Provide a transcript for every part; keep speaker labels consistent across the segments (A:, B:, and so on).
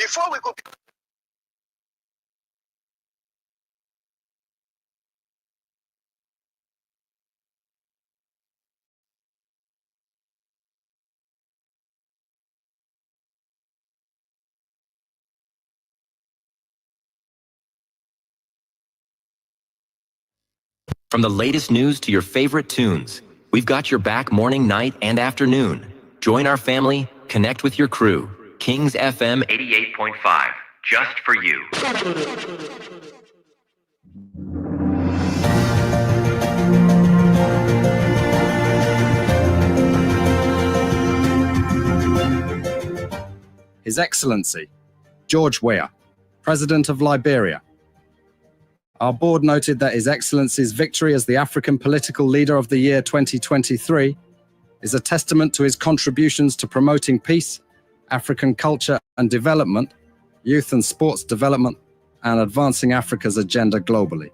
A: Before we go.
B: From the latest news to your favorite tunes, we've got your back morning, night, and afternoon. Join our family, connect with your crew. Kings FM 88.5, just for you.
C: His Excellency, George Weah, President of Liberia. Our board noted that His Excellency's victory as the African Political Leader of the Year 2023 is a testament to his contributions to promoting peace, African culture and development, youth and sports development, and advancing Africa's agenda globally.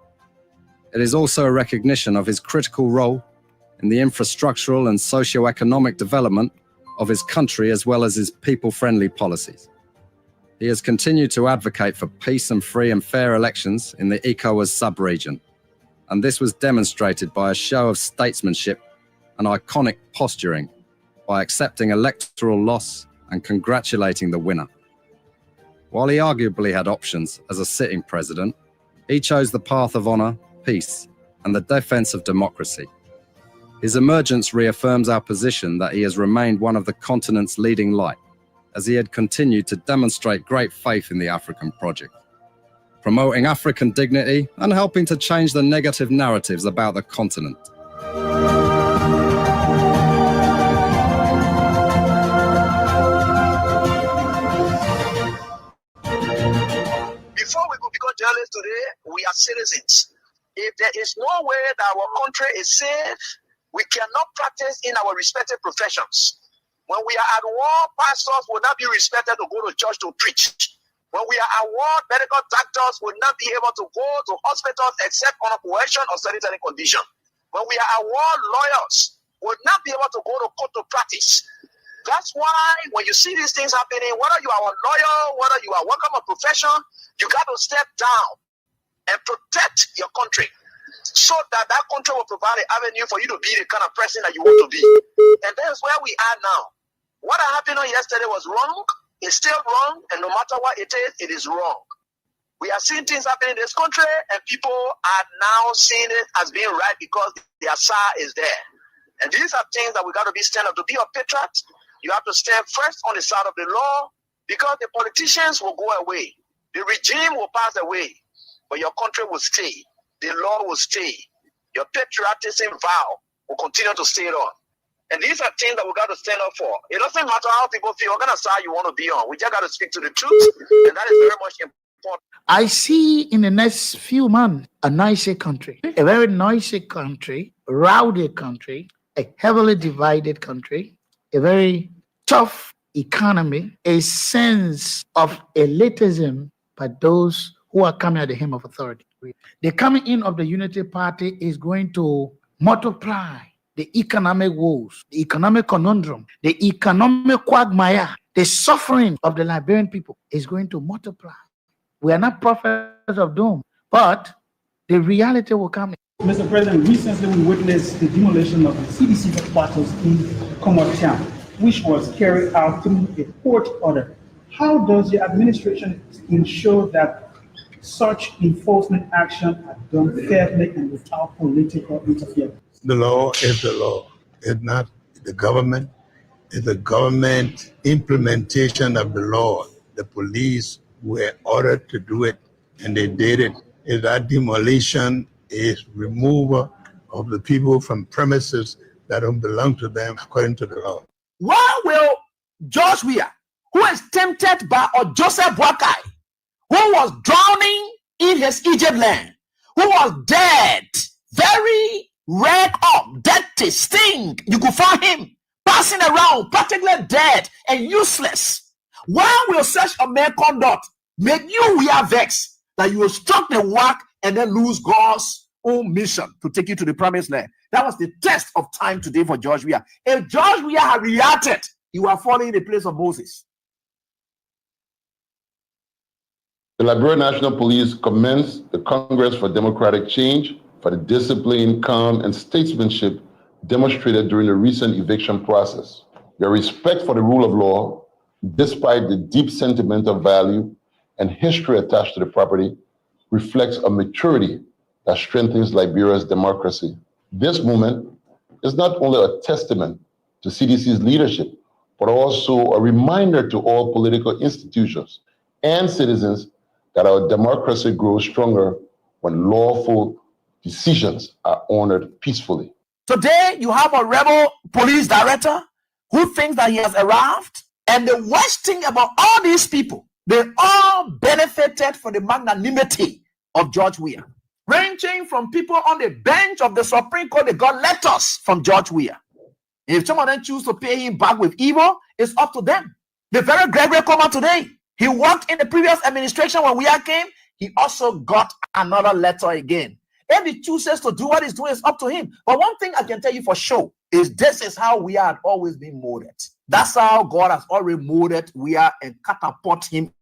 C: It is also a recognition of his critical role in the infrastructural and socio-economic development of his country as well as his people-friendly policies. He has continued to advocate for peace and free and fair elections in the ECOWAS sub-region, and this was demonstrated by a show of statesmanship and iconic posturing by accepting electoral loss and congratulating the winner. While he arguably had options as a sitting president, he chose the path of honor, peace, and the defense of democracy. His emergence reaffirms our position that he has remained one of the continent's leading light, as he had continued to demonstrate great faith in the African project, promoting African dignity and helping to change the negative narratives about the continent.
A: Before we could become journalists today, we are citizens. If there is no way that our country is safe, we cannot practice in our respective professions. When we are at war, pastors will not be respected to go to church to preach. When we are at war, medical doctors will not be able to go to hospitals except on a coercion or sanitary condition. When we are at war, lawyers will not be able to go to court to practice. That's why when you see these things happening, whether you are a lawyer, whether you are working on a profession, you got to step down and protect your country so that that country will provide an avenue for you to be the kind of person that you want to be. And that's where we are now. What happened on yesterday was wrong. It's still wrong. And no matter what it is wrong. We are seeing things happening in this country, and people are now seeing it as being right because their SAR is there. And these are things that we got to be stand up. To be a patriot, you have to stand first on the side of the law, because the politicians will go away. The regime will pass away, but your country will stay. The law will stay. Your patriotism vow will continue to stay on. And these are things that we got to stand up for. It doesn't matter how people feel, what kind of side you want to be on. We just got to speak to the truth, and that is very much important.
D: I see in the next few months a nicer country, a very noisy country, rowdy country, a heavily divided country, a very tough economy, a sense of elitism by those who are coming at the hem of authority. The coming in of the Unity Party is going to multiply the economic woes, the economic conundrum, the economic quagmire, the suffering of the Liberian people is going to multiply. We are not prophets of doom, but the reality will come.
E: Mr. President, recently we witnessed the demolition of the CDC headquarters in Comot Town, which was carried out through a court order. How does the administration ensure that such enforcement action are done fairly and without political interference?
F: The law is the law. It's not the government. It's the government implementation of the law. The police were ordered to do it, and they did it. If that demolition is removal of the people from premises that don't belong to them according to the law.
G: Why will George Weah, who is tempted by Joseph Boakai, who was drowning in his Egypt land, who was dead, very red up, dirty, stink, you could find him passing around, practically dead and useless. Why will such a man conduct make you Weah vex that you will struck the work and then lose God's own mission to take you to the promised land? That was the test of time today for George Weah. If George Weah had reacted, he would have fallen in the place of Moses.
H: The Liberia National Police commends the Congress for Democratic Change for the discipline, calm, and statesmanship demonstrated during the recent eviction process. Their respect for the rule of law, despite the deep sentimental value and history attached to the property, reflects a maturity that strengthens Liberia's democracy. This movement is not only a testament to CDC's leadership, but also a reminder to all political institutions and citizens that our democracy grows stronger when lawful decisions are honored peacefully.
G: Today, you have a rebel police director who thinks that he has arrived. And the worst thing about all these people, they all benefited from the magnanimity of George Weah. Ranging from people on the bench of the Supreme Court, they got letters from George Weah. If some of them choose to pay him back with evil, it's up to them. The very Gregory Comer today, he worked in the previous administration when Weah came. He also got another letter again. If he chooses to do what he's doing, it's up to him. But one thing I can tell you for sure is this is how we had always been molded. That's how God has already molded Weah and catapult him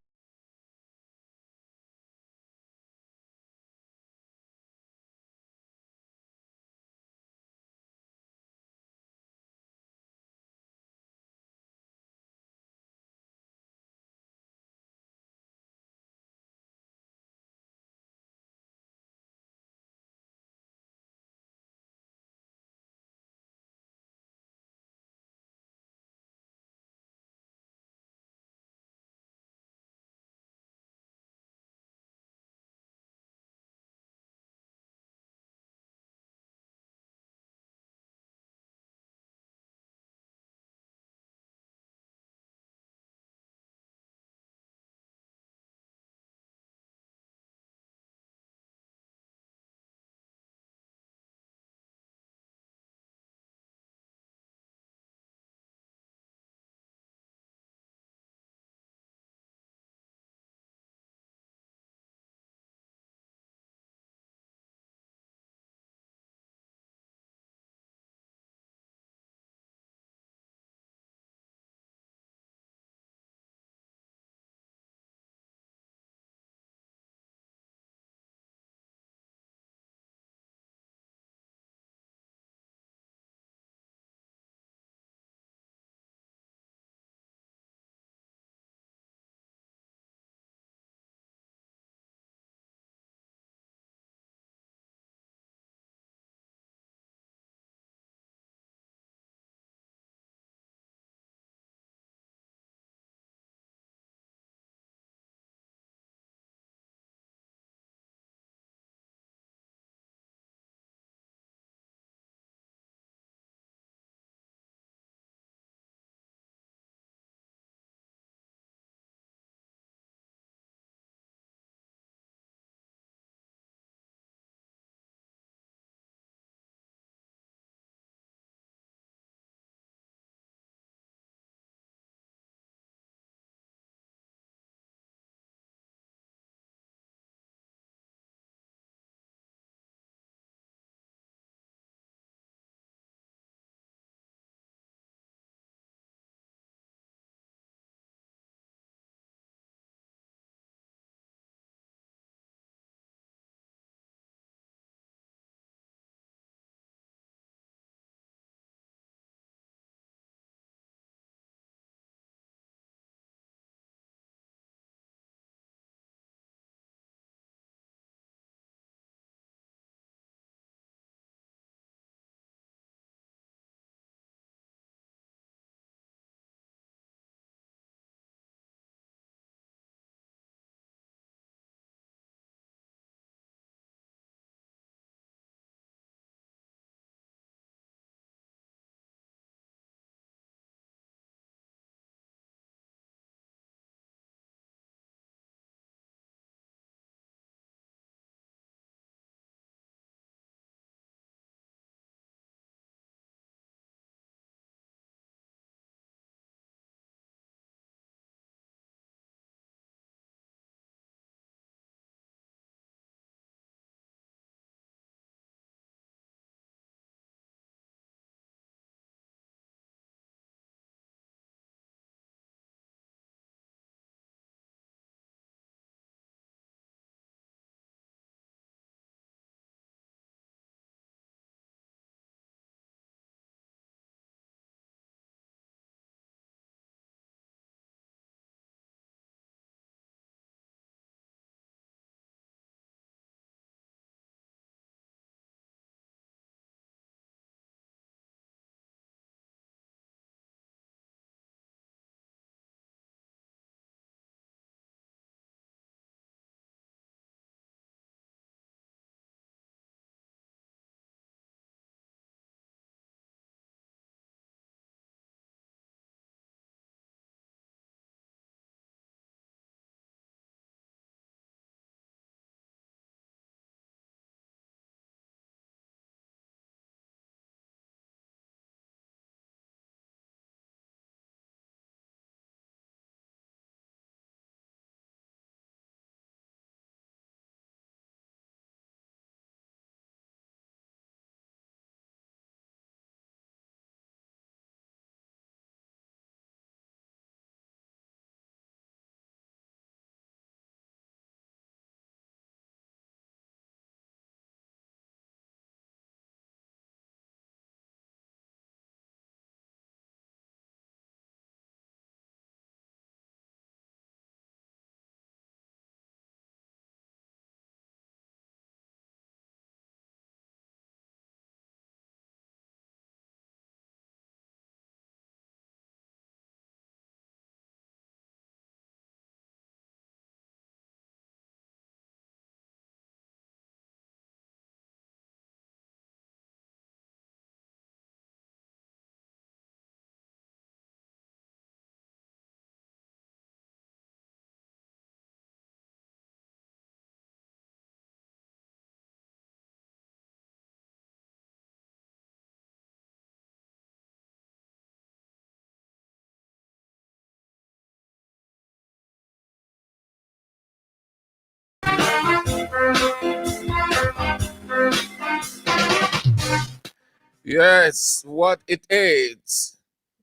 I: Yes, what it is.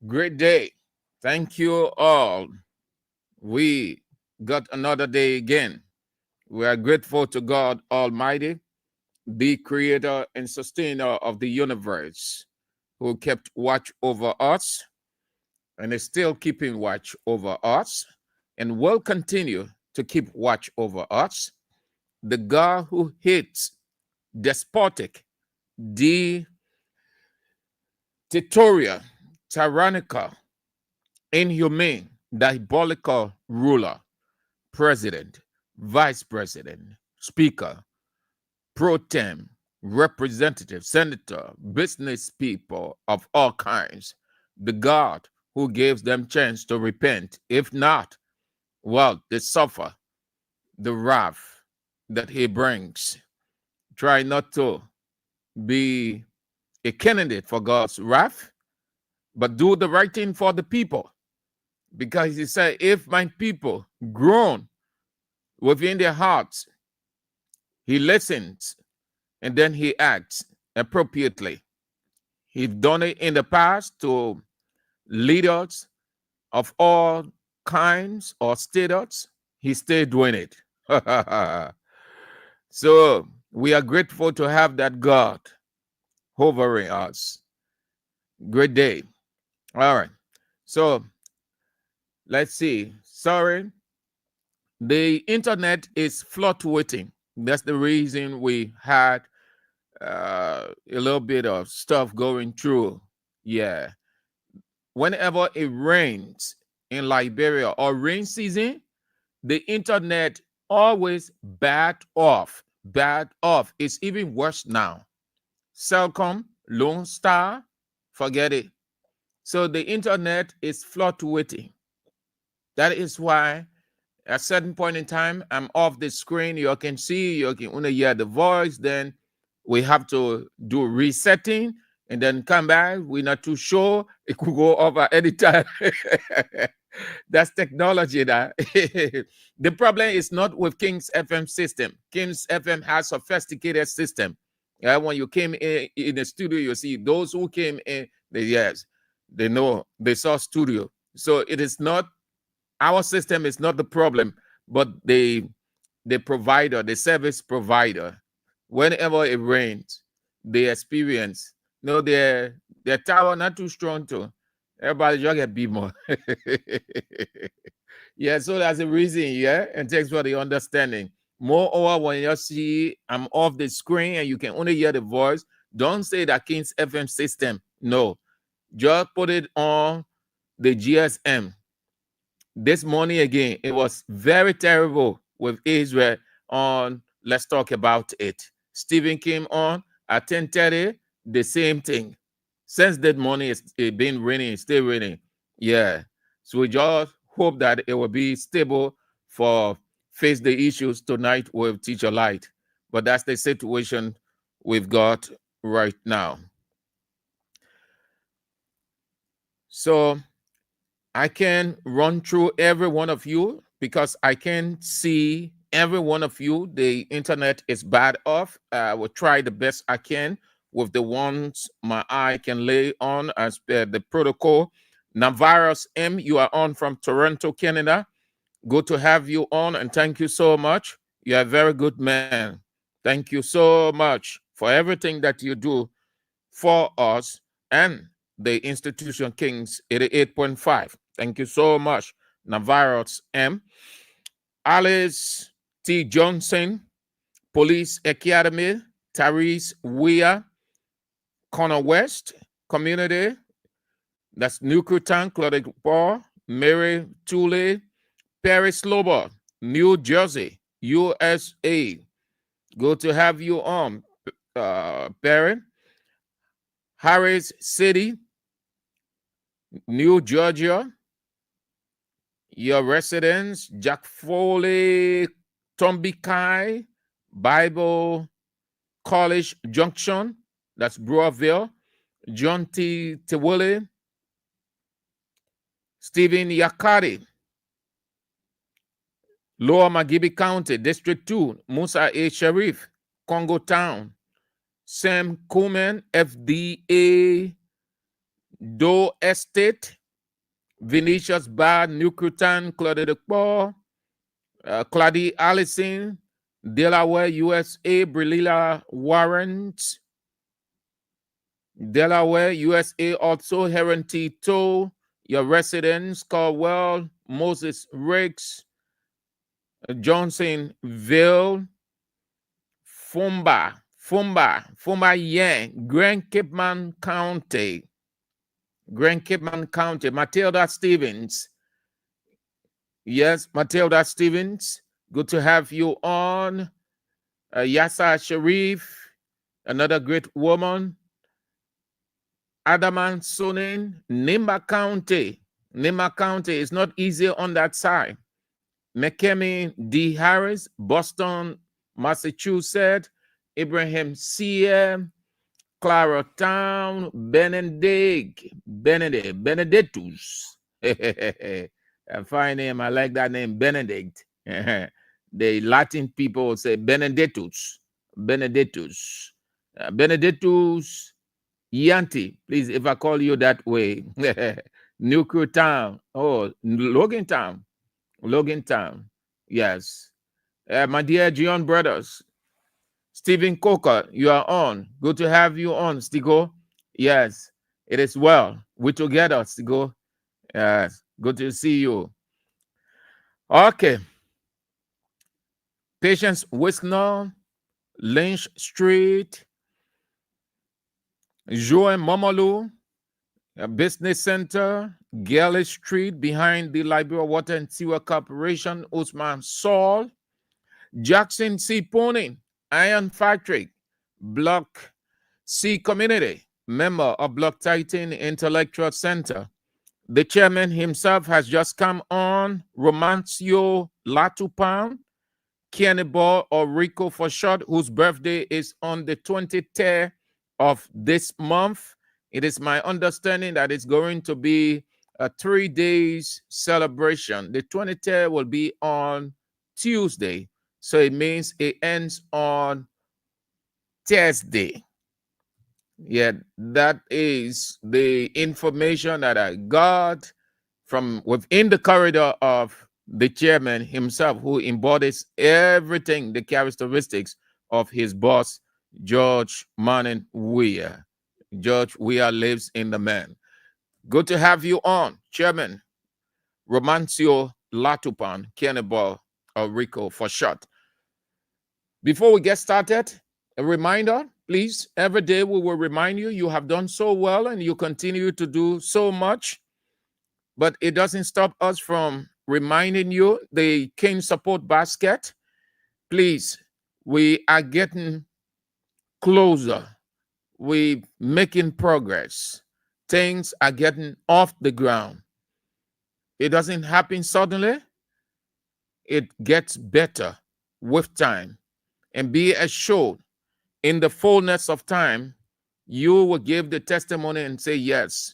I: Great day. Thank you all. We got another day again. We are grateful to God Almighty, the creator and sustainer of the universe, who kept watch over us and is still keeping watch over us and will continue to keep watch over us. The God who hates despotic, dictatorial, tyrannical, inhumane, diabolical ruler, president, vice president, speaker, pro tem, representative, senator, business people of all kinds, the God who gives them chance to repent. If not, well, they suffer the wrath that he brings. Try not to be a candidate for God's wrath, but do the right thing for the people. Because he said, if my people groan within their hearts, he listens and then he acts appropriately. He's done it in the past to leaders of all kinds or status. He's still doing it. So we are grateful to have that God hovering us. Great day. All right. So let's see. Sorry. The internet is fluctuating. That's the reason we had a little bit of stuff going through. Yeah. Whenever it rains in Liberia or rain season, the internet always bad off. Bad off. It's even worse now. Cellcom, Lone Star, forget it. So the internet is fluctuating. That is why at a certain point in time, I'm off the screen. You can see, you can only hear the voice. Then we have to do resetting and then come back. We're not too sure. It could go over anytime. That's technology. That the problem is not with King's FM system. King's FM has sophisticated system. When you came in the studio, you see those who came in, they know, they saw studio. So it is not, our system is not the problem, but the provider, the service provider, whenever it rains, they experience, their tower not too strong too. Everybody just get beat more. Yeah, so that's the reason, yeah, and thanks for the understanding. Moreover, when you see I'm off the screen and you can only hear the voice, don't say that King's FM system. No, just put it on the GSM. This morning again, it was very terrible with Israel on Let's Talk About It. Stephen came on at 10:30, the same thing. Since that morning, it's been raining, it's still raining. Yeah. So we just hope that it will be stable for face the issues tonight with Teacher Light. But that's the situation we've got right now. So I can run through every one of you because I can see every one of you. The internet is bad off. I will try the best I can with the ones my eye can lay on as per the protocol. Navarros M, you are on from Toronto, Canada. Good to have you on, and thank you so much. You are a very good man. Thank you so much for everything that you do for us and the institution Kings 88.5. Thank you so much, Navarros M. Alice T. Johnson, Police Academy, Therese Weah, Connor West, Community, that's Nukutan, Claude Paul, Mary Tooley, Perry Slober, New Jersey, USA. Good to have you on, Perry. Harris City, New Georgia. Your residents, Jack Foley, Tombikai, Bible College Junction, that's Brewerville, John T. Tewole, Stephen Yakari, Lower Magibi County, District 2, Musa A. Sharif, Congo Town, Sam Kuman, FDA, Doe Estate, Vinicius Bad, Nucrutan, Claude Decor, Claudie Allison, Delaware, USA, Brilila Warrant, Delaware, USA, also Heron Tito, your residents, Caldwell, Moses Riggs, Johnsonville, Fumba Yang, Grand Capeman County, Matilda Stevens. Yes, Matilda Stevens, good to have you on. Yasa Sharif, another great woman. Adaman Sunin, Nimba County. Nimba County is not easy on that side. McKemmy D. Harris, Boston, Massachusetts. Ibrahim CM, Clara Town, Benedictus. A fine name. I like that name, Benedict. The Latin people say Benedictus. Benedictus Yanti, please, if I call you that way. Nuclear Town. Oh, Logan Town. Yes. My dear Gion brothers, Stephen Coker, you are on. Good to have you on, Stigo. Yes, it is well. We're together, Stigo. Yes, good to see you. Okay. Patience Wisnall, Lynch Street, Joan Momolu, Business Center, Gale Street, behind the Liberia Water and Sewer Corporation, Usman Saul, Jackson C. Pony, Iron Factory, Block C Community, member of Block Titan Intellectual Center. The chairman himself has just come on, Romancio Latupan, Cannibal or Rico for short, whose birthday is on the 23rd of this month. It is my understanding that it's going to be a 3 days celebration. The 23rd will be on Tuesday, so it means it ends on Thursday. Yeah, that is the information that I got from within the corridor of the chairman himself, who embodies everything, the characteristics of his boss, George Manning Weah. George Weah lives in the man. Good to have you on, Chairman Romancio Latupan, Cannibal or Rico for short. Before we get started, a reminder, please, every day we will remind you, you have done so well and you continue to do so much, but it doesn't stop us from reminding you the King Support Basket. Please, we are getting closer. We're making progress. Things are getting off the ground. It doesn't happen suddenly. It gets better with time. And be assured, in the fullness of time, you will give the testimony and say, yes,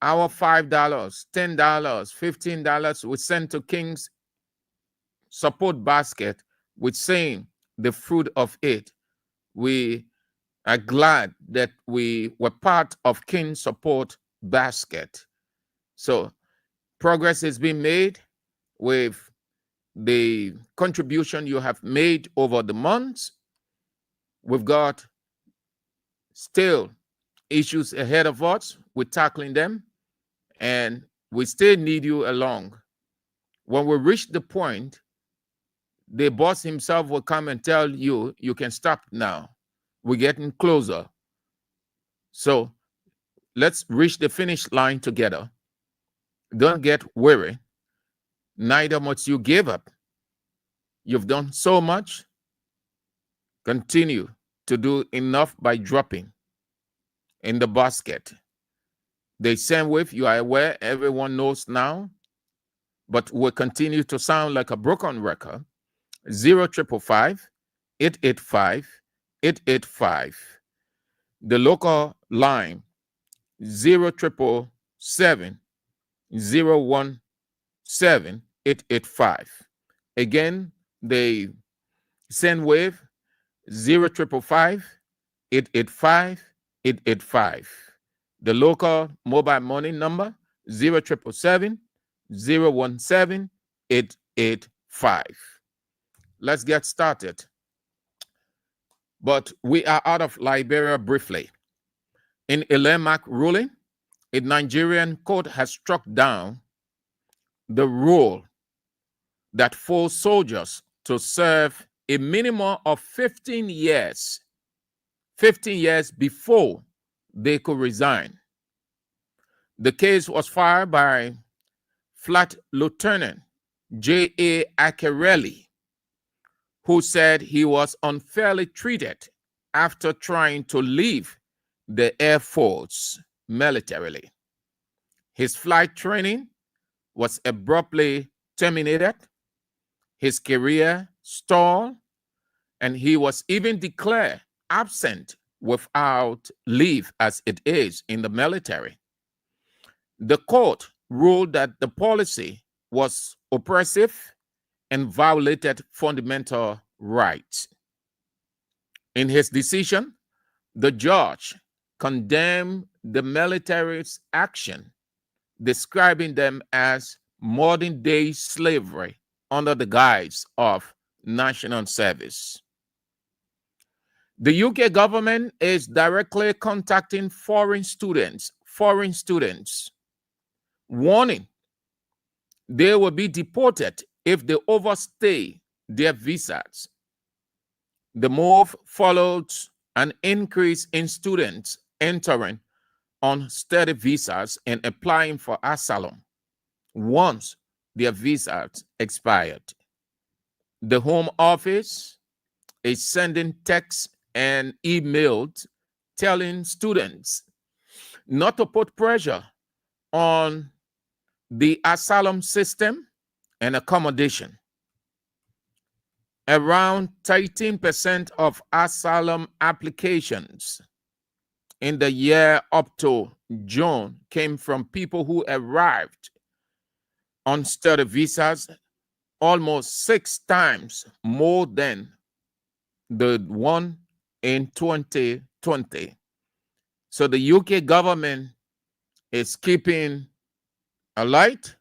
I: our $5, $10, $15 we send to King's Support Basket with saying the fruit of it. We are glad that we were part of King's Support Basket. So progress is being made with the contribution you have made over the months. We've got still issues ahead of us. We're tackling them, and we still need you along. When we reach the point, the boss himself will come and tell you, you can stop now. We're getting closer. So let's reach the finish line together. Don't get weary. Neither must you give up. You've done so much. Continue to do enough by dropping in the basket. The same way, you are aware, everyone knows now, but will continue to sound like a broken record. 0555 885 885. The local line 0777 017 885. Again, the send wave 0555 885. The local mobile money number 0777 017 885. Let's get started. But we are out of Liberia briefly. In a landmark ruling, a Nigerian court has struck down the rule that forced soldiers to serve a minimum of 15 years before they could resign. The case was filed by Flight Lieutenant J.A. Akerele, who said he was unfairly treated after trying to leave the Air Force militarily. His flight training was abruptly terminated, his career stalled, and he was even declared absent without leave, as it is in the military. The court ruled that the policy was oppressive and violated fundamental rights. In his decision, the judge condemned the military's action, describing them as modern-day slavery under the guise of national service. The UK government is directly contacting foreign students, warning they will be deported if they overstay their visas. The move followed an increase in students entering on study visas and applying for asylum once their visas expired. The Home Office is sending texts and emails telling students not to put pressure on the asylum system and accommodation. Around 13% of asylum applications in the year up to June came from people who arrived on study visas, almost 6 times more than the one in 2020. So the UK government is keeping alight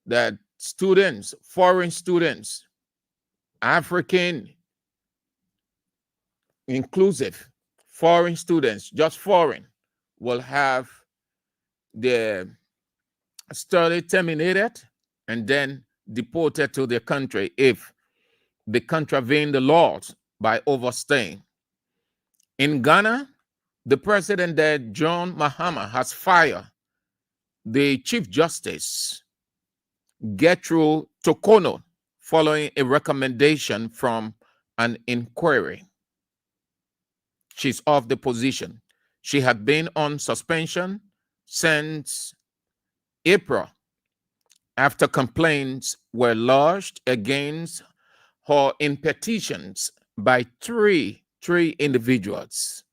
I: that students, foreign students, African inclusive, foreign students, just foreign, will have their study terminated and then deported to their country if they contravene the laws by overstaying. In Ghana, the president there, John Mahama, has fired the Chief Justice, Gertrude Tokono, following a recommendation from an inquiry. She's off the position. She had been on suspension since April after complaints were lodged against her in petitions by three individuals.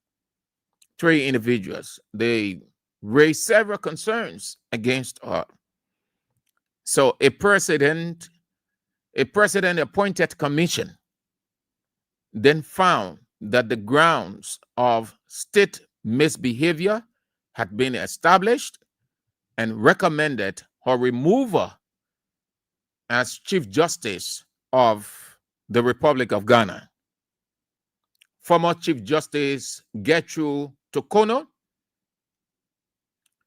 I: They raised several concerns against her. So a president-appointed commission then found that the grounds of state misbehavior had been established and recommended her removal as Chief Justice of the Republic of Ghana. Former Chief Justice Gertrude Tokono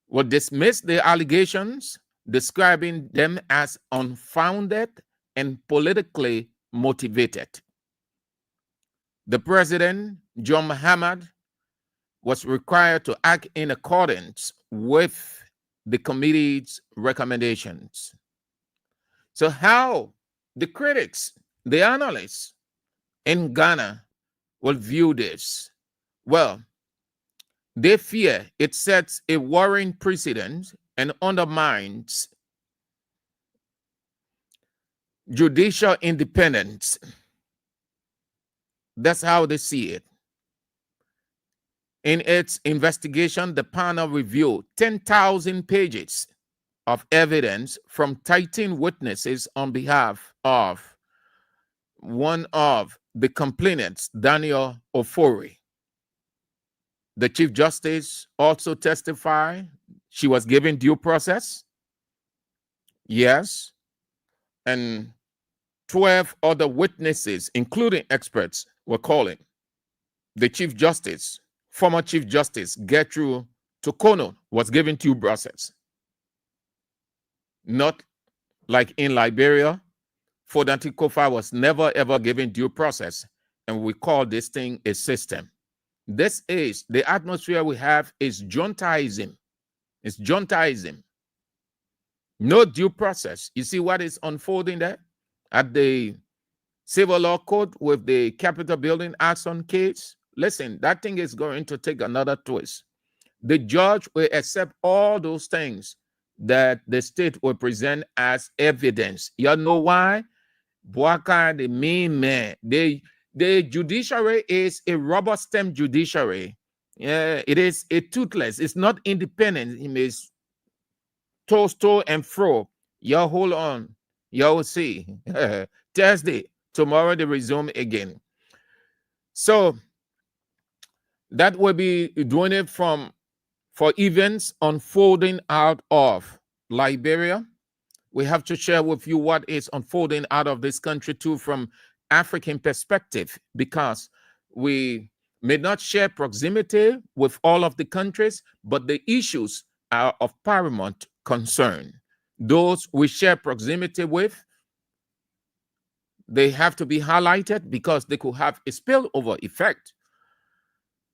I: will dismiss the allegations, describing them as unfounded and politically motivated. The president, John Mahama, was required to act in accordance with the committee's recommendations. So how the critics, the analysts in Ghana will view this? Well, they fear it sets a worrying precedent and undermines judicial independence. That's how they see it. In its investigation, the panel reviewed 10,000 pages of evidence from 13 witnesses on behalf of one of the complainants, Daniel Ofori. The Chief Justice also testified she was given due process. Yes. And 12 other witnesses, including experts, were calling. The Chief Justice, former Chief Justice Gertrude Tokono, was given due process. Not like in Liberia, Fodanti Kofa was never ever given due process, and we call this thing a system. This is the atmosphere we have is juntaism. It's juntaism. No due process. You see what is unfolding there at the Civil Law Court with the Capitol Building Axon case? Listen, that thing is going to take another twist. The judge will accept all those things that the state will present as evidence. You know why? Boaka, the mean man. The judiciary is a rubber stamp judiciary. It is a toothless. It's not independent. It is to and fro. Y'all hold on. Y'all will see. Thursday, tomorrow they resume again. So that will be doing it for events unfolding out of Liberia. We have to share with you what is unfolding out of this country too from African perspective, because we may not share proximity with all of the countries, but the issues are of paramount concern. Those we share proximity with, they have to be highlighted because they could have a spillover effect.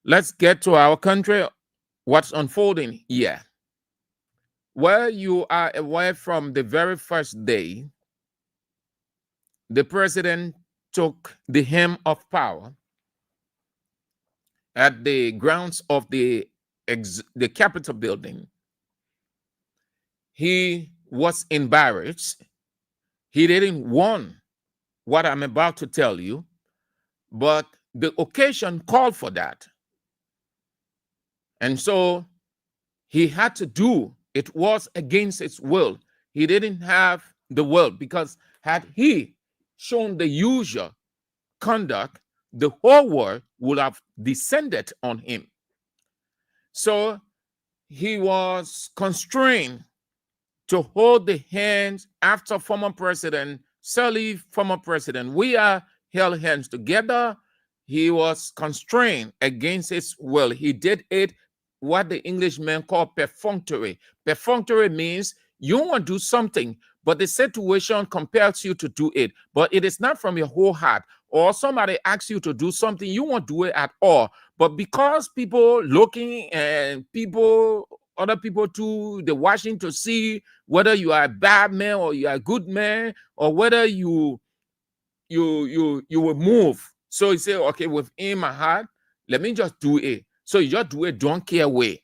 I: Let's get to our country, what's unfolding here. Well, you are aware from the very first day, the president took the helm of power at the grounds of the Capitol building. He was embarrassed. He didn't want what I'm about to tell you, but the occasion called for that. And so he had to do. It was against his will. He didn't have the will, because had he shown the usual conduct, the whole world would have descended on him. So he was constrained to hold the hands after former President Sirleaf, former President Weah held hands together. He was constrained against his will. He did it what the Englishmen call perfunctory. Perfunctory means you want to do something, but the situation compels you to do it, but it is not from your whole heart. Or somebody asks you to do something, you won't do it at all. But because people looking and other people too, they're watching to see whether you are a bad man or you are a good man, or whether you will move. So you say, okay, within my heart, let me just do it. So you just do it, don't care way.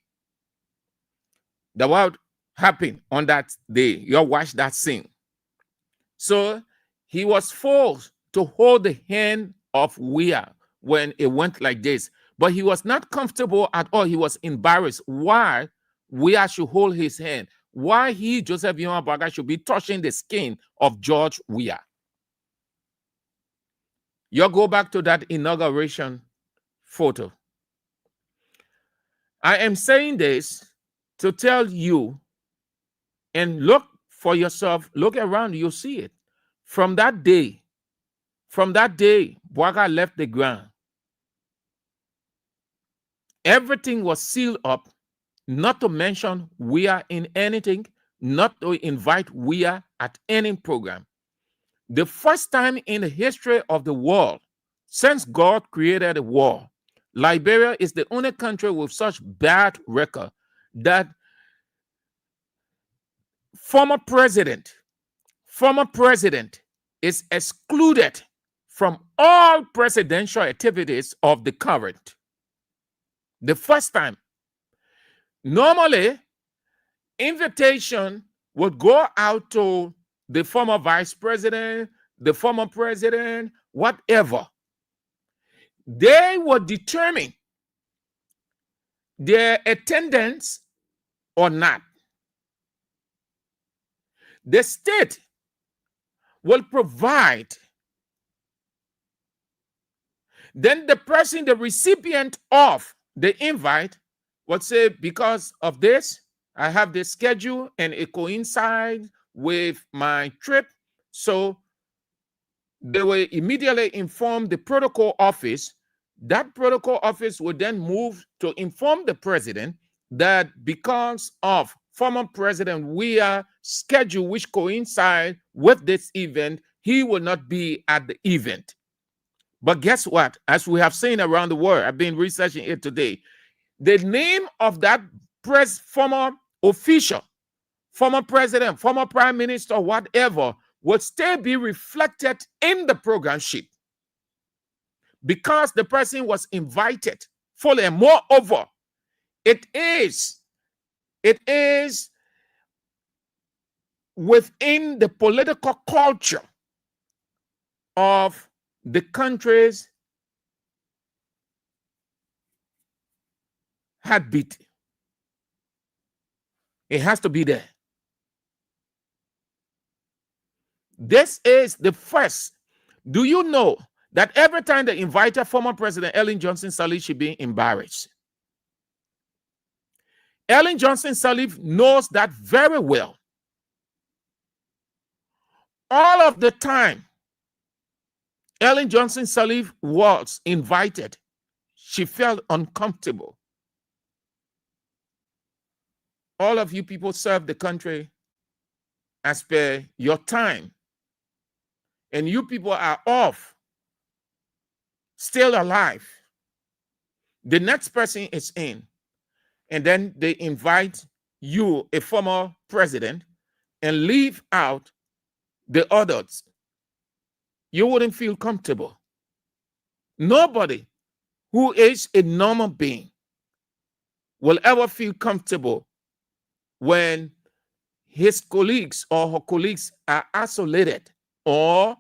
I: The what happened on that day, you watch that scene. So he was forced to hold the hand of Weah when it went like this, but he was not comfortable at all. He was embarrassed. Why Weah should hold his hand? Why he, Joseph Young-Baga, should be touching the skin of George Weah? You go back to that inauguration photo. I am saying this to tell you, and look for yourself, look around, you'll see it. From that day, Boaga left the ground. Everything was sealed up, not to mention Weah in anything, not to invite Weah at any program. The first time in the history of the world, since God created the world, Liberia is the only country with such bad record that former president is excluded from all presidential activities of the current. The first time. Normally, invitation would go out to the former vice president, the former president, whatever. They would determine their attendance or not. The state will provide. Then the person, the recipient of the invite would say, because of this, I have this schedule and it coincides with my trip. So they will immediately inform the protocol office. That protocol office would then move to inform the president that because of former President Weah's schedule, which coincide with this event, he will not be at the event. But guess what? As we have seen around the world, I've been researching it today. The name of that former official, former president, former prime minister, whatever, will still be reflected in the program sheet because the person was invited fully. And moreover, it is within the political culture of the country's heartbeat. It has to be there. This is the first. Do you know that every time they invited former President Ellen Johnson Sirleaf, she being embarrassed? Ellen Johnson Sirleaf knows that very well. All of the time Ellen Johnson Sirleaf was invited, she felt uncomfortable. All of you people serve the country as per your time, and you people are off, still alive. The next person is in, and then they invite you, a former president, and leave out the others. You wouldn't feel comfortable. Nobody who is a normal being will ever feel comfortable when his colleagues or her colleagues are isolated or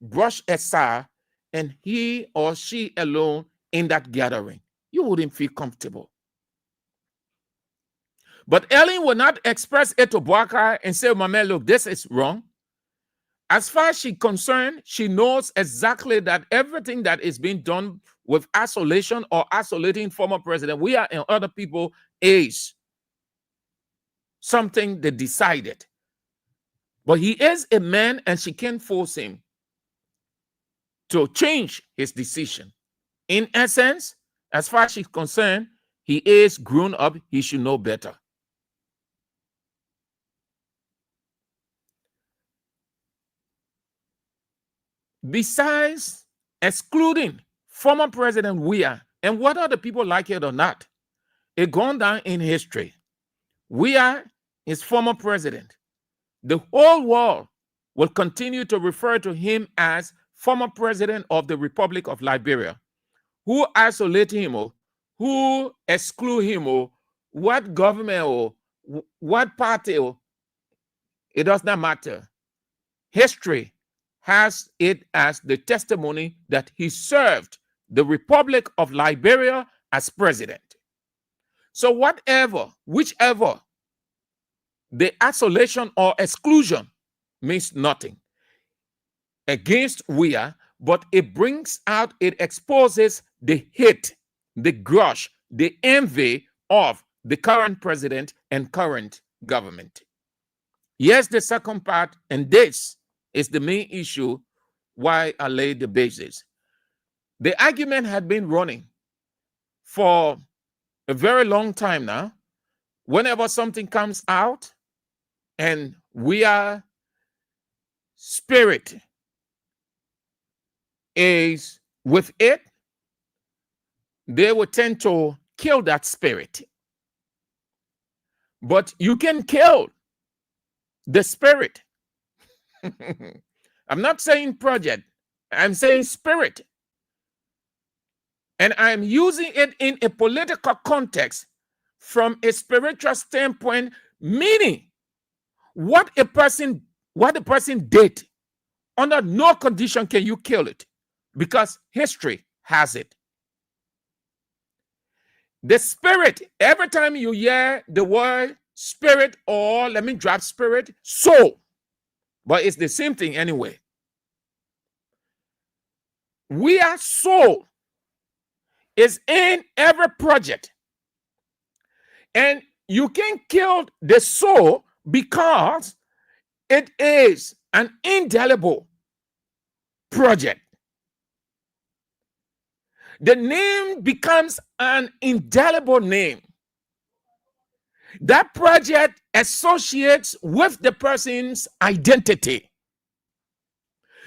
I: brushed aside and he or she alone in that gathering. You wouldn't feel comfortable. But Ellen will not express it to Boakai and say, Mama, look, this is wrong. As far as she's concerned, she knows exactly that everything that is being done with isolation or isolating former president, Weah and other people, is something they decided. But he is a man and she can't force him to change his decision. In essence, as far as she's concerned, he is grown up, he should know better. Besides excluding former President Weah, and whether the people like it or not, it gone down in history. Weah is former president. The whole world will continue to refer to him as former president of the Republic of Liberia. Who isolate him or who exclude him or what government or what party or it does not matter. History has it as the testimony that he served the Republic of Liberia as president. So whichever the isolation or exclusion means nothing against Weah, but it brings out, it exposes the hate, the grudge, the envy of the current president and current government. Yes, the second part, and this is the main issue why I laid the basis. The argument had been running for a very long time now. Whenever something comes out and Weah spirit is with it, they will tend to kill that spirit. But you can kill the spirit. I'm not saying project, I'm saying spirit. And I'm using it in a political context from a spiritual standpoint, meaning what the person did, under no condition can you kill it, because history has it. The spirit, every time you hear the word spirit, or let me drop spirit, soul, but it's the same thing anyway. We are soul is in every project. And you can kill the soul because it is an indelible project. The name becomes an indelible name. That project associates with the person's identity.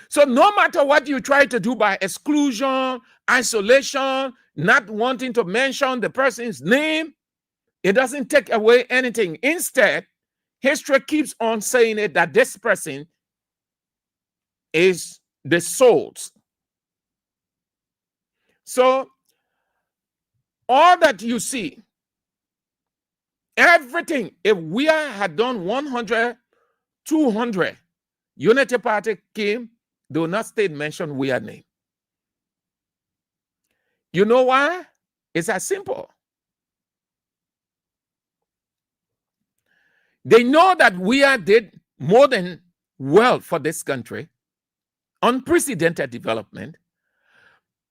I: So no matter what you try to do by exclusion, isolation, not wanting to mention the person's name, it doesn't take away anything. Instead, history keeps on saying it that this person is the soul's. So all that you see, everything, if Weah had done 100, 200, Unity Party came, they will not state mention Weah name. You know why? It's as simple. They know that Weah did more than well for this country, unprecedented development.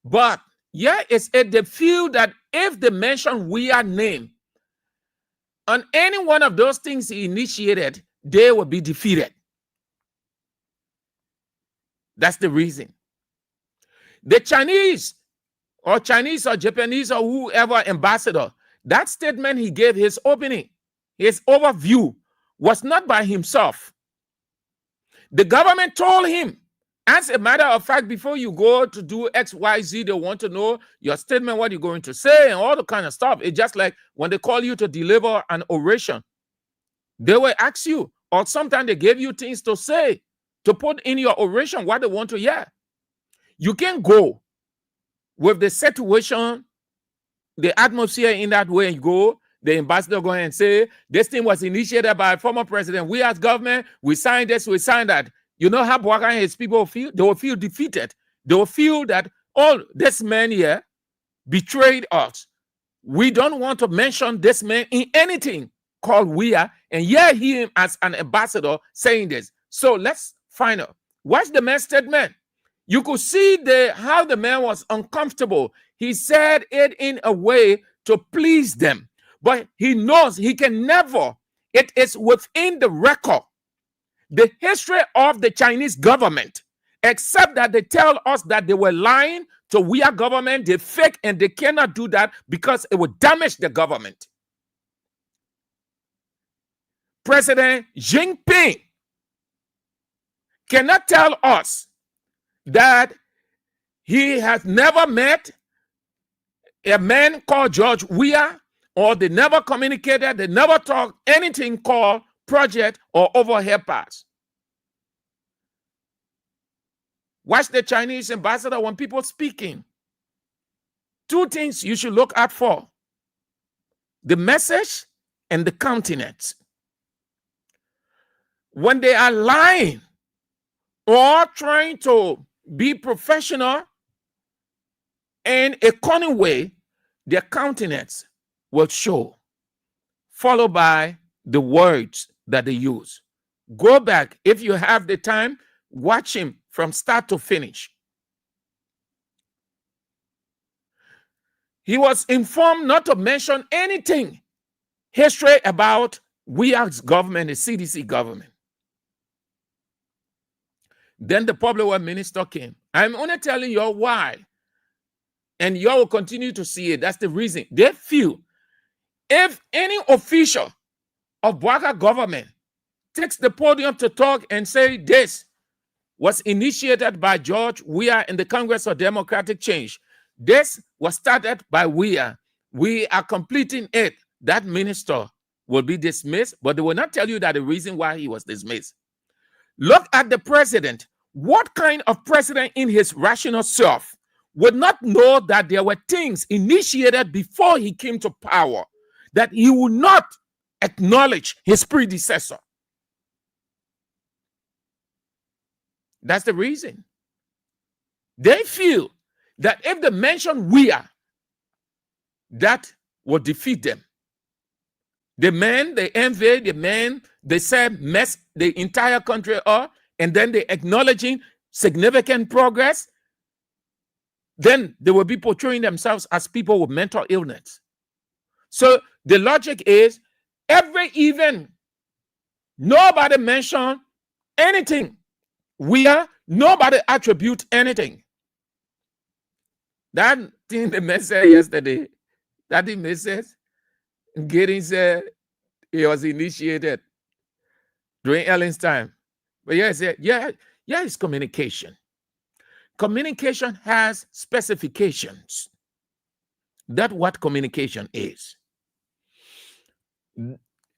I: But yeah, it's it they feel that if they mention Weah name on any one of those things he initiated, they will be defeated. That's the reason. The Chinese or Japanese or whoever ambassador, that statement he gave, his opening, his overview, was not by himself. The government told him, as a matter of fact, before you go to do X, Y, Z, they want to know your statement, what you're going to say, and all the kind of stuff. It's just like when they call you to deliver an oration, they will ask you, or sometimes they give you things to say, to put in your oration, what they want to hear. You can go with the situation, the atmosphere in that way, and go, the ambassador go and say, this thing was initiated by former president. We as government, we signed this, we signed that. You know how Boakai and his people feel? They will feel defeated. They will feel that, oh, this man here betrayed us. We don't want to mention this man in anything called Weah, and hear him as an ambassador saying this. So let's find out. Watch the man's statement. You could see how the man was uncomfortable. He said it in a way to please them. But he knows he can never, it is within the record, the history of the Chinese government, except that they tell us that they were lying to Weah government, they fake, and they cannot do that because it would damage the government. President Xi Jinping cannot tell us that he has never met a man called George Weah, or they never communicated, they never talked anything called project or overhead pass. Watch the Chinese ambassador when people speaking. Two things you should look out for: the message and the countenance. When they are lying or trying to be professional in a cunning way, their countenance will show, followed by the words that they use. Go back, if you have the time, watch him from start to finish. He was informed not to mention anything history about Weah's government, the CDC government. Then the public works minister came. I'm only telling you why. And you will continue to see it. That's the reason. They feel if any official of Boakai government takes the podium to talk and say this was initiated by George Weah in the Congress for Democratic Change, this was started by Weah, we are completing it, that minister will be dismissed, but they will not tell you that the reason why he was dismissed. Look at the president. What kind of president in his rational self would not know that there were things initiated before he came to power that he would not acknowledge his predecessor? That's the reason. They feel that if they mention Weah, that will defeat them. The man they envy, the man they say mess the entire country up, and then they acknowledging significant progress. then they will be portraying themselves as people with mental illness. So the logic is every event, nobody mention anything. Nobody attribute anything. That thing the man said yesterday, that the message, Gideon said he was initiated during Ellen's time. But yeah, he said, it's communication. Communication has specifications. That's what communication is.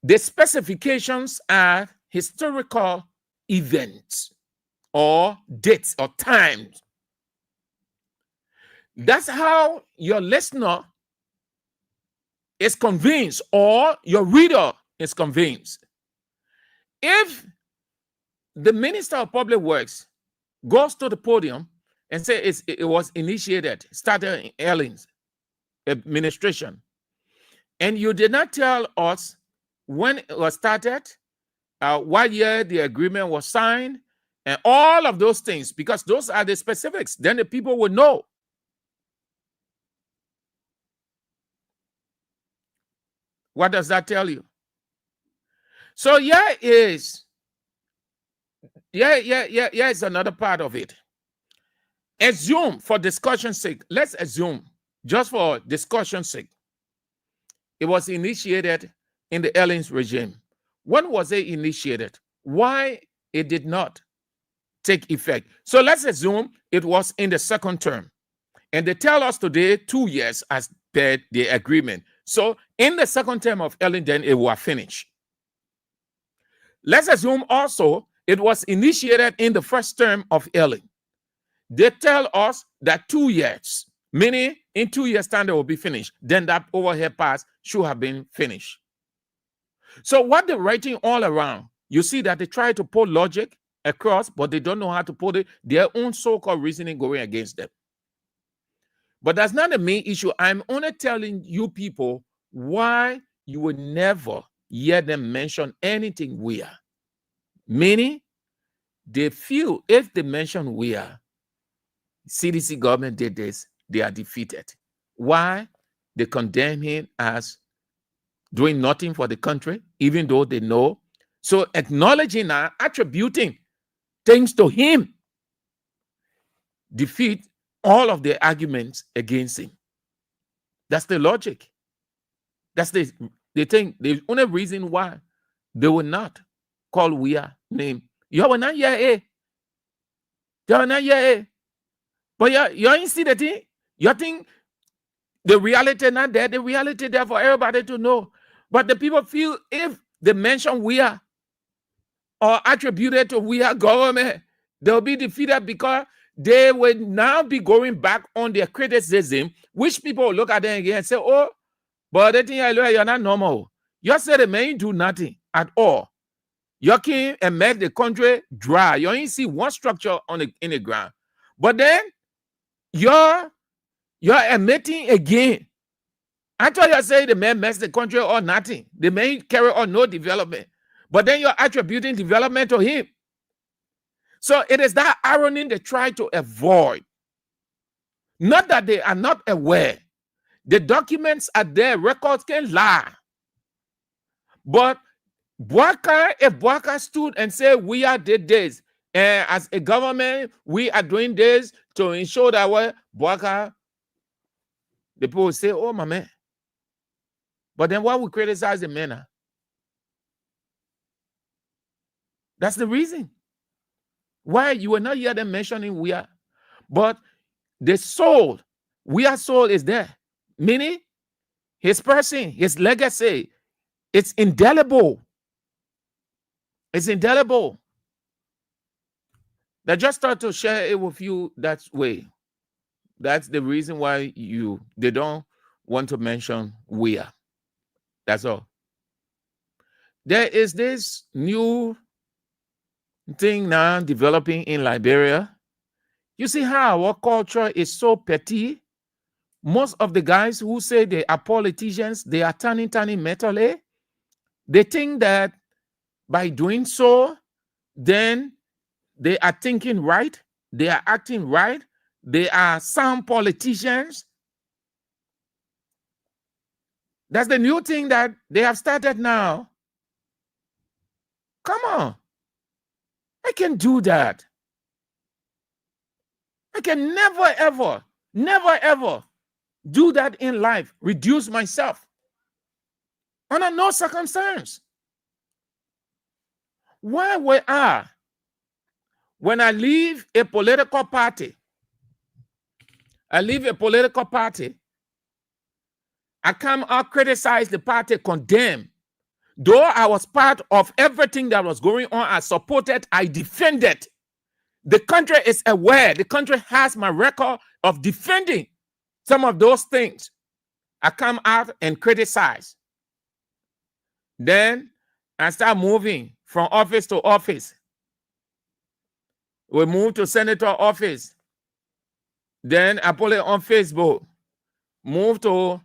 I: The specifications are historical events or dates or times. That's how your listener is convinced or your reader is convinced. If the Minister of Public Works goes to the podium and says it was initiated, started in Ellen's administration, and you did not tell us when it was started, what year the agreement was signed, and all of those things, because those are the specifics, then the people will know. What does that tell you? So is another part of it. Assume for discussion's sake, let's assume, just for discussion's sake, it was initiated in the Ellen's regime. When was it initiated? Why it did not take effect? So let's assume it was in the second term. And they tell us today 2 years as per the agreement. So in the second term of Ellen, then it will finish. Let's assume also it was initiated in the first term of Ellen. They tell us that 2 years, meaning in 2 years' time they will be finished. Then that overhead pass should have been finished. So what they're writing all around, you see that they try to put logic across, but they don't know how to put it, their own so-called reasoning going against them. But that's not the main issue. I'm only telling you people why you will never hear them mention anything Weah. Meaning, they feel if they mention Weah, CDC government did this, they are defeated. Why? They condemn him as doing nothing for the country, even though they know. So acknowledging and attributing things to him defeat all of the arguments against him. That's the logic. That's the thing. The only reason why they will not call Weah name. You will not hear it. You will not hear it. But you ain't see the thing. You think the reality not there. The reality there for everybody to know. But the people feel if they mention Weah or attributed to Weah government, they'll be defeated because they will now be going back on their criticism, which people will look at them again and say, oh, but the thing you're not normal. You said the man do nothing at all. You came and made the country dry. You ain't see one structure in the ground. But then you're admitting again. I thought you say the man messed the country or nothing. The man carry on no development. But then you're attributing development to him. So it is that irony they try to avoid. Not that they are not aware. The documents are there. Records can lie. But if Boakai stood and said, we are did this, and as a government, we are doing this to ensure that Boakai, the people will say, oh, my man. But then why we criticize the man? That's the reason. Why you will not hear them mentioning Weah. But the soul, Weah's soul is there. Meaning, his person, his legacy, it's indelible. It's indelible. I just thought to share it with you that way. That's the reason why they don't want to mention Weah. That's all. There is this new thing now developing in Liberia. You see how our culture is so petty. Most of the guys who say they are politicians, they are turning mentally. They think that by doing so, then they are thinking right, they are acting right, They are some politicians. That's the new thing that they have started now. Come on. I can do that. I can never, ever do that in life. Reduce myself. Under no circumstance. Why would I, when I leave a political party, I come out, criticize the party, condemn. Though I was part of everything that was going on, I supported, I defended. The country is aware. The country has my record of defending some of those things. I come out and criticize. Then I start moving from office to office. We move to senator office. Then I put it on Facebook. Move to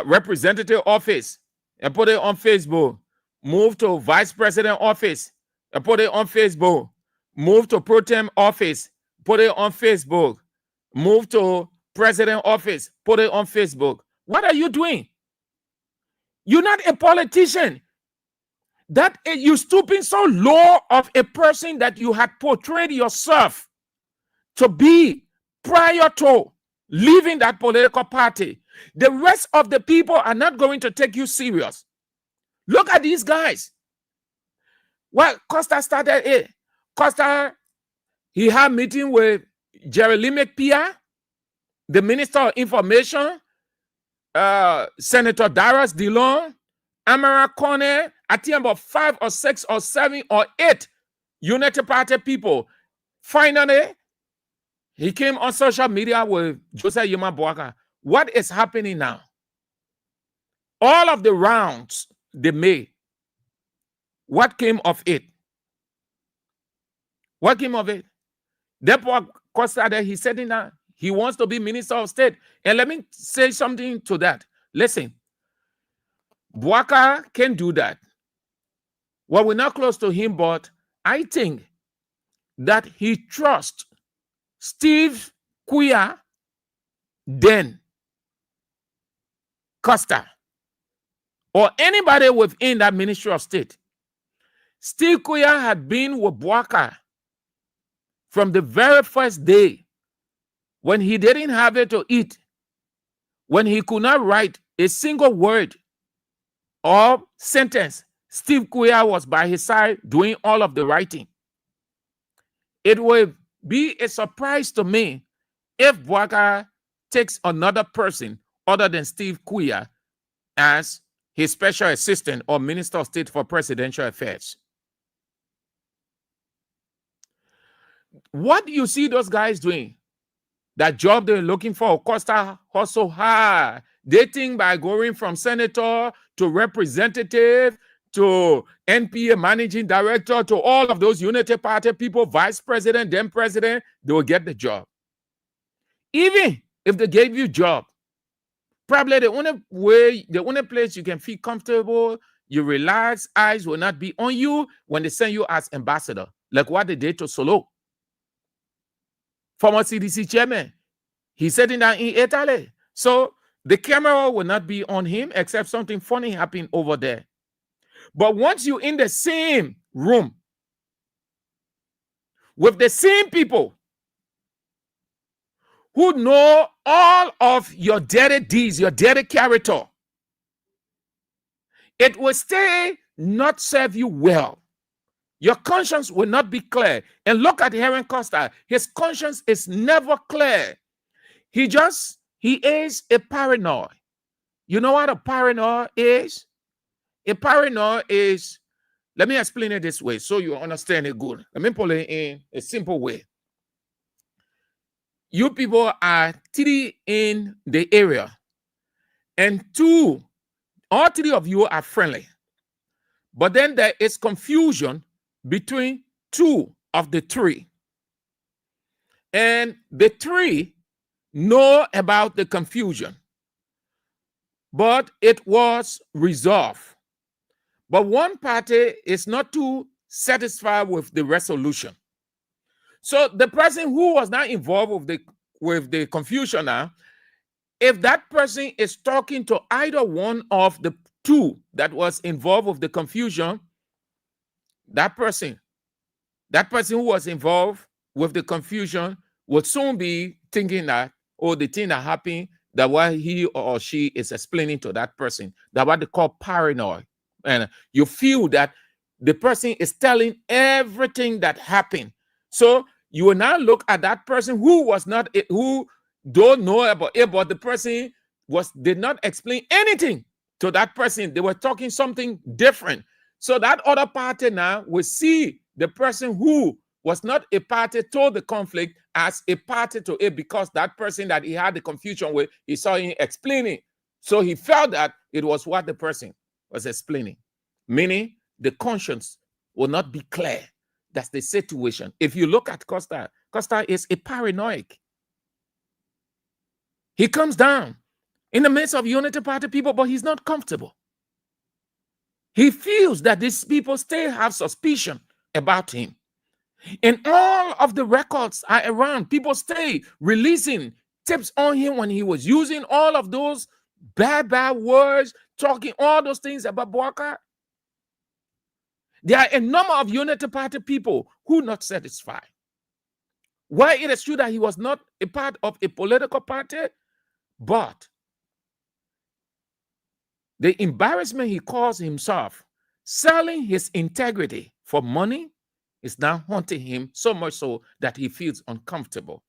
I: representative office and put it on Facebook. Move to vice president office and put it on Facebook. Move to pro tem office, put it on Facebook. Move to president office, put it on Facebook. What are you doing? You're not a politician. That you're stooping so low of a person that you had portrayed yourself to be prior to leaving that political party. The rest of the people are not going to take you serious. Look at these guys. Well, Costa started it. Costa, he had meeting with Jeremy Pia, the Minister of Information, Senator Darius Dillon, Amara Kone, I think about 5 or 6 or 7 or 8 United Party people. Finally, he came on social media with Joseph Yuma Boaka. What is happening now? All of the rounds they made, what came of it? What came of it? Therefore, Costa there, he said that he wants to be Minister of State. And let me say something to that. Listen, Boaka can do that. Well, we're not close to him, but I think that he trusts Steve Weah, then Costa, or anybody within that Ministry of State. Steve Weah had been with Boaka from the very first day when he didn't have it to eat, when he could not write a single word or sentence. Steve Weah was by his side doing all of the writing. It will be a surprise to me if Boaka takes another person other than Steve Weah as his special assistant or Minister of State for Presidential Affairs. What do you see those guys doing? That job they're looking for, Costa hustle hard. They think by going from senator to representative to NPA managing director to all of those Unity Party people, vice president, then president, they will get the job. Even if they gave you a job, probably the only place you can feel comfortable, you relax, eyes will not be on you when they send you as ambassador, like what they did to Solo. Former CDC chairman, he's sitting down in Italy. So the camera will not be on him except something funny happened over there. But once you're in the same room with the same people who know all of your dirty deeds, your dirty character, it will stay not serve you well. Your conscience will not be clear. And look at Heron Costa. His conscience is never clear. He is a paranoid. You know what a paranoid is? A paranoid is, let me explain it this way so you understand it good. Let me put it in a simple way. You people are 3 in the area, and all 3 of you are friendly. But then there is confusion between 2 of the 3. And the 3 know about the confusion, but it was resolved. But one party is not too satisfied with the resolution. So the person who was not involved with the confusion now, if that person is talking to either one of the two that was involved with the confusion, that person who was involved with the confusion would soon be thinking that, oh, the thing that happened, that what he or she is explaining to that person, that what they call paranoid. And you feel that the person is telling everything that happened. So you will now look at that person who don't know about it, but the person did not explain anything to that person. They were talking something different. So that other party now will see the person who was not a party to the conflict as a party to it, because that person that he had the confusion with, he saw him explaining. So he felt that it was what the person was explaining, meaning the conscience will not be clear. That's the situation. If you look at Costa is a paranoid. He comes down in the midst of Unity Party people, but he's not comfortable. He feels that these people still have suspicion about him. And all of the records are around. People stay releasing tips on him when he was using all of those bad words, talking all those things about Boubacar. There are a number of Unity Party people who are not satisfied. Why it is true that he was not a part of a political party, but the embarrassment he caused himself, selling his integrity for money, is now haunting him so much so that he feels uncomfortable.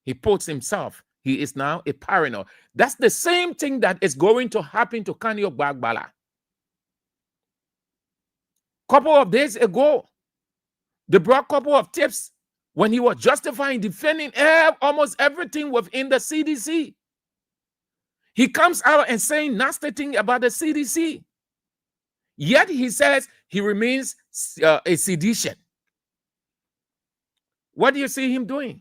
I: He puts himself, he is now a paranoid. That's the same thing that is going to happen to Kanye Ogbagbala. Couple of days ago, they brought a couple of tips when he was justifying defending almost everything within the CDC. He comes out and saying nasty thing about the CDC. Yet he says he remains a seditious. What do you see him doing?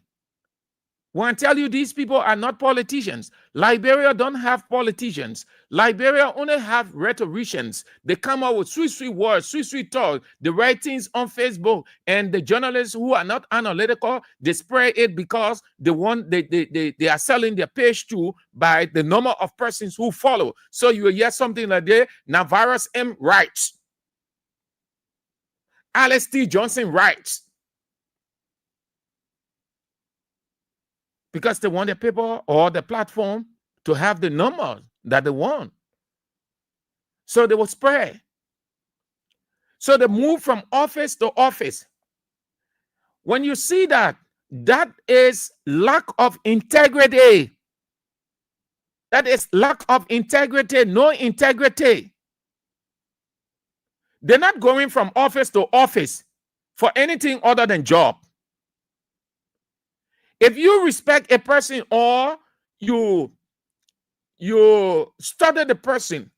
I: Well, I tell you, these people are not politicians. Liberia don't have politicians. Liberia only have rhetoricians. They come out with sweet words, sweet talk. They write things on Facebook, and the journalists who are not analytical, they spray it because they are selling their page too by the number of persons who follow. So you will hear something like that. Navarro's M writes. Alex T. Johnson writes. Because they want the people or the platform to have the numbers that they want. So they will spread. So they move from office to office. When you see that, that is lack of integrity. That is lack of integrity, no integrity. They're not going from office to office for anything other than job. If you respect a person or you study the person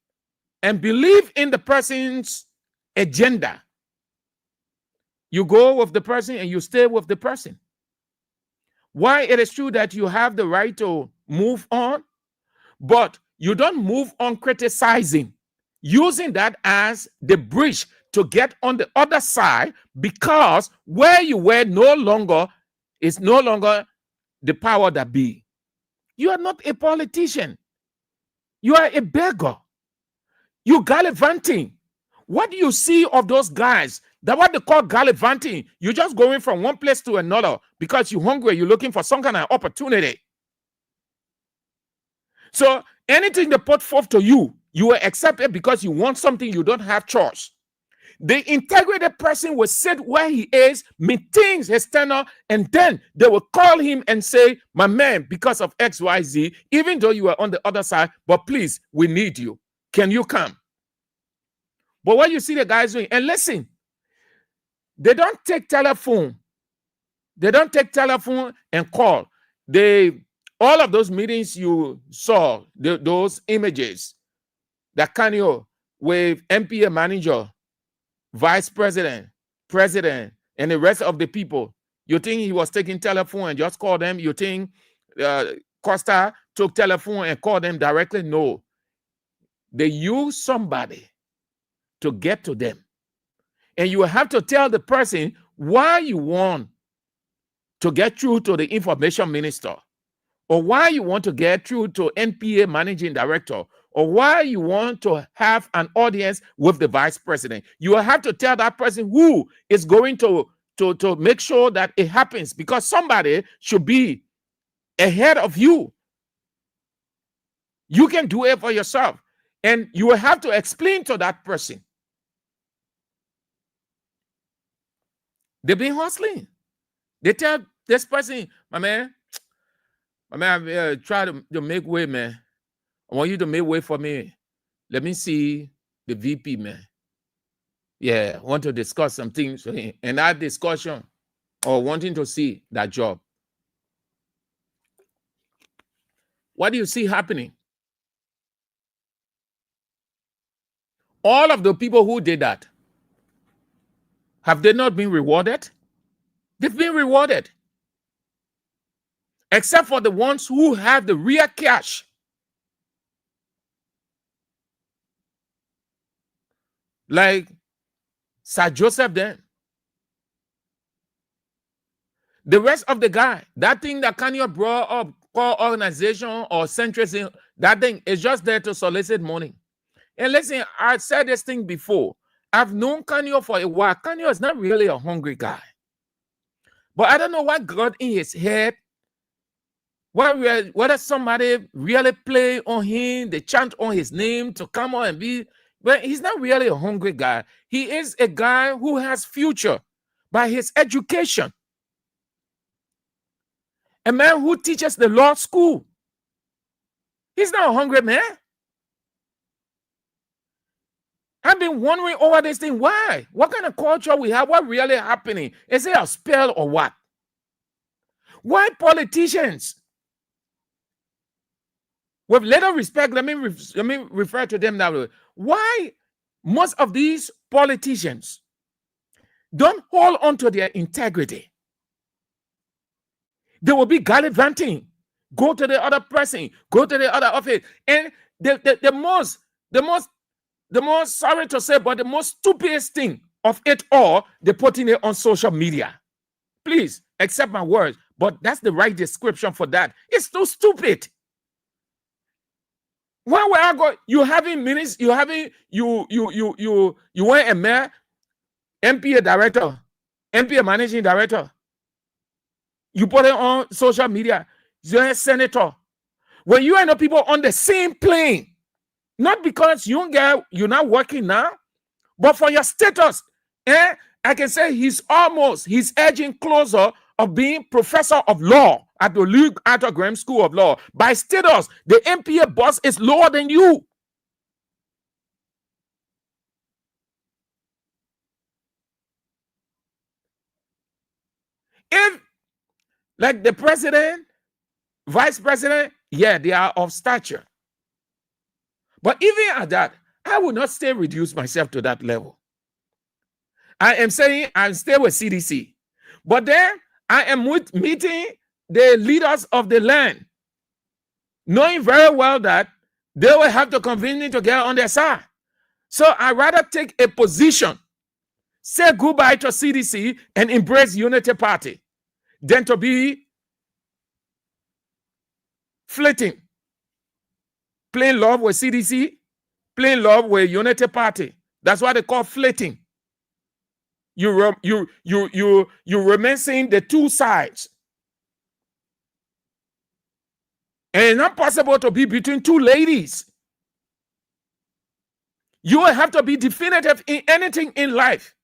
I: and believe in the person's agenda, you go with the person and you stay with the person. Why it is true that you have the right to move on, but you don't move on criticizing, using that as the bridge to get on the other side, because where you were is no longer the power that be. You are not a politician. You are a beggar. You gallivanting. What do you see of those guys? That what they call gallivanting. You're just going from one place to another because you're hungry. You're looking for some kind of opportunity. So anything they put forth to you, you will accept it because you want something. You don't have choice. The integrated person will sit where he is, maintains his tenor, and then they will call him and say, my man, because of XYZ, even though you are on the other side, but please, we need you. Can you come? But what you see the guys doing, and listen, they don't take telephone. They don't take telephone and call. All of those meetings you saw, those images that Kanye with MPA manager, vice president, president, and the rest of the people, you think he was taking telephone and just called them? You think Costa took telephone and called them directly? No. They use somebody to get to them. And you have to tell the person why you want to get through to the information minister, or why you want to get through to NPA managing director, or why you want to have an audience with the vice president. You will have to tell that person who is going to make sure that it happens, because somebody should be ahead of you. You can do it for yourself, and you will have to explain to that person. They've been hustling. They tell this person, my man, try to make way, man. I want you to make way for me. Let me see the VP, man. Yeah, I want to discuss some things with him. And that discussion, or wanting to see that job. What do you see happening? All of the people who did that, have they not been rewarded? They've been rewarded. Except for the ones who have the real cash. Like Sir Joseph then. The rest of the guy, that thing that Kanye brought up, called organization or centrism, that thing is just there to solicit money. And listen, I said this thing before. I've known Kanye for a while. Kanye is not really a hungry guy. But I don't know what got in his head. Whether somebody really play on him, they chant on his name to come on and be. But he's not really a hungry guy. He is a guy who has future by his education. A man who teaches the law school. He's not a hungry man. I've been wondering over this thing. Why? What kind of culture we have? What really happening? Is it a spell or what? Why politicians? With little respect, let me refer to them that way. Why most of these politicians don't hold on to their integrity? They will be gallivanting, go to the other person, go to the other office, and the most sorry to say, but the most stupidest thing of it all, they're putting it on social media. Please accept my words, but that's the right description for that. It's too stupid. Why would I go? You having minutes? You having you want a mayor, MPA director, MPA managing director. You put it on social media. You're a senator. When you and the people on the same plane, not because you're not working now, but for your status. I can say he's edging closer of being professor of law at the Luke Arthur Graham School of Law. By status, the MPA boss is lower than you. If, like the president, vice president, yeah, they are of stature. But even at that, I would not still reduce myself to that level. I am saying I'm still with CDC. But then I am meeting the leaders of the land, knowing very well that they will have to convince me to get on their side. So I'd rather take a position, say goodbye to CDC and embrace Unity Party than to be flirting, playing love with CDC, playing love with Unity Party. That's what they call flirting. You reminiscing the two sides. And it's not possible to be between two ladies. You will have to be definitive in anything in life.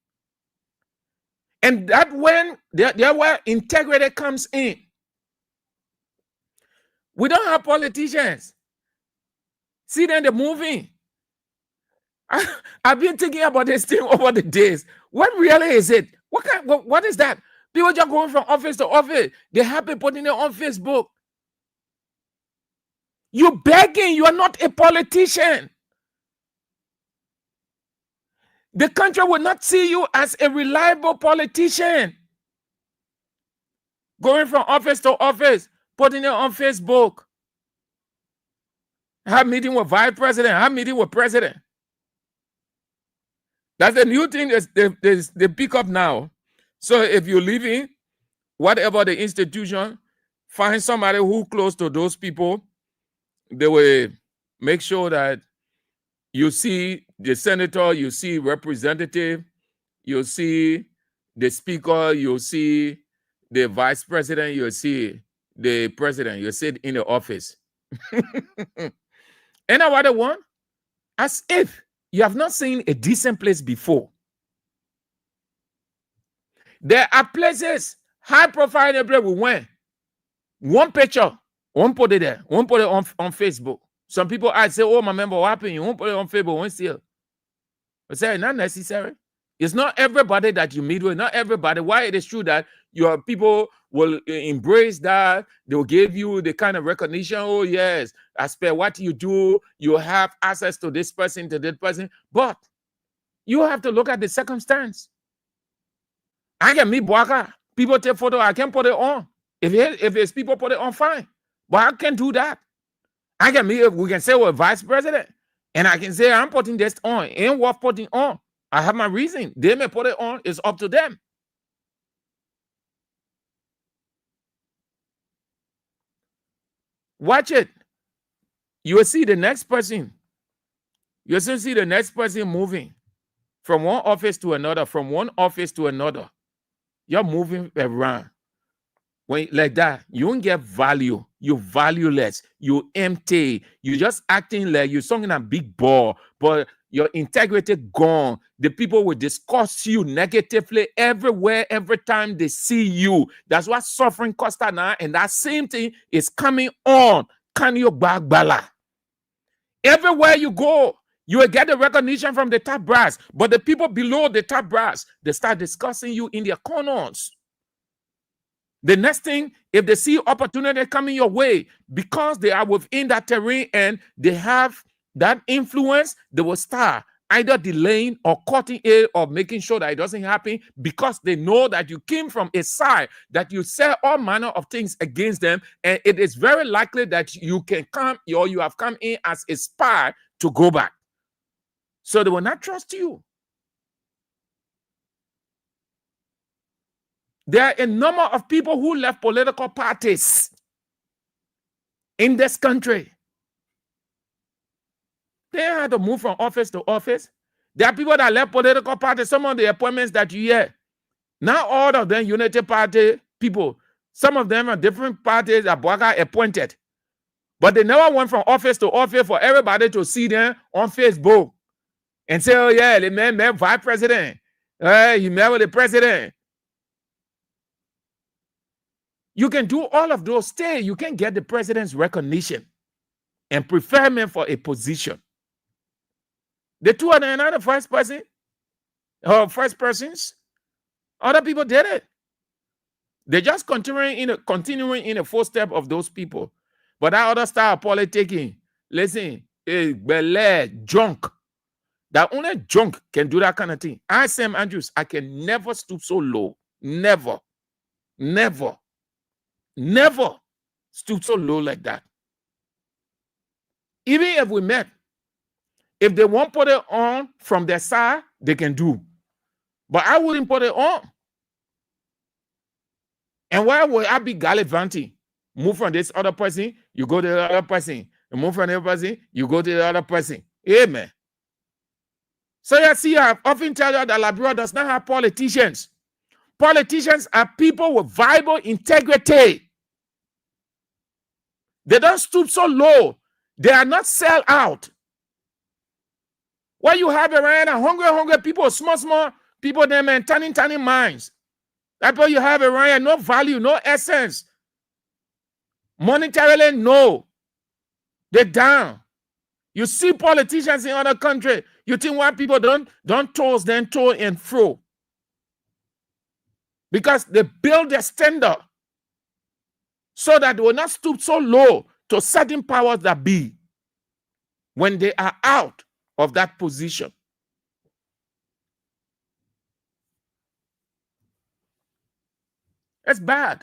I: And that when there where integrity comes in. We don't have politicians. See them, they're moving. I've been thinking about this thing over the days. What really is it? What is that? People just going from office to office. They're happy putting it on Facebook. You're begging. You are not a politician. The country will not see you as a reliable politician. Going from office to office, putting it on Facebook. Have meeting with vice president. Have meeting with president. That's the new thing they pick up now. So if you're leaving, whatever the institution, find somebody who close to those people. They will make sure that you see the senator, you see representative, you see the speaker, you see the vice president, you see the president, you sit in the office. And what they want, as if you have not seen a decent place before. There are places, high profile place we went. One picture, one put it there, one put it on Facebook. Some people I say, oh, my member, what happened? You won't put it on Facebook, one still. I say, not necessary. It's not everybody that you meet with, not everybody. Why it is true that your people will embrace that, they will give you the kind of recognition. Oh, yes, as per what you do, you have access to this person, to that person. But you have to look at the circumstance. I can meet Boaka. People take photo, I can put it on. If it's people put it on, fine. But I can't do that. I can meet, we can say we're vice president. And I can say I'm putting this on. Ain't worth putting on. I have my reason. They may put it on. It's up to them. Watch it. You will see the next person. You'll soon see the next person moving from one office to another, from one office to another. You're moving around. When like that, you won't get value. You're valueless. You're empty. You're just acting like you're something a big ball, but your integrity gone. The people will discuss you negatively everywhere, every time they see you. That's what suffering costs now, and that same thing is coming on. Can you back bala? Everywhere you go, you will get the recognition from the top brass, but the people below the top brass, they start discussing you in their corners. The next thing, if they see opportunity coming your way, because they are within that terrain and they have that influence, they will start either delaying or cutting it or making sure that it doesn't happen, because they know that you came from a side, that you say all manner of things against them, and it is very likely that you can come or you have come in as a spy to go back. So they will not trust you. There are a number of people who left political parties in this country. They had to move from office to office. There are people that left political parties. Some of the appointments that you hear, not all of them Unity Party people. Some of them are different parties that Boaka appointed. But they never went from office to office for everybody to see them on Facebook and say, oh yeah, the man met vice president. He met with the president. You can do all of those things. You can get the president's recognition and preferment for a position. The two of them are not the first person or first persons. Other people did it. They're just continuing in the footsteps of those people. But that other style of politicking, listen, is junk. That only junk can do that kind of thing. I, Sam Andrews, I can never stoop so low. Never. Never. Never stoop so low like that. Even if we met, if they won't put it on from their side, they can do. But I wouldn't put it on. And why would I be gallivanting? Move from this other person, you go to the other person. And move from the other person, you go to the other person. Amen. So you see, I often tell you that Liberia does not have politicians. Politicians are people with viable integrity. They don't stoop so low. They are not sell out. What you have around are hungry people, small people, them and tiny minds. That's what you have around, no value, no essence. Monetarily, no. They're down. You see politicians in other countries, you think why people don't toast them to and fro. Because they build their standard so that they will not stoop so low to certain powers that be when they are out of that position. It's bad.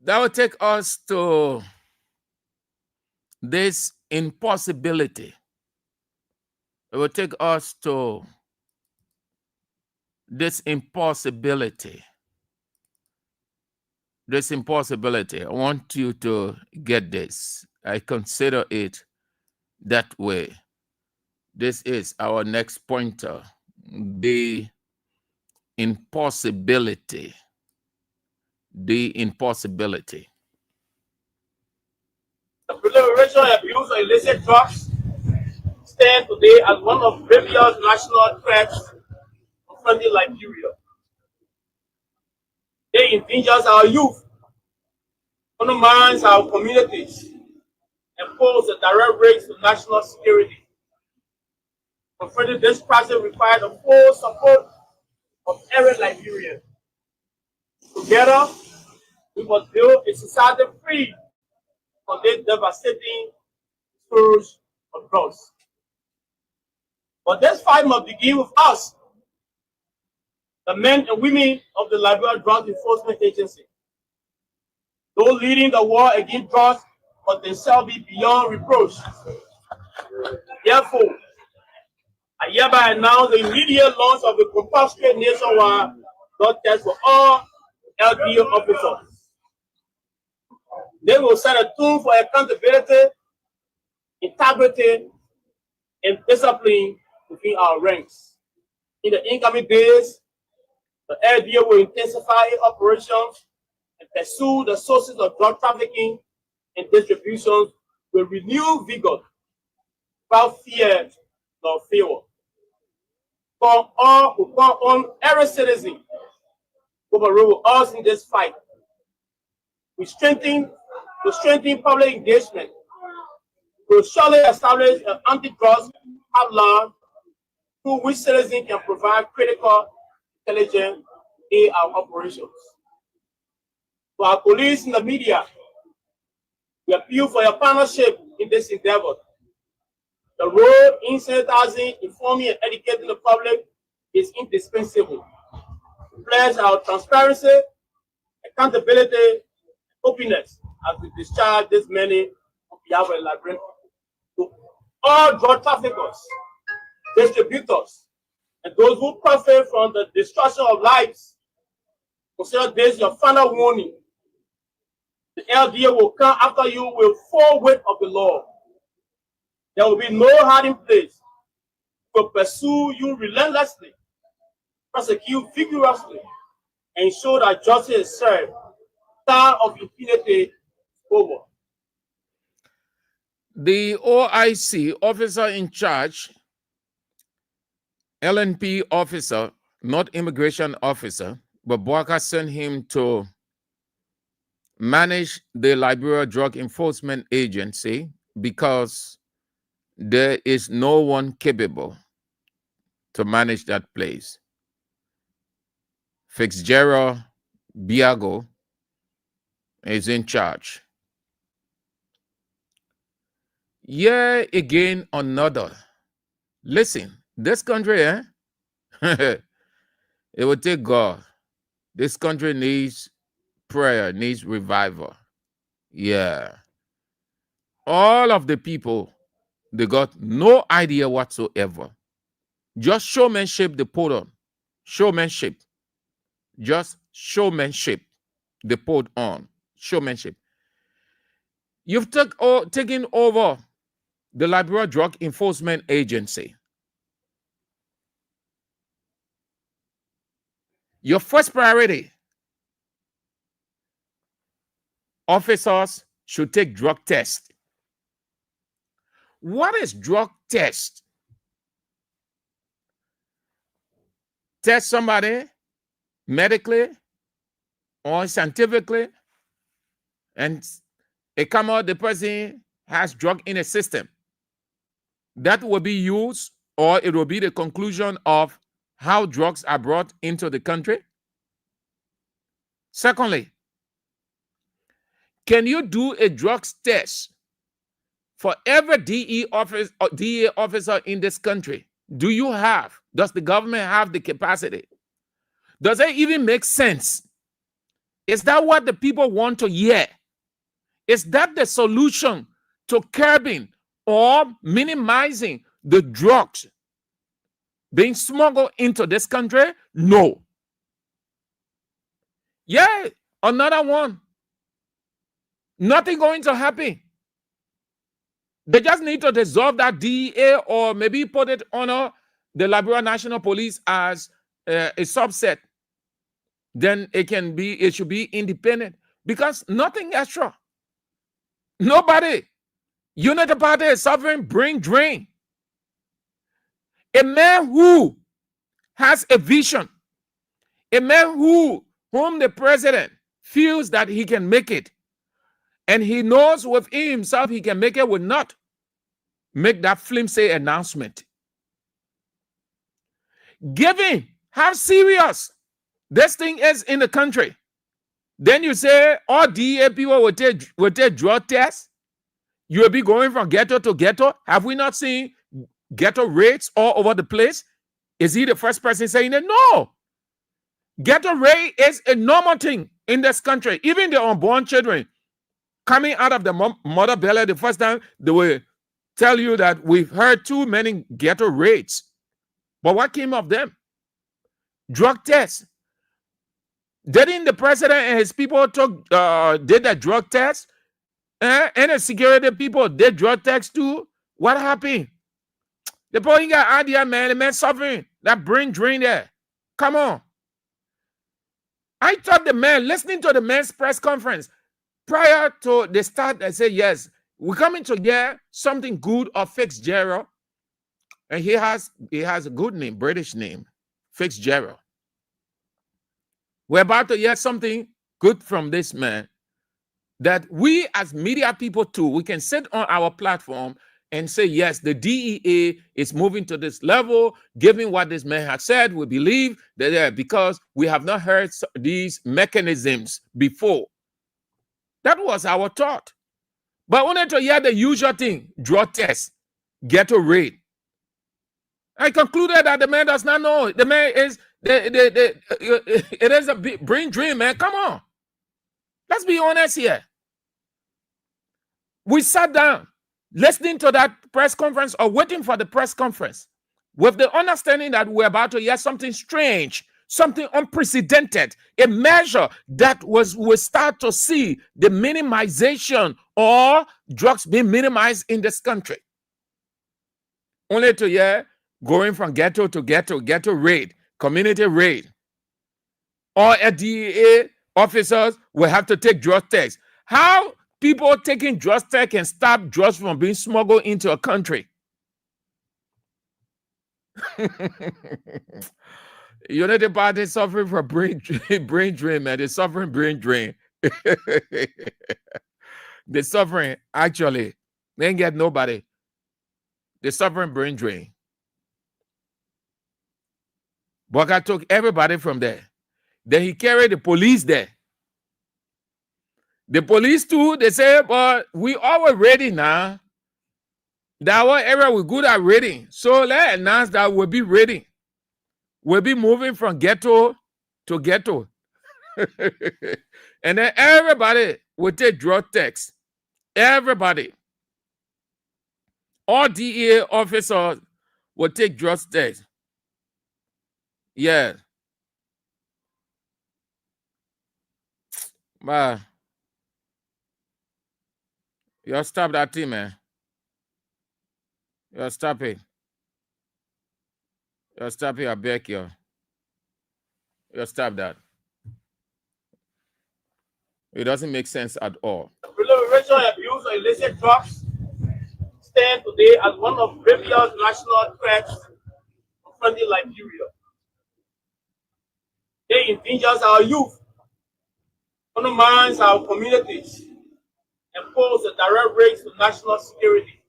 I: That will take us to this impossibility. It will take us to this impossibility. this impossibility. I want you to get this. I consider it that way. This is our next pointer. The impossibility. The impossibility.
J: The proliferation and abuse of illicit drugs stand today as one of various national threats confronting Liberia. They endanger our youth, undermines our communities, and pose a direct risk to national security. Confronting this crisis requires the full support of every Liberian. Together, we must build a society free from this devastating scourge of drugs. But this fight must begin with us, the men and women of the Liberia Drug Enforcement Agency. Those leading the war against drugs must themselves be beyond reproach. Therefore, I hereby announce the immediate launch of the compulsory nationwide drug test for all LDA officers. They will set a tune for accountability, integrity, and discipline within our ranks. In the incoming days, the LDA will intensify its operations and pursue the sources of drug trafficking and distribution with renewed vigor, without fear nor favor. For all who call on every citizen who will rule with us in this fight, we strengthen public engagement. We will surely establish an anti-drugs hotline through which citizens can provide critical intelligence in our operations. To our colleagues in the media, we appeal for your partnership in this endeavor. The role in sensitizing, informing, and educating the public is indispensable. We pledge our transparency, accountability, and openness as we discharge this many on behalf of the Liberian people. To all drug traffickers, distributors, and those who profit from the destruction of lives, consider this your final warning. The LDA will come after you with full weight of the law. There will be no hiding place. We will pursue you relentlessly, prosecute vigorously, and ensure that justice is served. Time of impunity is over.
I: The OIC officer in charge, LNP officer, not immigration officer, but Boaka sent him to manage the Liberia Drug Enforcement Agency because there is no one capable to manage that place. Fitzgerald Biago is in charge. Yeah, again, another. Listen, this country, it will take God. This country needs prayer, needs revival. Yeah. All of the people, they got no idea whatsoever. Just showmanship they put on. Showmanship. Just showmanship they put on. Showmanship. You've taken over the Liberia Drug Enforcement Agency. Your first priority, officers should take drug tests. What is drug test? Test somebody medically or scientifically, and it come out the person has drug in a system. That will be used, or it will be the conclusion of how drugs are brought into the country. Secondly, can you do a drugs test for every DEA officer in this country? Does the government have the capacity? Does it even make sense? Is that what the people want to hear? Is that the solution to curbing or minimizing the drugs being smuggled into this country? No. Yeah, Another one. Nothing going to happen. They just need to dissolve that DEA or maybe put it under the Liberia National Police as a subset. Then it should be independent because nothing extra. Nobody. Unity Party is suffering brain drain. A man who has a vision, a man whom the president feels that he can make it, and he knows within himself he can make it, will not make that flimsy announcement. Given how serious this thing is in the country, then you say all DA people will take drug tests. You will be going from ghetto to ghetto. Have we not seen ghetto raids all over the place? Is he the first person saying it? No. Ghetto raid is a normal thing in this country. Even the unborn children coming out of the mother belly the first time, they will tell you that we've heard too many ghetto raids. But what came of them? Drug tests. Didn't the president and his people did that drug test? And the security people did drug tests too? What happened? The boy got idea, man. The man suffering. That brain drain there. Come on. I thought the man, listening to the man's press conference, prior to the start, I said, yes, we're coming to get something good of Fitzgerald. And he has a good name, British name, Fitzgerald. We're about to hear something good from this man, that we as media people too, we can sit on our platform and say, yes, the DEA is moving to this level, given what this man has said. We believe that because we have not heard these mechanisms before. That was our thought. But we wanted to hear the usual thing, drug test, ghetto raid. I concluded that the man does not know. The man is, it is a brain dream, man. Come on. Let's be honest here. We sat down listening to that press conference or waiting for the press conference with the understanding that we're about to hear something strange, something unprecedented, a measure that will start to see the minimization or drugs being minimized in this country. Only to hear going from ghetto to ghetto, ghetto raid, community raid. All DEA officers will have to take drug tests. How people taking drug tests can stop drugs from being smuggled into a country? Unity Party is suffering from brain drain, man. They're suffering brain drain. They're suffering, actually. They ain't get nobody. They're suffering brain drain. Baka took everybody from there. Then he carried the police there. The police too, they say, but we all were ready now. That our area we're good at ready. So let's announce that we'll be ready. We'll be moving from ghetto to ghetto. And then everybody will take drug tests. Everybody. All DEA officers will take drug tests. Yeah. But you stop that thing, man. You stop it. You stop it, I beg you. You stop that. It doesn't make sense at all.
J: Proliferation, abuse, or illicit drugs stand today as one of Libya's national threats confronting Liberia. They endanger our youth, undermines our communities, and pose a direct risk to national security.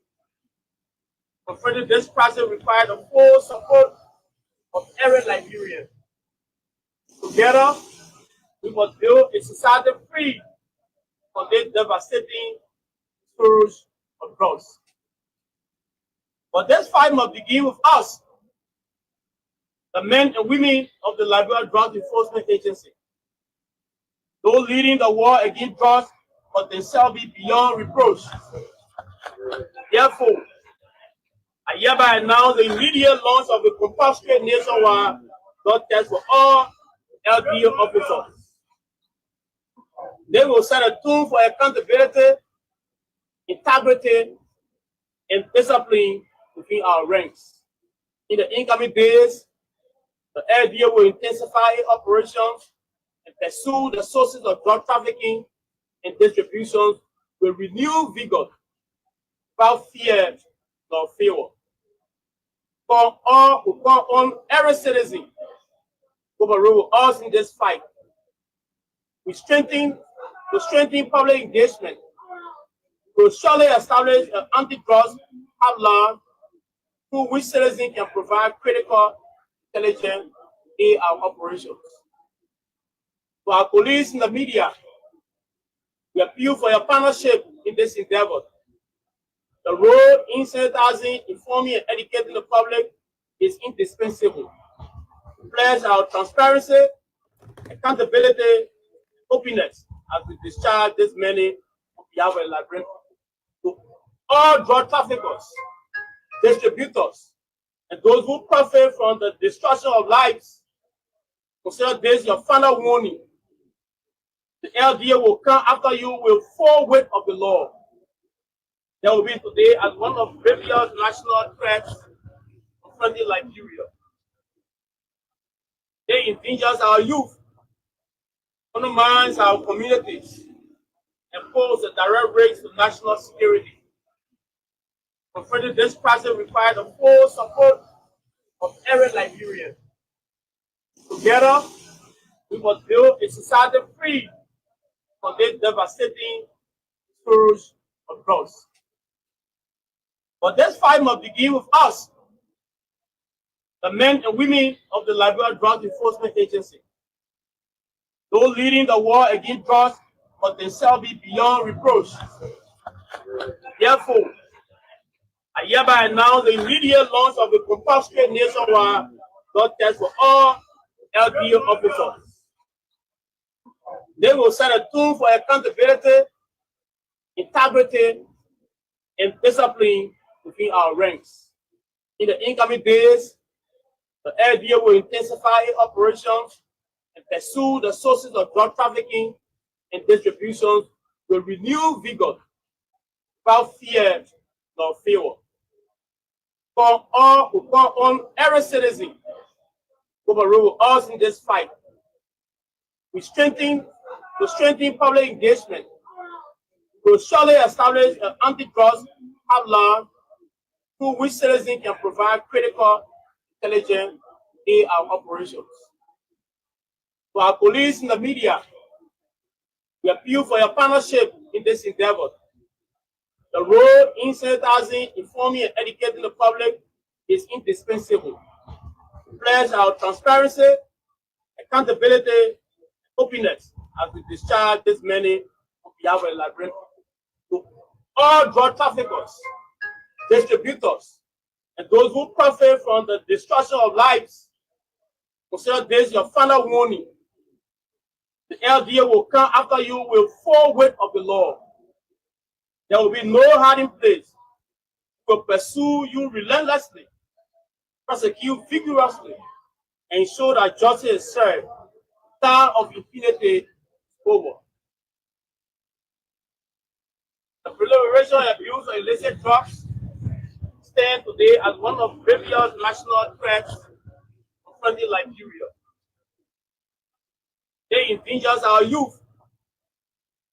J: Confronting this process requires the full support of every Liberian. Together, we must build a society free from this devastating scourge of drugs. But this fight must begin with us, the men and women of the Liberia Drug Enforcement Agency. Those leading the war against drugs must themselves be beyond reproach. Therefore, I hereby announce the immediate launch of the compulsory nationwide drug test for all LDO officers. They will set a tune for accountability, integrity, and discipline within our ranks. In the incoming days, the LDA will intensify operations and pursue the sources of drug trafficking and distribution with renewed vigor, without fear nor favor. For all who call on every citizen to overrule us in this fight, we strengthen public engagement. We will surely establish an anti-drug outline through which citizens can provide critical intelligence in our operations. To our colleagues in the media, we appeal for your partnership in this endeavor. The role in sensitizing, informing, and educating the public is indispensable. We pledge our transparency, accountability, openness as we discharge this many on behalf of the librarian. To all drug traffickers, distributors, and those who profit from the destruction of lives, consider this your final warning. The LDA will come after you with full weight of the law. There will be today as one of previous national threats confronting Liberia. They endanger our youth, undermines our communities, and pose a direct risk to national security. Confronting this crisis requires the full support of every Liberian. Together, we must build a society free from this devastating scourge of drugs. But this fight must begin with us, the men and women of the Liberia Drug Enforcement Agency. Those leading the war against drugs must themselves be beyond reproach. Therefore, I hereby announce the immediate launch of the compulsory nationwide drug test for all LDA officers. They will set a tune for accountability, integrity, and discipline within our ranks. In the incoming days, the LDA will intensify operations and pursue the sources of drug trafficking and distribution with renewed vigor, without fear nor favor. For all who call on every citizen to overrule us in this fight, we strengthen public engagement. We will surely establish an anti-drug outline through which citizens can provide critical intelligence in our operations. To our colleagues in the media, we appeal for your partnership in this endeavor. The role in sensitizing, informing, and educating the public is indispensable. We pledge our transparency, accountability, openness as we discharge this many on behalf of the librarian. To all drug traffickers, distributors, and those who profit from the destruction of lives, consider this your final warning. The LDA will come after you with full weight of the law. There will be no hiding place. We will pursue you relentlessly, prosecute vigorously, and ensure that justice is served. Time of impunity is over. The proliferation and abuse of illicit drugs stand today as one of previous national threats confronting Liberia. They endanger our youth,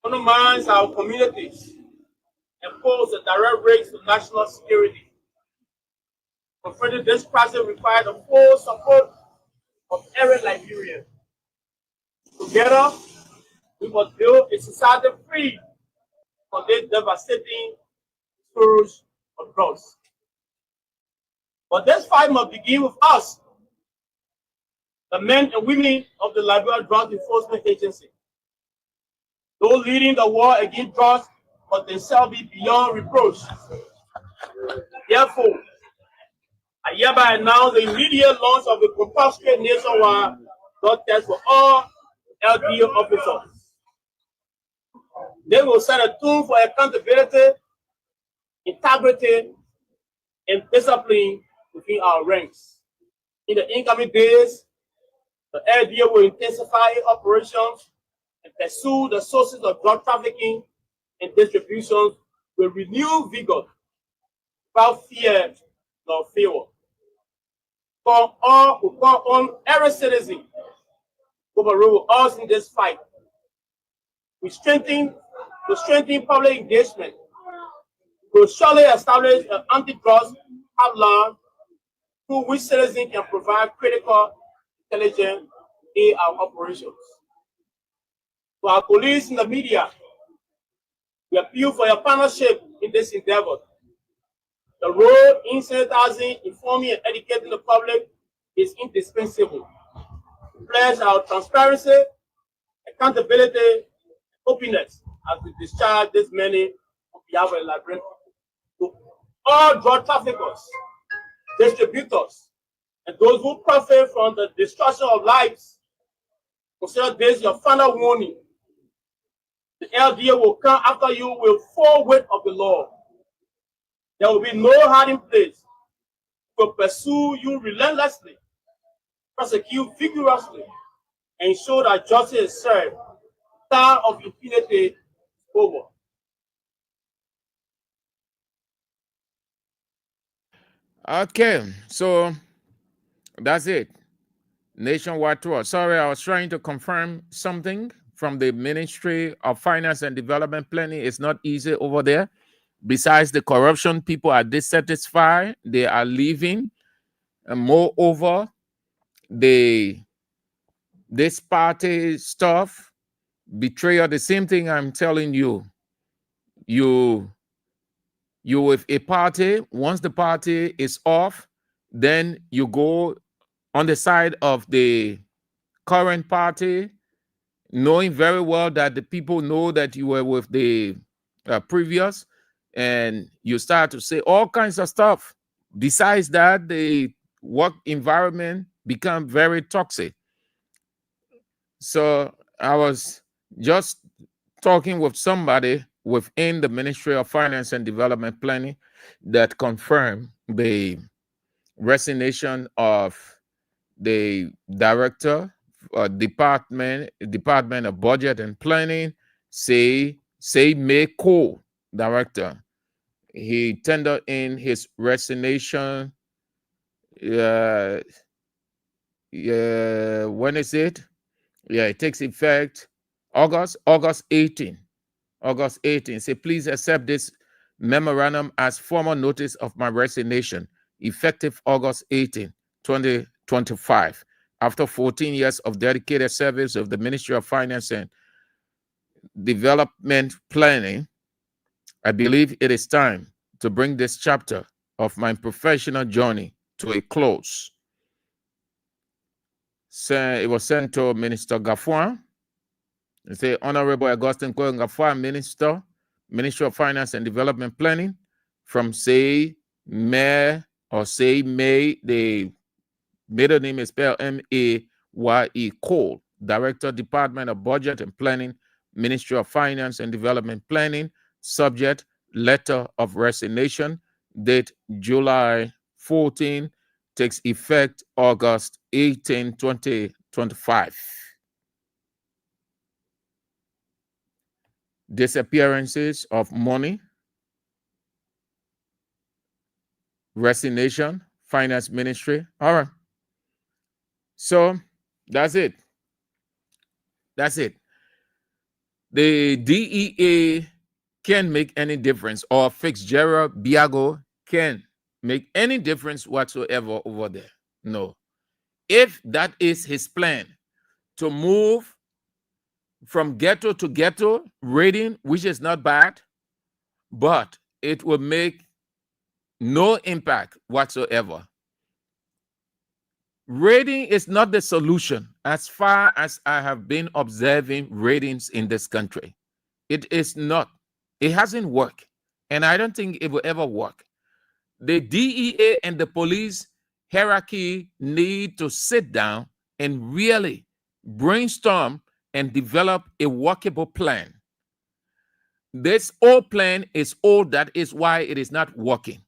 J: undermines our communities, and pose a direct risk to national security. Confronting this crisis requires the full support of every Liberian. Together, we must build a society free from this devastating scourge of drugs. But this fight must begin with us, the men and women of the Liberia Drug Enforcement Agency. Those leading the war against drugs must themselves be beyond reproach. Therefore, I hereby announce the immediate launch of the compulsory nationwide drug test for all LDA officers. They will set a tune for accountability, integrity, and discipline within our ranks. In the incoming days, the LDA will intensify operations and pursue the sources of drug trafficking and distribution with renewed vigor, without fear nor favor. Call on every citizen who will rule with us in this fight. To strengthen public engagement, will surely establish an anti-drug outlaw through which citizens can provide critical intelligence in our operations. To our colleagues in the media, we appeal for your partnership in this endeavor. The role in sensitizing, informing, and educating the public is indispensable. We pledge our transparency, accountability, openness as we discharge this many on behalf of the Liberian people. To all drug traffickers, distributors, and those who profit from the destruction of lives, consider this your final warning. The LDA will come after you with full weight of the law. There will be no hiding place. We will pursue you relentlessly, prosecute vigorously, and ensure that justice is served. Time of impunity is over.
I: Okay, so that's it. Nationwide tour. Sorry, I was trying to confirm something from the Ministry of Finance and Development Planning. It's not easy over there. Besides the corruption, people are dissatisfied. They are leaving. And moreover, this party stuff, betrayal, the same thing I'm telling you. You with a party, once the party is off, then you go on the side of the current party, knowing very well that the people know that you were with the previous, and you start to say all kinds of stuff. Besides that, the work environment become very toxic. So I was just talking with somebody within the Ministry of Finance and Development Planning that confirmed the resignation of the director, Department of Budget and Planning, say May Cole, director. He tendered in his resignation. When is it? Yeah, it takes effect August 18. August 18. Say, please accept this memorandum as formal notice of my resignation, effective August 18, 2025. After 14 years of dedicated service of the Ministry of Finance and Development Planning, I believe it is time to bring this chapter of my professional journey to a close. So it was sent to Minister Gafuan. It say, Honorable Augustine Koyon Gafuan, Ministry of Finance and Development Planning, from say May, the middle name is spelled M-A-Y-E, Cole, Director, Department of Budget and Planning, Ministry of Finance and Development Planning, subject, letter of resignation, date July 14, takes effect August 18, 2025. Disappearances of money, resignation, Finance Ministry. All right. So that's it. That's it. The DEA can't make any difference, or Fitzgerald Biago can make any difference whatsoever over there. No. If that is his plan, to move from ghetto to ghetto, raiding, which is not bad, but it will make no impact whatsoever. Raiding is not the solution as far as I have been observing ratings in this country. It is not. It hasn't worked, and I don't think it will ever work. The DEA and the police hierarchy need to sit down and really brainstorm and develop a workable plan. This old plan is old. That is why it is not working.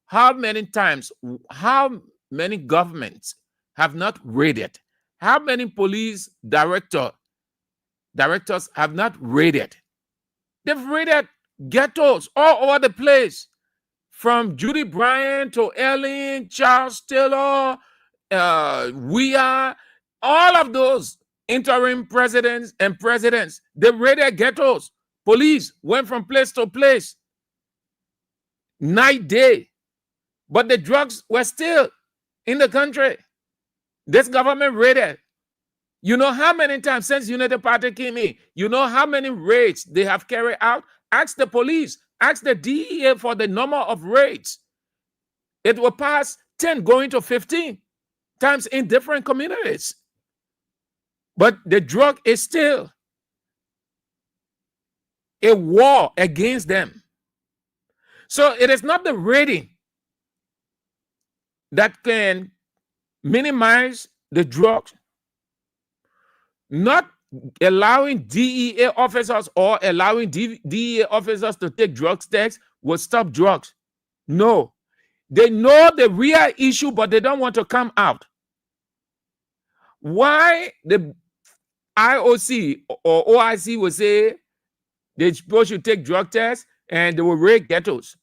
I: How many times, how many governments have not raided? How many police directors directors have not raided. They've raided ghettos all over the place, from Judy Bryant to Ellen, Charles Taylor, Weah, all of those interim presidents and presidents. They raided ghettos. Police went from place to place, night, day. But the drugs were still in the country. This government raided. You know how many times since Unity Party came in, you know how many raids they have carried out? Ask the police, ask the DEA for the number of raids. It will pass 10 going to 15 times in different communities. But the drug is still a war against them. So it is not the raiding that can minimize the drugs. Not allowing DEA officers or allowing DEA officers to take drug tests will stop drugs. No. They know the real issue, but they don't want to come out. Why the IOC or OIC will say they're supposed to take drug tests and they will raid ghettos?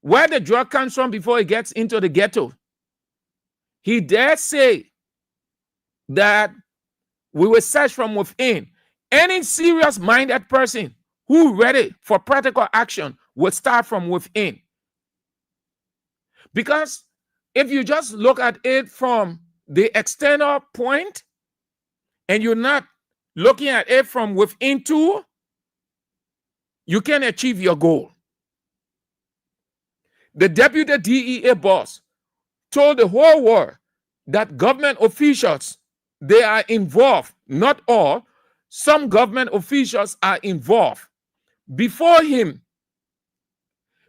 I: Where the drug comes from before it gets into the ghetto? He dare say that we will search from within. Any serious-minded person who ready for practical action will start from within. Because if you just look at it from the external point and you're not looking at it from within too, you can achieve your goal. The deputy DEA boss told the whole world that government officials, they are involved. Not all. Some government officials are involved. Before him,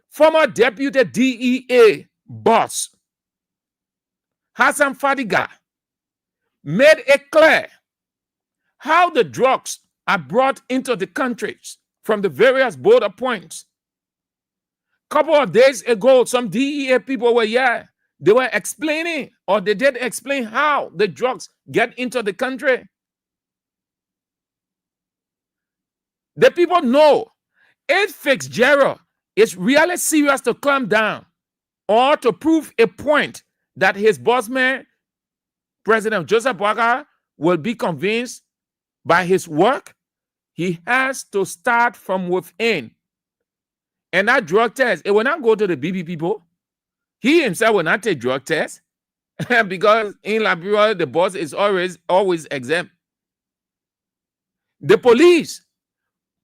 I: former deputy DEA boss Hassan Fadiga made it clear how the drugs are brought into the countries from the various border points. A couple of days ago, some DEA people were here. They were explaining, or they did explain how the drugs get into the country. The people know if Fitzgerald is really serious to clamp down or to prove a point that his boss man, President Joseph Boakai, will be convinced by his work, he has to start from within. And that drug test, it will not go to the BB people. He himself will not take drug tests because in Liberia, the boss is always exempt. The police,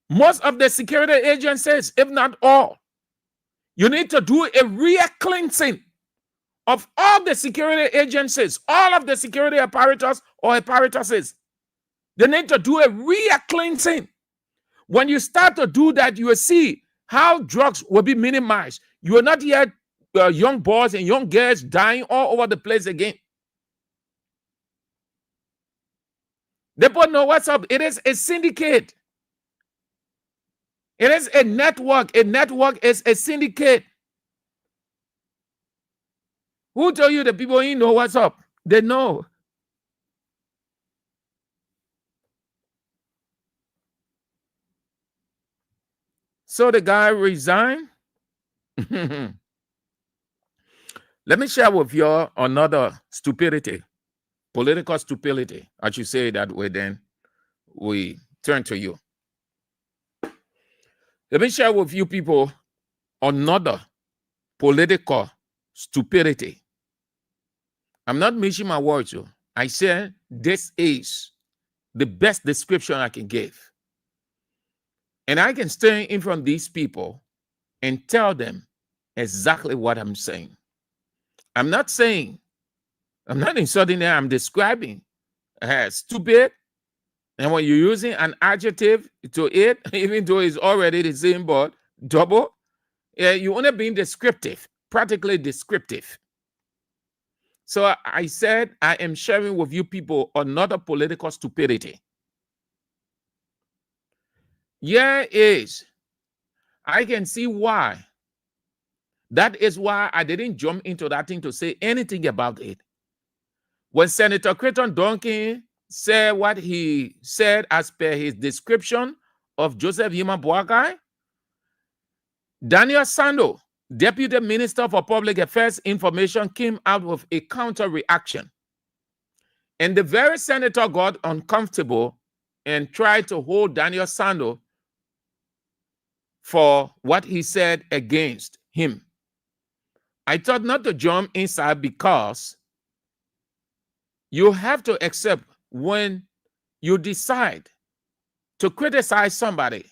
I: most of the security agencies, if not all, you need to do a real cleansing of all the security agencies, all of the security apparatus or apparatuses. They need to do a real cleansing. When you start to do that, you will see how drugs will be minimized. You will not yet young boys and young girls dying all over the place again. They both know what's up. It is a syndicate. It is a network. A network is a syndicate. Who told you the people in know what's up? They know. So the guy resigned. Let me share with you another stupidity, political stupidity. I should say that way, then we turn to you. Let me share with you people another political stupidity. I'm not mixing my words. I said this is the best description I can give. And I can stand in front of these people and tell them exactly what I'm saying. I'm not insulting them, I'm describing stupid. And when you're using an adjective to it, even though it's already the same, but double, you're only being descriptive, practically descriptive. So I said I am sharing with you people another political stupidity. Yeah, is. I can see why. That is why I didn't jump into that thing to say anything about it. When Senator Creighton Duncan say what he said as per his description of Joseph Yima Boakai, Daniel Sando, Deputy Minister for Public Affairs Information, came out with a counter reaction. And the very senator got uncomfortable and tried to hold Daniel Sando for what he said against him. I thought not to jump inside because you have to accept when you decide to criticize somebody,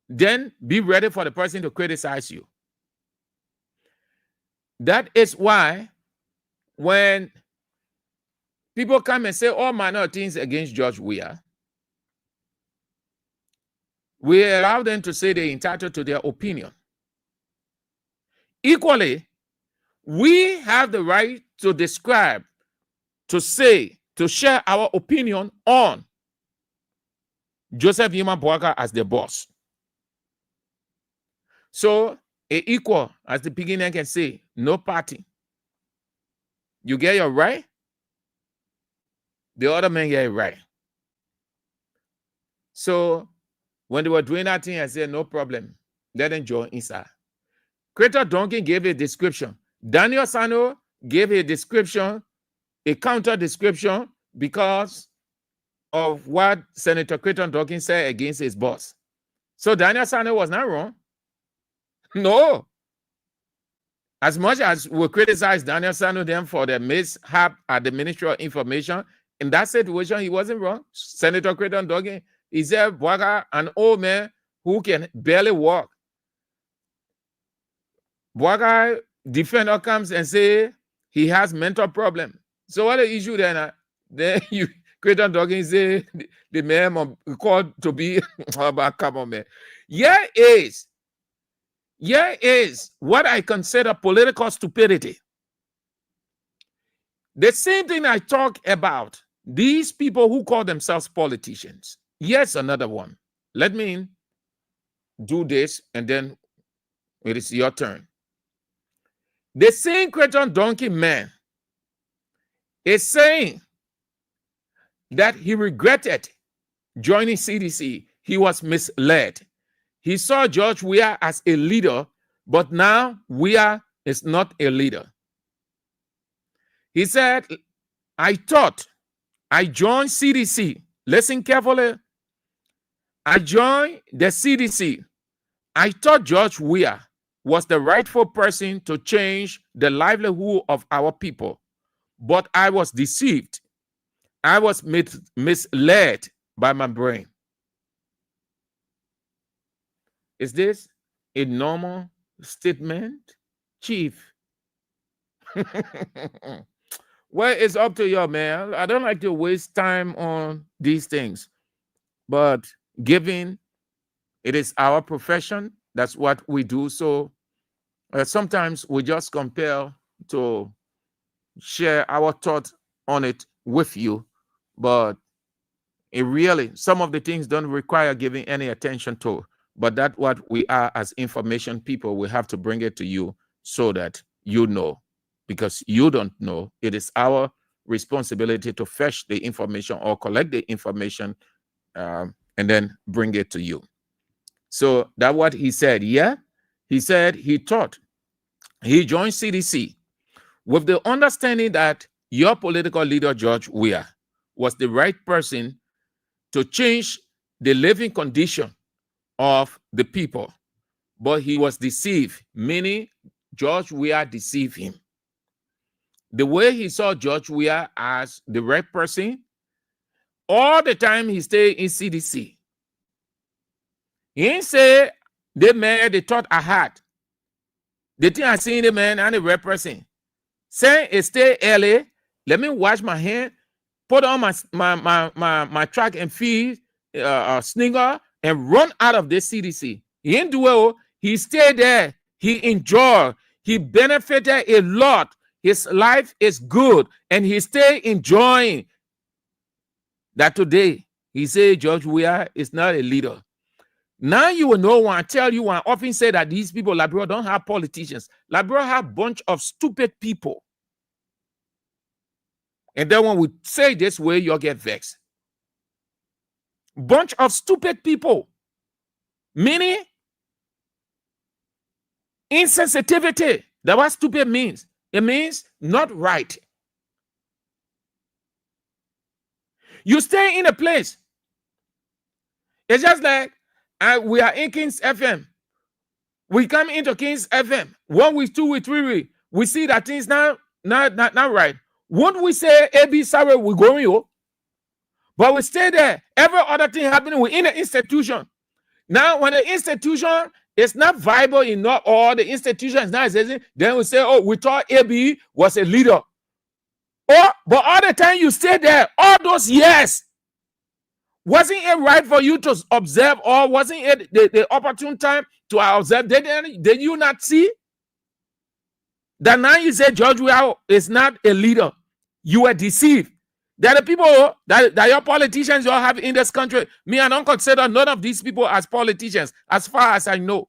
I: then be ready for the person to criticize you. That is why when people come and say all manner of things against George Weah, we allow them to say they're entitled to their opinion. Equally, we have the right to describe, to say, to share our opinion on Joseph Yima Boakai as the boss. So, equal, as the beginner can say, no party. You get your right, the other man get it right. So, when they were doing that thing, I said, no problem. Let them join inside. Creator Duncan gave a description. Daniel Sano gave a description, a counter description, because of what Senator Creator Duncan said against his boss. So Daniel Sano was not wrong. No. As much as we criticize Daniel Sano then for the mishap at the Ministry of Information, in that situation, he wasn't wrong. Senator Creator Duncan, he said, Boakai, an old man who can barely walk. Boakai defender comes and say he has mental problem. So what the issue then? Then you Creator Duncan say the man called to be about come on, man. Here is what I consider political stupidity. The same thing I talk about, these people who call themselves politicians. Yes, another one. Let me do this and then it is your turn. The same Creator Duncan man is saying that he regretted joining CDC. He was misled. He saw George Weah as a leader, but now Weah is not a leader. He said, I thought I joined CDC. Listen carefully. I joined the CDC. I thought George Weah was the rightful person to change the livelihood of our people, but I was deceived. I was misled by my brain. Is this a normal statement, Chief? Well, it's up to you, man. I don't like to waste time on these things, but given it is our profession, that's what we do. So sometimes we just compel to share our thoughts on it with you, but it really, some of the things don't require giving any attention to, but that's what we are as information people. We have to bring it to you so that you know, because you don't know. It is our responsibility to fetch the information or collect the information and then bring it to you. So that's what he said. Yeah, he said he thought he joined CDC with the understanding that your political leader, George Weah, was the right person to change the living condition of the people. But he was deceived, meaning George Weah deceived him. The way he saw George Weah as the right person, all the time he stayed in CDC. He didn't say, the man, the thought I had. The thing I seen the man and the right person. Say, stay early, let me wash my hand, put on my track and field slinger and run out of this CDC. He didn't do well. He stayed there. He enjoyed. He benefited a lot. His life is good. And he stayed enjoying that today. He said George Weah is not a leader. Now you will know when I tell you, when I often say that these people, Liberia, don't have politicians. Liberia have a bunch of stupid people. And then when we say this way, you'll get vexed. Bunch of stupid people. Meaning insensitivity. That's what stupid means. It means not right. You stay in a place. It's just like we are in King's FM. We come into King's FM 1 week, 2 week, 3 week. We see that things not right. Won't we say, AB, sorry, we're going home? But we stay there. Every other thing happening within the institution. Now, when the institution is not viable enough, or the institution is not existing, then we say, oh, we thought AB was a leader. But all the time you stay there, all those years, wasn't it right for you to observe, or wasn't it the opportune time to observe? Did you not see that now you say George Weah is not a leader? You were deceived. There are the people that your politicians you all have in this country. Me, I don't consider none of these people as politicians, as far as I know.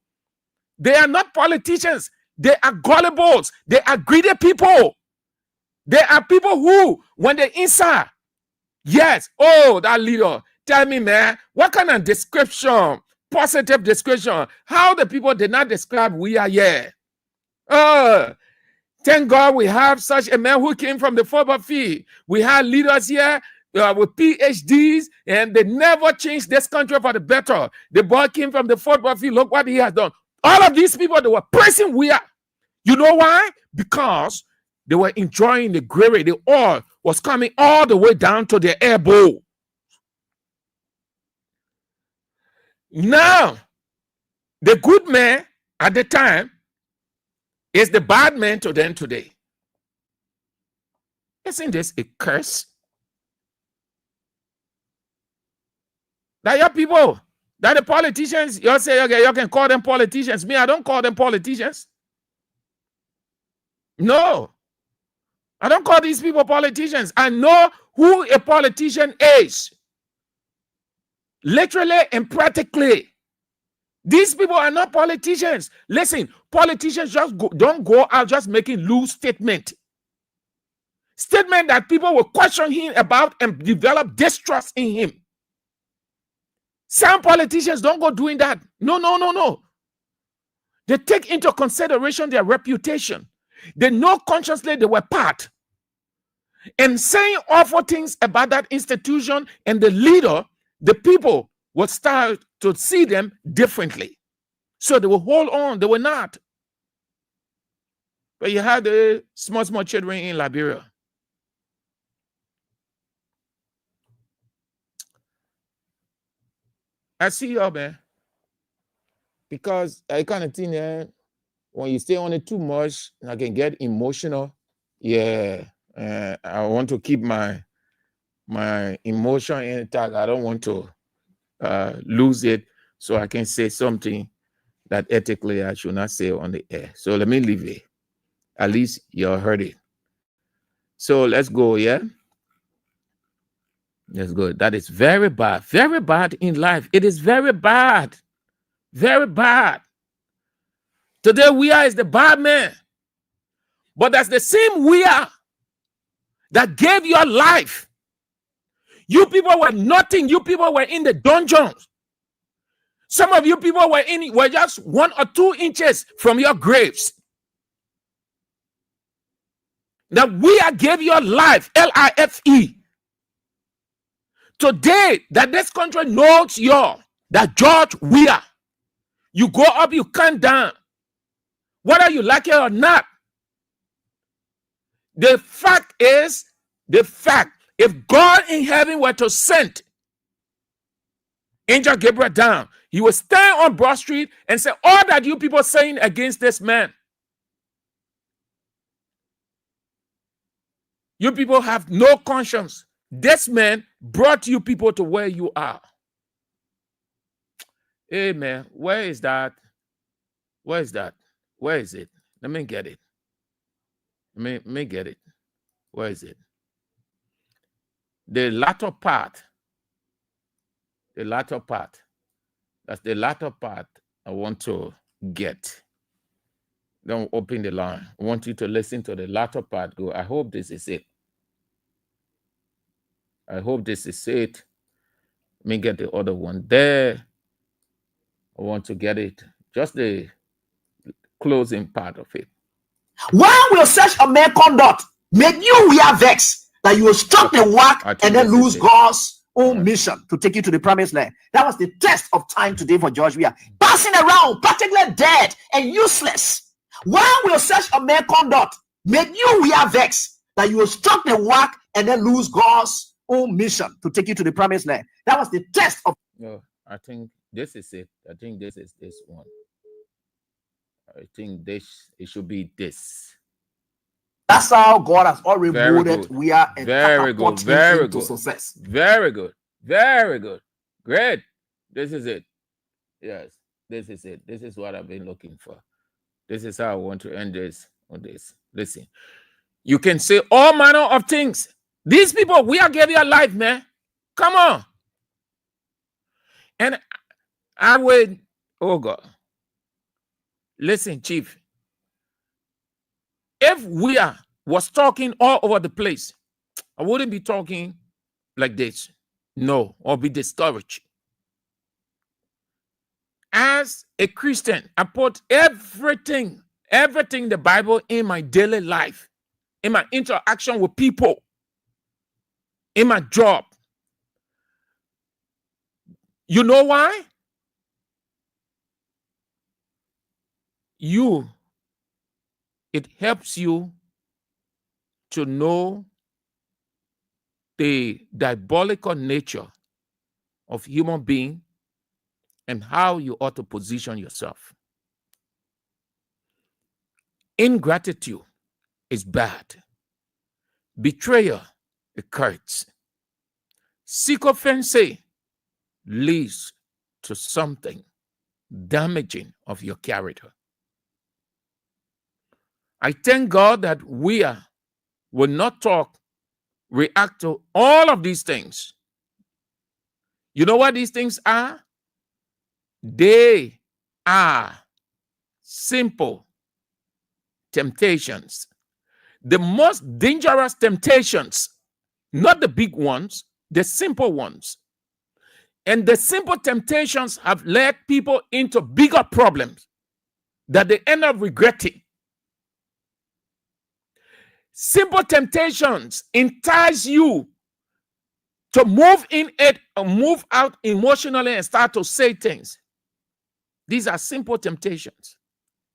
I: They are not politicians. They are gullibles. They are greedy people. They are people who, when they inside, yes, oh, that leader, tell me, man, what kind of description, positive description, how the people did not describe we are here. Thank God we have such a man who came from the football field. We have leaders here with PhDs, and they never changed this country for the better. The boy came from the football field. Look what he has done. All of these people, they were praising Weah. You know why? Because they were enjoying the glory. The oil was coming all the way down to their elbow. Now, the good man at the time is the bad man to them today. Isn't this a curse? That your people, that the politicians, you say, okay, you can call them politicians. Me, I don't call them politicians. No. I don't call these people politicians. I know who a politician is. Literally and practically. These people are not politicians. Listen, politicians just don't go out just making loose statements. Statement that people will question him about and develop distrust in him. Some politicians don't go doing that. No. They take into consideration their reputation. They know consciously they were part. And saying awful things about that institution and the leader, the people will start to see them differently. So they will hold on. They will not. But you have the small children in Liberia. I see you, man. Because I kind of think when you stay on it too much, I can get emotional. Yeah. I want to keep my emotion intact. I don't want to lose it, so I can say something that ethically I should not say on the air. So let me leave it. At least you heard it. So let's go, yeah? Let's go. That is very bad in life. It is very bad. Very bad. Today, Weah is the bad man. But that's the same Weah that gave your life. You people were nothing. You people were in the dungeons. Some of you people were just 1 or 2 inches from your graves. That Weah gave your life, L-I-F-E. Today, that this country knows that George Weah, you go up, you come down. Whether you like it or not. The fact is, if God in heaven were to send Angel Gabriel down, he would stand on Broad Street and say, all that you people saying against this man, you people have no conscience. This man brought you people to where you are. Hey, man, where is that? Where is that? Where is it? Let me get it. Let me get it. Where is it? The latter part. The latter part. That's the latter part I want to get. Don't open the line. I want you to listen to the latter part. Go. I hope this is it. I hope this is it. Let me get the other one there. I want to get it, just the closing part of it.
G: Why will such a man conduct make you wear vex that you will stop the work and then lose God's own mission to take you to the promised land? That was the test of time today for George Weah. Passing around, particularly dead and useless. Why will such a man conduct make you wear vex that you will stop the work and then lose God's own mission to take you to the promised land? That was the test of.
I: No, I think this is it. I think this is this one. I think this, it should be this.
G: That's how God has already molded Weah and
I: very good, very good,
G: success.
I: Very good, very good, great. This is it. Yes, this is it. This is what I've been looking for. This is how I want to end this on this. Listen, you can say all manner of things. These people, we are getting their life, man. Come on. And I would, oh God. Listen, Chief. If Weah was talking all over the place, I wouldn't be talking like this. No, or be discouraged. As a Christian, I put everything in the Bible in my daily life, in my interaction with people, in my job. You know why? It helps you to know the diabolical nature of human being and how you ought to position yourself. Ingratitude is bad. Betrayal, it hurts. Sycophancy leads to something damaging of your character. I thank God that we will not react to all of these things. You know what these things are? They are simple temptations. The most dangerous temptations, not the big ones, the simple ones. And the simple temptations have led people into bigger problems that they end up regretting. Simple temptations entice you to move in it or move out emotionally and start to say things. These are simple temptations.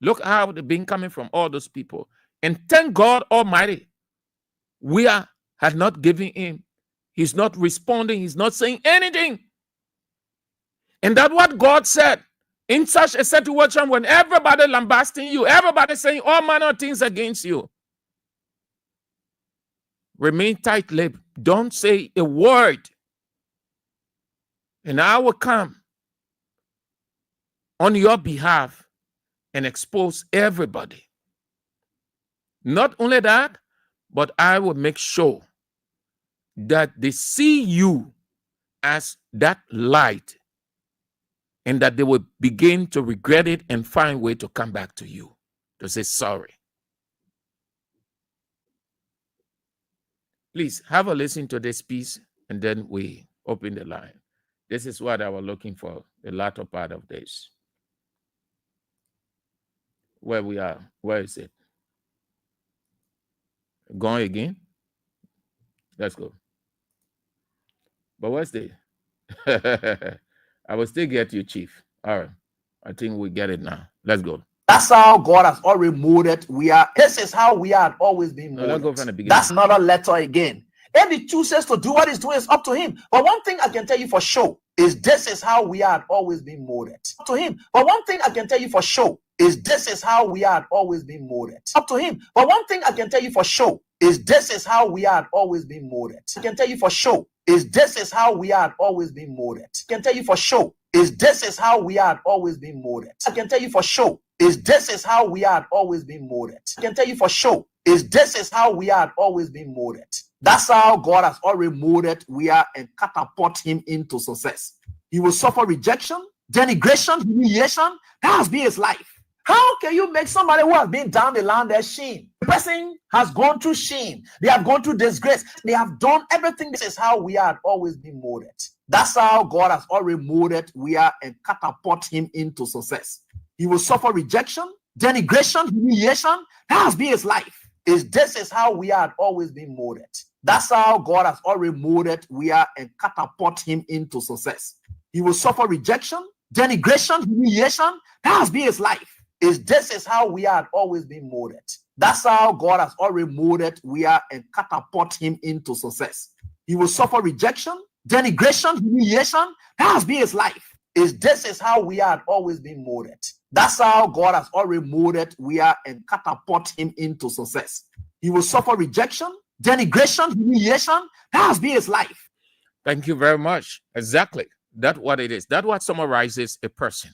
I: Look how they've been coming from all those people. And thank God Almighty, Weah had not given him. He's not responding. He's not saying anything. And that's what God said. In such a situation when everybody lambasting you, everybody saying all manner of things against you, remain tight-lipped. Don't say a word. And I will come on your behalf and expose everybody. Not only that, but I will make sure that they see you as that light and that they will begin to regret it and find a way to come back to you to say sorry. Please have a listen to this piece and then we open the line. This is what I was looking for, the latter part of this. Where we are, where is it? Going again? Let's go. But what's the? I will still get you, Chief. All right. I think we get it now. Let's go.
G: That's how God has already molded Weah. This is how we had always been molded.
I: Let's go from the beginning.
G: That's another letter again. If he chooses to do what he's doing, it's up to him. But one thing I can tell you for sure is this is how we had always been molded. Up to him. But one thing I can tell you for sure is this is how we had always been molded. Up to him. But one thing I can tell you for sure is this is how we had always been molded. I can tell you for sure is this is how we had always been molded. I can tell you for sure is this is how we had always been molded. I can tell you for sure is this is how we had always been molded. I can tell you for sure is this is how we had always been molded. That's how God has already molded Weah and catapult him into success. He will suffer rejection, denigration, humiliation. That has been his life. How can you make somebody who has been down the line their shame? The person has gone through shame. They have gone through disgrace. They have done everything. This is how we had always been molded. That's how God has already molded Weah and catapult him into success. He will suffer rejection, denigration, humiliation. That has been his life. This is how we had always been molded. That's how God has already molded Weah and catapult him into success. He will suffer rejection, denigration, humiliation. That has been his life. This is how we had always been molded. That's how God has already molded Weah and catapult him into success. He will suffer rejection, denigration, humiliation. That has been his life. This is how we had always been molded. That's how God has already molded Weah and catapult him into success. He will suffer rejection, denigration, humiliation. That has been his life.
I: Thank you very much. Exactly. That's what it is. That's what summarizes a person.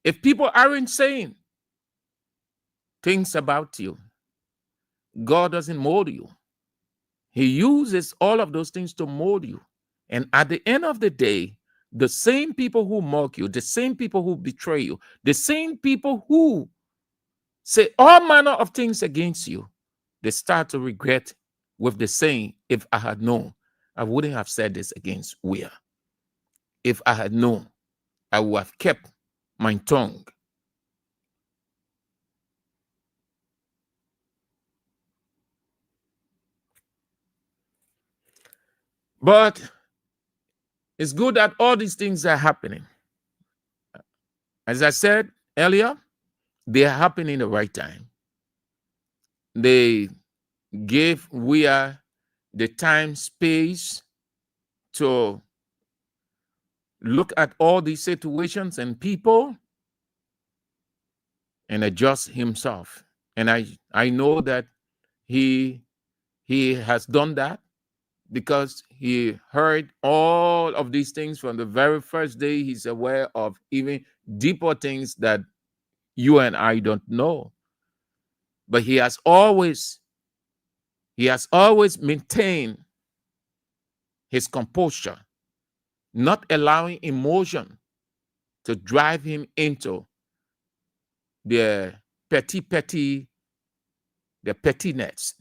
I: If people aren't saying things about you, God doesn't mold you. He uses all of those things to mold you. And at the end of the day, the same people who mock you, the same people who betray you, the same people who say all manner of things against you, they start to regret with the saying, if I had known, I wouldn't have said this against Weah. If I had known, I would have kept my tongue. But it's good that all these things are happening. As I said earlier, they are happening the right time. They gave Weah the time, space to look at all these situations and people and adjust himself. And I know that he has done that because he heard all of these things from the very first day. He's aware of even deeper things that you and I don't know. But he has always maintained his composure, not allowing emotion to drive him into the pettiness.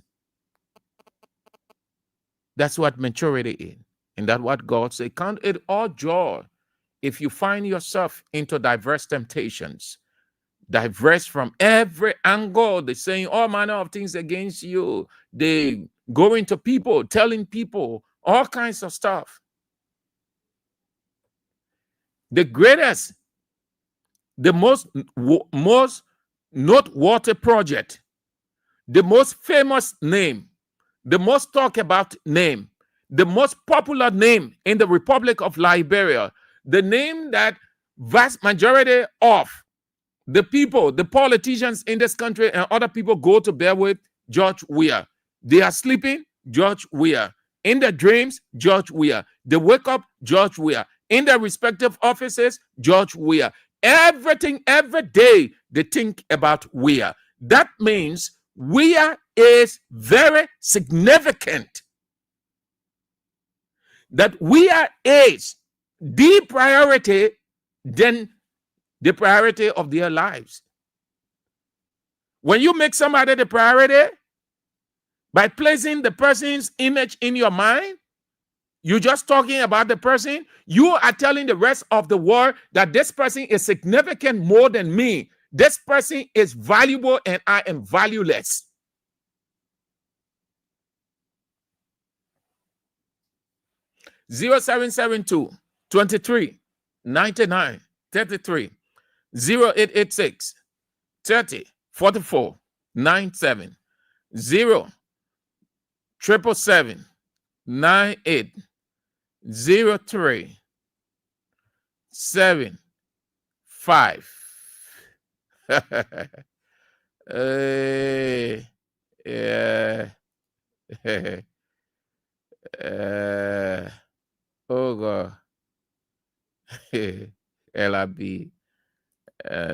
I: That's what maturity is. And that's what God said. Count it all joy if you find yourself into diverse temptations, diverse from every angle. They're saying all manner of things against you. They going to people, telling people all kinds of stuff. The greatest, the most noteworthy project, the most famous name, the most talked about name, the most popular name in the Republic of Liberia, the name that vast majority of the people, the politicians in this country and other people go to bed with, George Weah. They are sleeping, George Weah. In their dreams, George Weah. They wake up, George Weah. In their respective offices, George Weah. Everything, every day, they think about Weah. That means Weah is very significant. That Weah is the priority than the priority of their lives. When you make somebody the priority, by placing the person's image in your mind, you're just talking about the person. You are telling the rest of the world that this person is significant more than me. This person is valuable and I am valueless. (0772) 23 99 33 0886 30 44 97 0 98 03 75. Yeah. Oh God.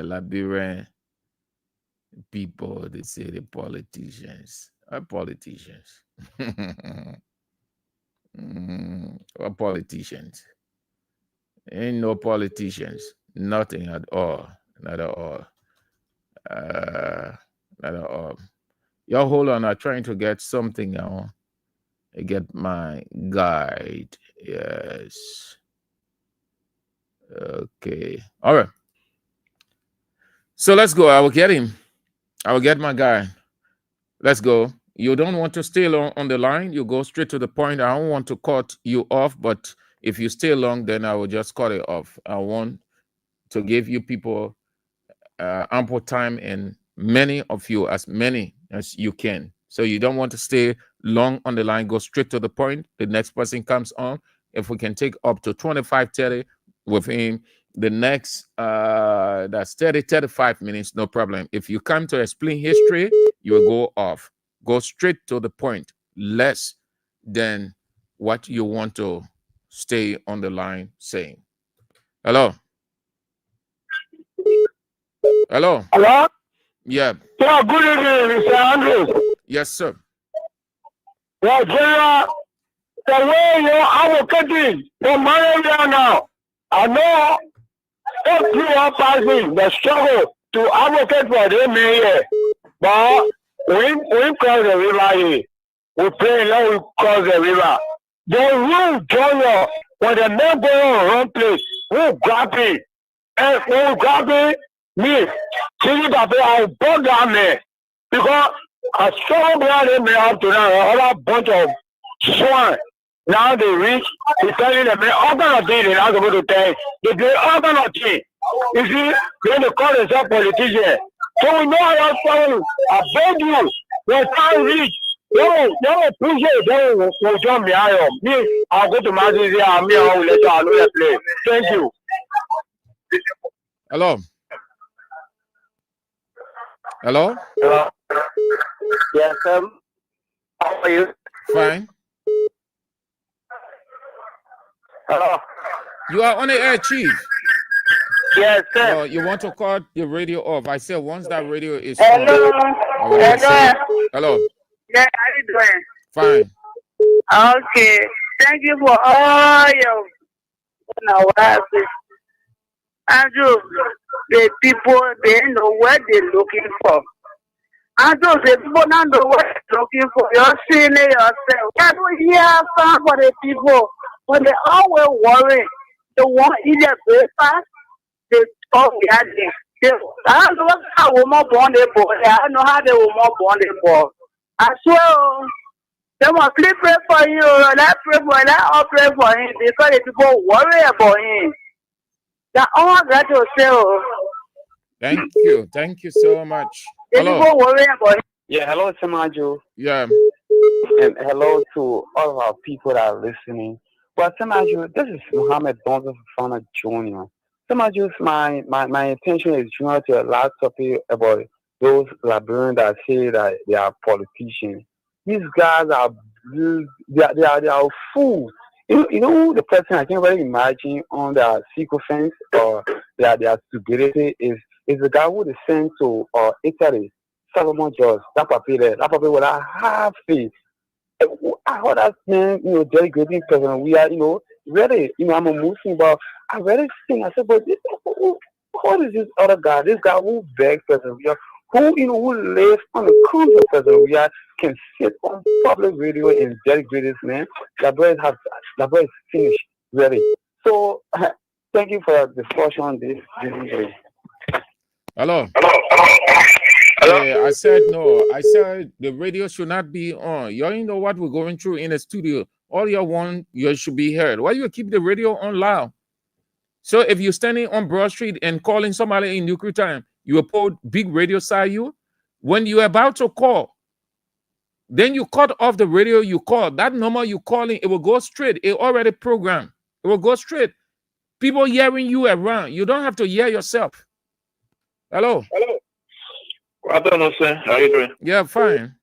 I: Liberian people, they say the politicians are politicians. What politicians? Ain't no politicians, nothing at all. Not at all. Not at all. Y'all hold on. I'm trying to get something now. I get my guide. Yes. Okay. All right. So let's go. I will get him. I will get my guy. Let's go. You don't want to stay long on the line. You go straight to the point. I don't want to cut you off, but if you stay long, then I will just cut it off. I want to give you people ample time, and many of you, as many as you can. So you don't want to stay long on the line. Go straight to the point. The next person comes on. If we can take up to 25, 30 with him, the next that's 30, 35 minutes, no problem. If you come to explain history, you will go off. Go straight to the point, less than what you want to stay on the line saying. Hello. Hello.
K: Hello?
I: Yeah.
K: Yeah, good evening, Mr. Andrews.
I: Yes, sir.
K: Yeah, General, the way you're advocating for malaria now, I know if you are passing the struggle to advocate for them here, but we cross the river here. We pray that we cross the river. They will join us when the men go on wrong place. We'll grab it. And when we grab it, me, Chili Papa, I bought that man. Because a strong brother may have to now, a whole bunch of swine. Now they reach, they tell you that all kind of things they're not supposed to tell. They do all kind of things. You see, they call themselves politicians. So we know how to I beg you, when time reach, they will appreciate, they will join me out. Me, I'll go to my city, I'll let you, I'll play. Thank you.
I: Hello. Hello?
K: Hello. Yes, sir. How are you?
I: Fine.
K: Hello.
I: You are on the air, Chief.
K: Yes, sir.
I: Oh, you want to cut the radio off. I said once that radio is
K: Hello.
I: on.
K: Hello.
I: Hello.
K: Yeah, how you doing?
I: Fine.
K: Okay. Thank you for all your Andrew, the people, they know what they're looking for. Andrew, the people don't know what they're looking for. You're seeing it yourself. Why don't you hear some for the people? When they always worry, they want either breakfast, they talk I don't know how woman born a boy. I don't know how they woman born a boy. I swear, they must pray for you. Let pray for him. Let all pray for him because the people worry about him. That all that to say.
I: Thank you. Thank you so much.
K: The people worry about him.
L: Yeah, hello, Samaju.
I: Yeah.
L: And hello to all of our people that are listening. Well, Samaju, this is Muhammad Donzo Fafana Jr. Samaju, my intention is to a last topic about those Liberians that say that they are politicians. These guys are they are fools. You know the person I can really imagine on the sycophants or their stupidity is the guy who is sent to Italy, Solomon George. That paper would have faith. I heard that man, very good person. We are, really, I'm a Muslim, but I really think, I said, but what is this other guy? This guy who begs President Weah, who lives on the cruise of President Weah, can sit on public radio and denigrate this man. That boy is finished, really. So, thank you for your discussion on this.
I: Hello. I said no. I said the radio should not be on. You know what we're going through in the studio. All you should be heard. Why you keep the radio on loud? So if you're standing on Broad Street and calling somebody in nuclear time, you will put big radio side you. When you're about to call, then you cut off the radio you call. That number you calling, it will go straight. It already programmed. It will go straight. People hearing you around. You don't have to hear yourself. Hello.
M: I don't know, sir. How are you doing?
I: Yeah, fine.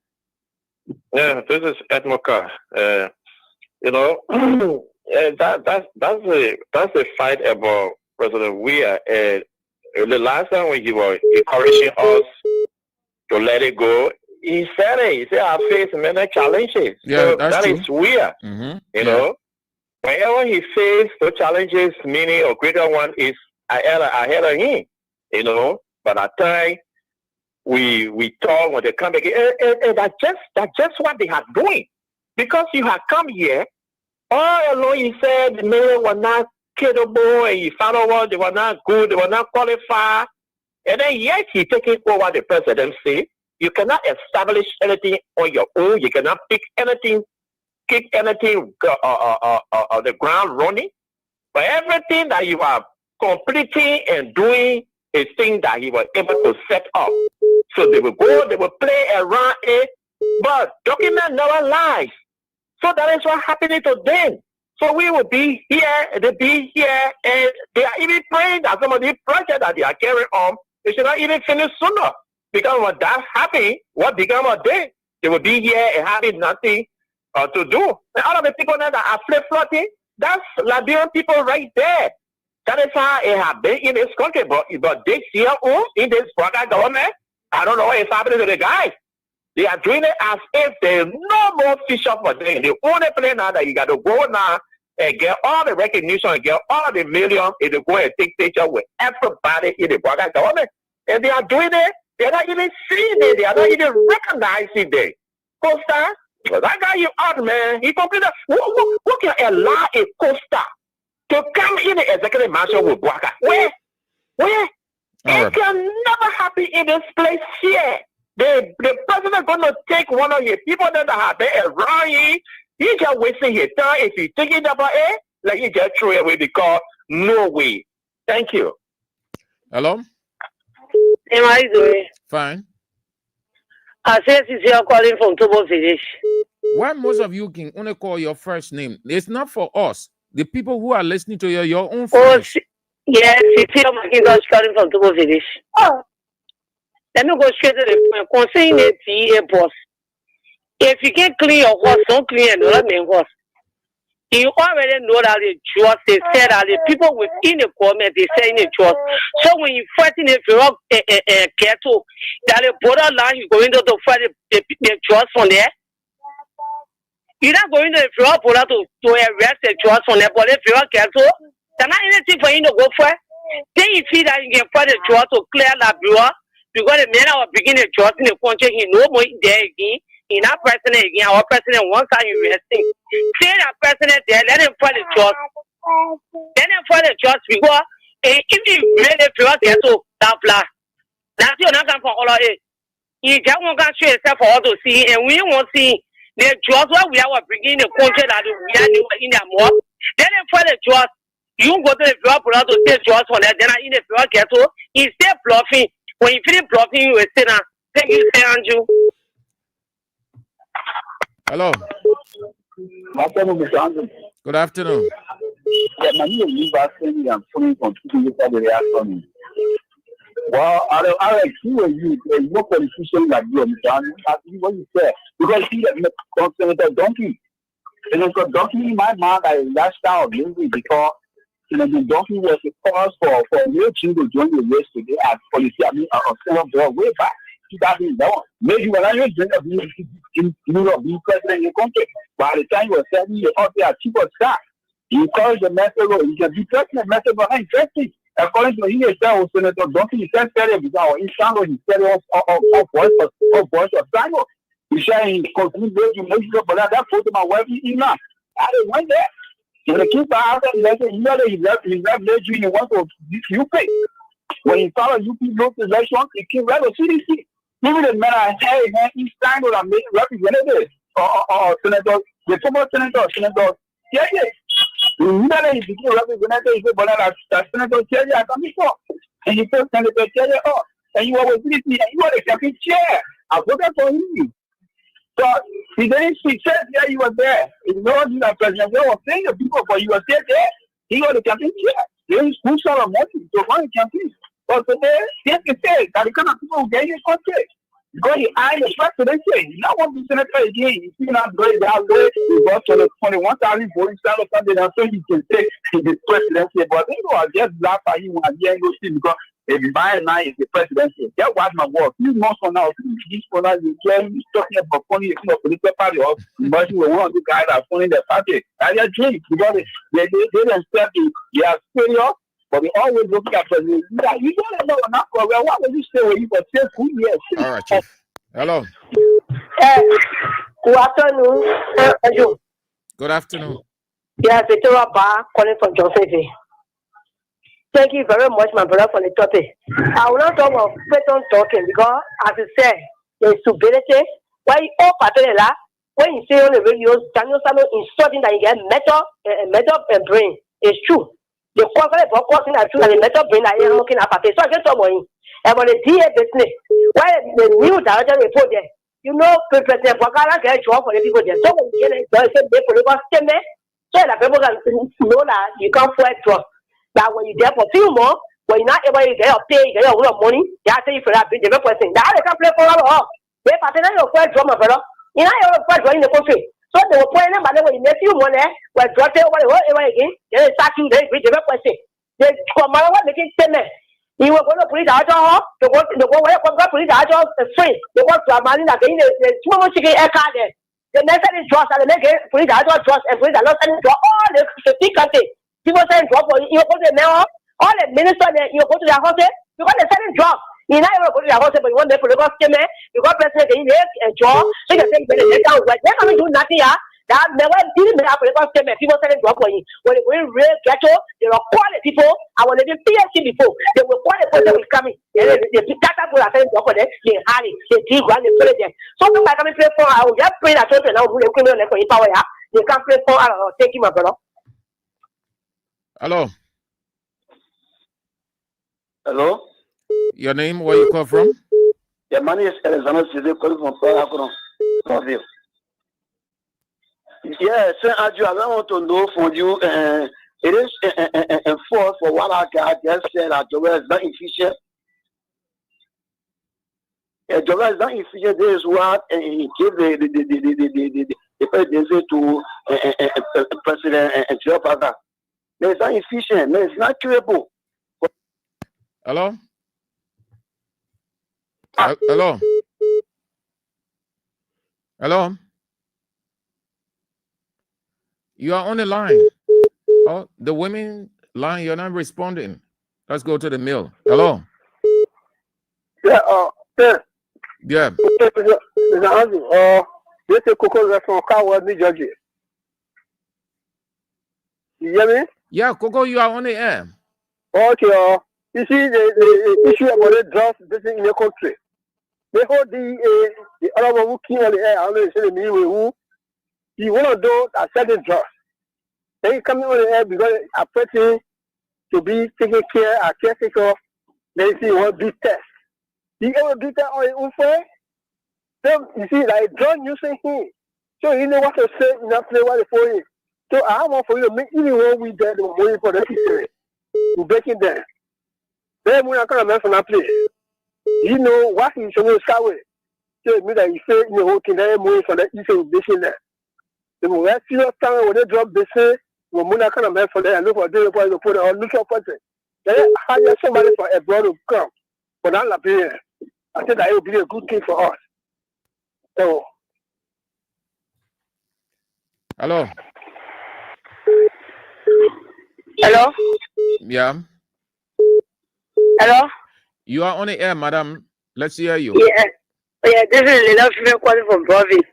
M: Yeah, this is Ed Moka. That's a fight about President Weah. The last time when he was encouraging us to let it go, he said it. He said I face many challenges.
I: Yeah,
M: so
I: that's
M: that
I: true.
M: is Weah.
I: Mm-hmm.
M: You know, whenever he faced the challenges, meaning a greater one is ahead of him. you know. But at times we talk when they come back, and that's just what they are doing. Because you have come here, all along you said the men were not capable, and you found out they were not good, they were not qualified. And then yet you taking over the presidency. You cannot establish anything on your own. You cannot pick anything, kick anything on the ground running. But everything that you are completing and doing is things that you were able to set up. So they will go, they will play around it, but document never lies. So that is what happening to them. So we will be here, they be here, and they are even praying that some of the projects that they are carrying on, they should not even finish sooner. Because when that happens, what become of them? They will be here and having nothing to do. And all of the people that are flip-flopping, that's Liberian people right there. That is how it has been in this country. But this year, in this government, I don't know what is happening to the guys. They are doing it as if there's no more fish up for them. The only place now that you got to go now and get all the recognition and get all the millions is to go and take pictures with everybody in the government. And they are doing it. They're not even seeing it. They are not even recognizing it. Costa, that guy you out, man, he completed. Who can allow a Costa to come in the executive mansion with Bwaka? Where? It can never happen in this place here. The president going to take one of your people that have been around you. He just wasting his time. If he take it about it, like he just throw it away because no way. Thank you.
I: Hello?
N: Hey, how are you doing?
I: Fine.
N: I said you're calling from Tobo Village.
I: Why most of you can only call your first name? It's not for us. The people who are listening to your own friends.
N: Oh, yes, it's your McIntosh calling from Tobo Village. Oh. Let me go straight to the point. Concerning the TA boss, if you can clean your horse, don't clean another man's horse. You already know that the judge, they said that the people within the government, they say in the judge. So when you fighting if you're cattle, that the borderline, you're going to fight the judge from there. You're not going to, if you're border to arrest the judge from there, but if you're cattle, there's not anything for you to go for. Then you feel that you can fight the judge to clear that bureau, because the man are beginning to judge in the country, he no more there again. In our president again, our president wants to investing. Say that president there, let him fight the judge. Let him fight the judge because if you really feel there to that plan, that's your not come for all of it. He just won't go straight for all to see, and we won't see the judge where we are bringing the country that we are in the more. Let him fight the judge. You go to the floor to say judge for that, then I in the floor get to he stay bluffing. When you finish bluffing, you will say now. Thank you, say Andrew.
I: Hello. Good afternoon.
K: Well, I agree with you. There's no politician like you, what you said. Because he Senator Donkey. Senator Donkey, in my mind, I lashed out movie because Senator Donkey was a cause for real team to join the race today as policy. I mean, Senator way back. 2011. Maybe when I was being president in the country, by the time you were 7 years old, they are chief of staff. He encouraged the message, he can be president, message behind interesting. According to him, Senator Donkey, he said it because in Sango, he said it of voice of Sango. He said he continued to make sure, but that put my wife in now. I didn't went there. When the kids are out there, he left Nigeria, he went to UP. When he followed UP local election, he came right to CDC. Even the man I had, man, he's trying to make representatives or Senator, the former Senator, yeah. He became representative, he said, but that Senator Kerry, I come before. And he told Senator Kerry, oh, and you were with me, and you were the captain chair. I voted for him. So he didn't see, said, yeah, you were there. He knows you are president. They were paying the people for you were there. He was the captain chair. There is who saw a money to run the campaign. But today, yes, he said that the kind of people who get in the country. Because he eyed the presidency. He not want to be senator again. He see not going that way. He got to 21,000 voting stand or something, and so he can take the presidency. But they go just laugh at him when he ain't go see because if by now is the presidency. That was my work. Few months from now, this for now, you can't be talking about funding a political party or but you were one of the guys that funding the party. I just drink because they themselves they are failure. But we always look at you. You don't know enough. Why would you stay with you for 2 years?
I: All right, Chief. Hello.
N: Good afternoon.
I: Good afternoon.
N: Yes, it's Ba calling from Johnson. Thank you very much, my brother, for the topic. I will not talk about person talking because, as you said, there is stupidity. Why all particular when you say on the radio, Daniel Samuel insulting that you get metal brain. It's true. The corporate for causing that true and the metal brain that you're looking at. So I just talk about it. About the DA business. Why the new director report there? You know, President Wakala get job for the people there. So when you get a political statement, so that people can know that you can't fight trust. That when you're there for 2 months, when you're not able to get your pay, get your money, they are saying for that big person. That they can play for all. They partner your first drama, brother. You're not your first in the country. So they were playing them, but when you make you money, when drop it over the whole again, they start you very big person. They come out what making statement. You were going to put it out of the work, the one way from God, put it out of the free. The work to a man again, the small chicken air card. The next is trust and the next put it out of trust and put it out of all the 50 countries. People saying drop for you go to the mayor, all the ministers you go to their house because they're selling drugs. You know, you go to their house, but you want them to look at them, you got president in a job, so you think they down like they're coming to do nothing. That never didn't have a statement. People selling drugs for you. When they go in real ghetto, they are quality people. I want to be PhD before. They were quality people will coming. They data people are selling drugs for them, they hurry, they dig one, they put it there. Something like coming play for I will just pray that children now who criminal for power. They can't play for take him, my brother.
I: Hello.
K: Hello.
I: Your name? Where you come from?
K: Yeah, my name is Alexander Cisse, calling from Prague. Yeah, sir, I want to know from you. It is enforced for what I just said that the is not efficient. The is not efficient. This is what give the presidency to President and Joe Biden. It's not efficient. It's not curable.
I: Hello? Hello? Hello? You are on the line. Oh, the women line, you're not responding. Let's go to the mill. Hello?
K: Yeah, sir.
I: Yeah.
K: This is Coco from Coward, New Jersey. You hear me?
I: Yeah, Coco, you are on the air.
K: Okay, you see the issue about the drugs in the country. They hold the other one who came on the air, I don't know if it's me who you want to do a certain drugs. Then you come on the air because a person to be taking care, a caretaker, then you see you want to do tests. You ever do that on your own way? Then you see, like drug using him. So you know what to say in that play what for you. So I want for you to make even when we get the money for the history. We're breaking them. Then we're not going to mess on that place. You know what he's going to start with. So it means that you say, you know, can I move for the issue of this in there? The more serious time when they drop this, we're not going to mess for that and look for the point to put it on neutral person. Then hire somebody for abroad to come. For that Liberia. I think that it would be a good thing for us. So.
I: Hello.
N: Hello?
I: Yeah.
N: Hello?
I: You are on the air, madam. Let's hear you.
N: Yeah, this is Lila Female calling from province.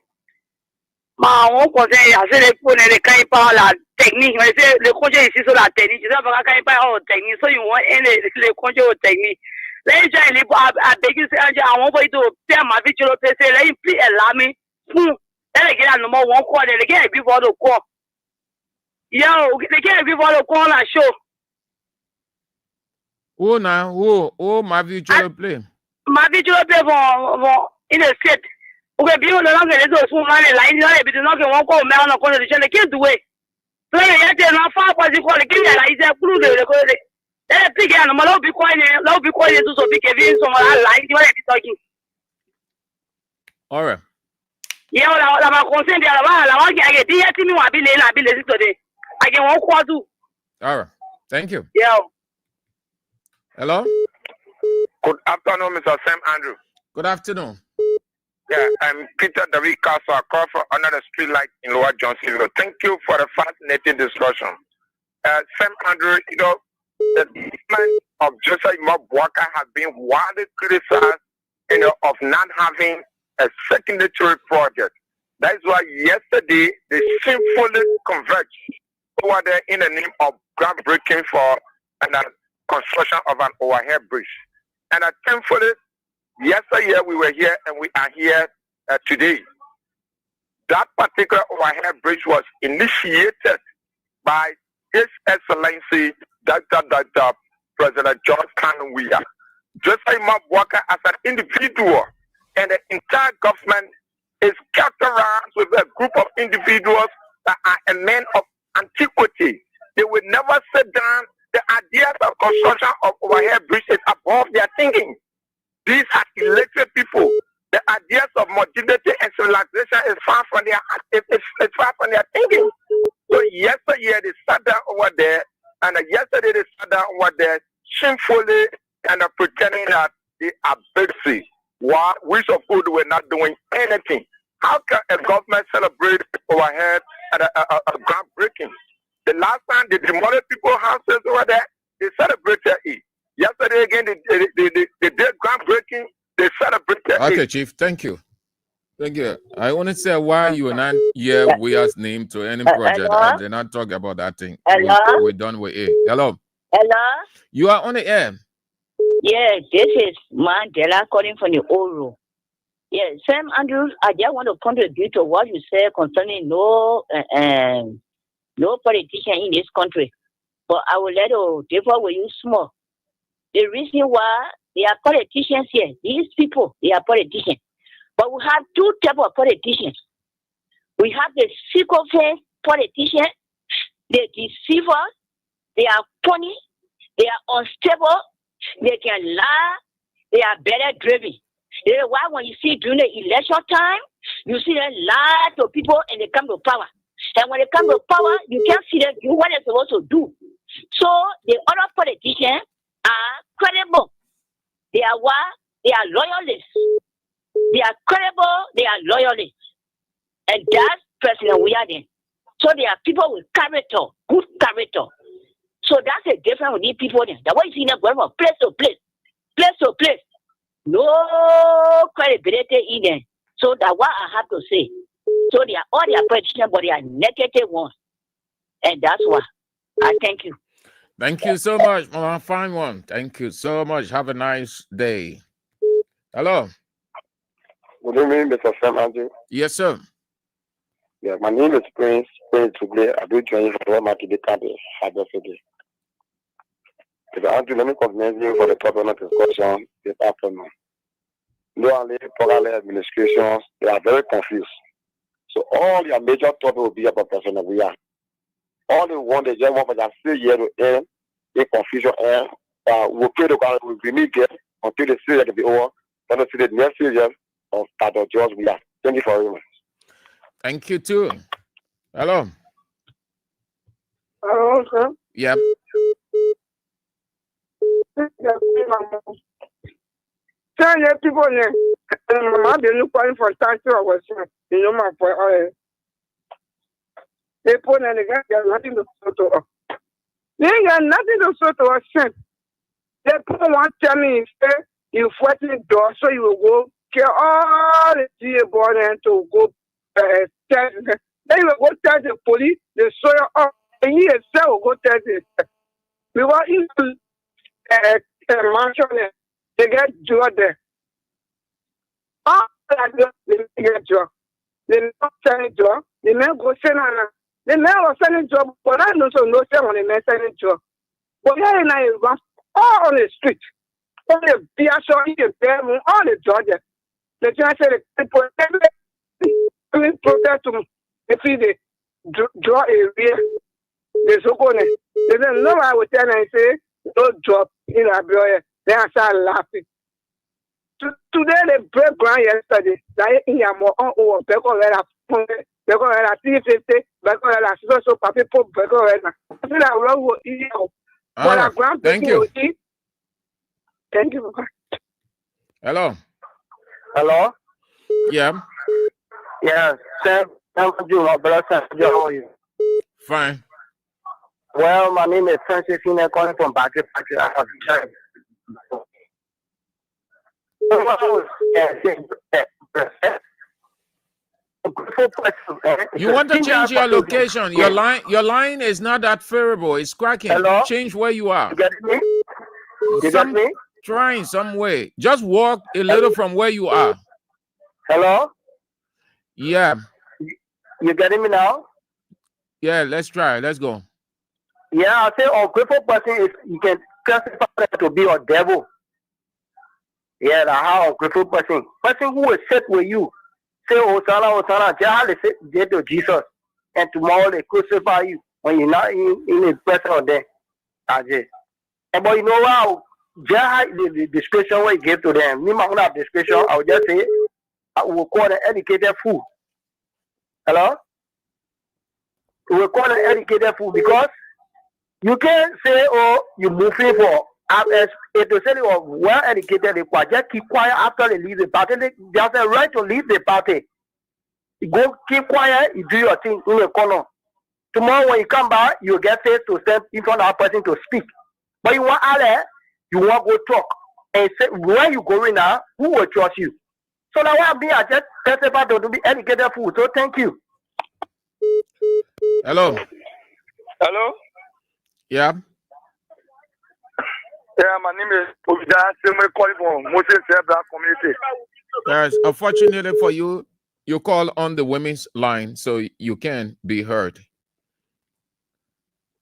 N: Ma, on conseille à ce pour les cas par la technique, mais c'est le conseil ici sur la technique. Je sais pas quand il parle de technique, so you want le conseil de technique. Là, il est à Béguin, c'est un jour, on va y faire ma vie sur le PC. Là, il plie l'ami. Là, les gars, nous m'ont quoi, les gars, ils vivent voir le quoi. Yo, les gars, ils vivent voir le quoi, la show.
I: Oh, now, oh, my virtual play.
N: Ma virtual play vont, in the set. Okay, bien, le langue, les autres sont là, les lines, là, et puis, donc, on va mettre en condition, les kids, ouais. Là, il y a des enfants, quoi, c'est quoi, les kids, là, ils ont plus de, là, puis, il y a un moment, là, où, quoi, il y a tout ça, puis, Kevin, sont là, line, tu vois, les talking.
I: All right.
N: Yeah, la ma conseil, bien, là, qui a dit, il y a tout le monde, il est today. I can walk qua tout.
I: All right. Thank you.
N: Yeah.
I: Hello?
O: Good afternoon, Mr. Sam Andrew.
I: Good afternoon.
O: Yeah, I'm Peter David Castle. I call for another street light in Lower Johnsonville. Thank you for the fascinating discussion. Sam Andrew, you know, the treatment of Joseph Boakai has been widely criticized of not having a signatory project. That's why yesterday they sinfully converged over there in the name of groundbreaking for the construction of an overhead bridge. And thankfully, yesterday we were here and we are here today. That particular overhead bridge was initiated by His Excellency Dr. President George Weah. Joseph Boakai as an individual and the entire government is characterized with a group of individuals that are a men of antiquity. They will never sit down. The ideas of construction of overhead bridge is above their thinking. These are elected people. The ideas of modernity and civilization is far from their thinking. So yesterday they sat down over there, and yesterday they sat down over there shamefully and pretending that they are busy, while which of who were not doing anything. How can a government celebrate overhead at a groundbreaking? The last time they demolished people's houses over there, they celebrated it. Yesterday again, they did groundbreaking, they celebrated it.
I: Okay, Chief, thank you. Thank you. I want to say why you are not here Weah's name to any project. I did not talk about that thing. We're done with it. Hello.
P: Hello.
I: You are on the air.
P: Yeah, this is Mandela calling from the Oro. Yeah, Sam Andrews, I just want to contribute to what you said concerning no politician in this country. But I will let you differ with you small. The reason why they are politicians here, these people, they are politicians. But we have two types of politicians. We have the sycophant politicians, the deceivers, they are funny, they are unstable, they can lie, they are better driven. Why when you see during the election time, you see them lie to people and they come to power. And when they come to power, you can't see them do what they're supposed to do. So the other politicians are credible. They are what? They are loyalists. They are credible, they are loyalists. And that's President Weah then. So they are people with character, good character. So that's a difference with these people then. That's why you see them going from place to place, place to place. No credibility in them. So that's what I have to say. So they are all their politicians, but they are negative ones. And that's why. I thank you.
I: Thank you so much, Mama. Fine one. Thank you so much. Have a nice day. Hello.
K: Good evening, Mr. Sam Andrew.
I: Yes, sir.
K: Yeah, my name is Prince Tugle. I do join you for the market campus. Mr. Andrew, let me commend you for the topic of discussion this afternoon. No only Portland administrations, they are very confused. So all your major topic will be about President Weah. All they want, they just want for that 3 years to end, in confusion, and we'll pray the God will remediate until the 3 years to be over, then to see the next 3 years of Dr. George Weah. Thank you very much.
I: Thank you too. Hello.
K: Hello, sir.
I: Yep.
K: Tell your people, Mama, they look for time to our you know, my boy. They put in the guy, they have nothing to show to us. They got nothing to show to us. They put one tell me, you fight the door, so you will go get all the dear boy and to go tell them. Then you will go tell the police, they show you up, and you yourself will go tell them. We want you to mention it. They get job there. All that they get job. They not sending job. They may go send on. They may go sending job, but I know so no send on the sending job. But here in Nigeria, all on the street, all the beer shop, the bedroom, all the job there. They just say the people doing protest to if they draw a real. They so go there. They don't know I would tell and say no job in Abioye. They are start laughing. Today they break ground yesterday. They in your more on because they go at 350, because so people because I feel like wrong with you. But ground
I: thank you.
K: Thank you.
I: Hello.
K: Hello.
I: Yeah.
K: Yes, Sam. Thank you, my brother. How are you?
I: Fine.
K: Well, my name is Francis Hine, calling from Battery Factory. I have joined.
I: You want to change your location? Your line is not that favorable. It's cracking.
K: Hello?
I: Change where you are.
K: You get me? You get me?
I: Trying some way. Just walk a little from where you are.
K: Hello?
I: Yeah.
K: You getting me now?
I: Yeah, let's try. Let's go.
K: Yeah, I say ungrateful person is you can classify them to be a devil. Yeah, that's how ungrateful person. Person who will sit with you, say Hosanna, Hosanna, just say to Jesus, and tomorrow they crucify you when you're not in the presence of them. That's it. And but you know what? Just the description what you give to them. Me, my own description, I would just say I will call an educated fool. Hello? We will call an educated fool because you can't say, oh, you're moving for if they say they are well educated, they just keep quiet after they leave the party. They have the right to leave the party. You go keep quiet, you do your thing in the corner. Tomorrow when you come back, you get face to step in front of that person to speak. But you want Ale, you want to go talk. And say where you going now, who will trust you? So now what I just testify to be educated fool. So thank you.
I: Hello.
O: Hello?
I: Yeah.
O: Yeah, my name is Obida. I'm calling from Moses Black community.
I: Guys, unfortunately for you, you call on the women's line, so you can be heard.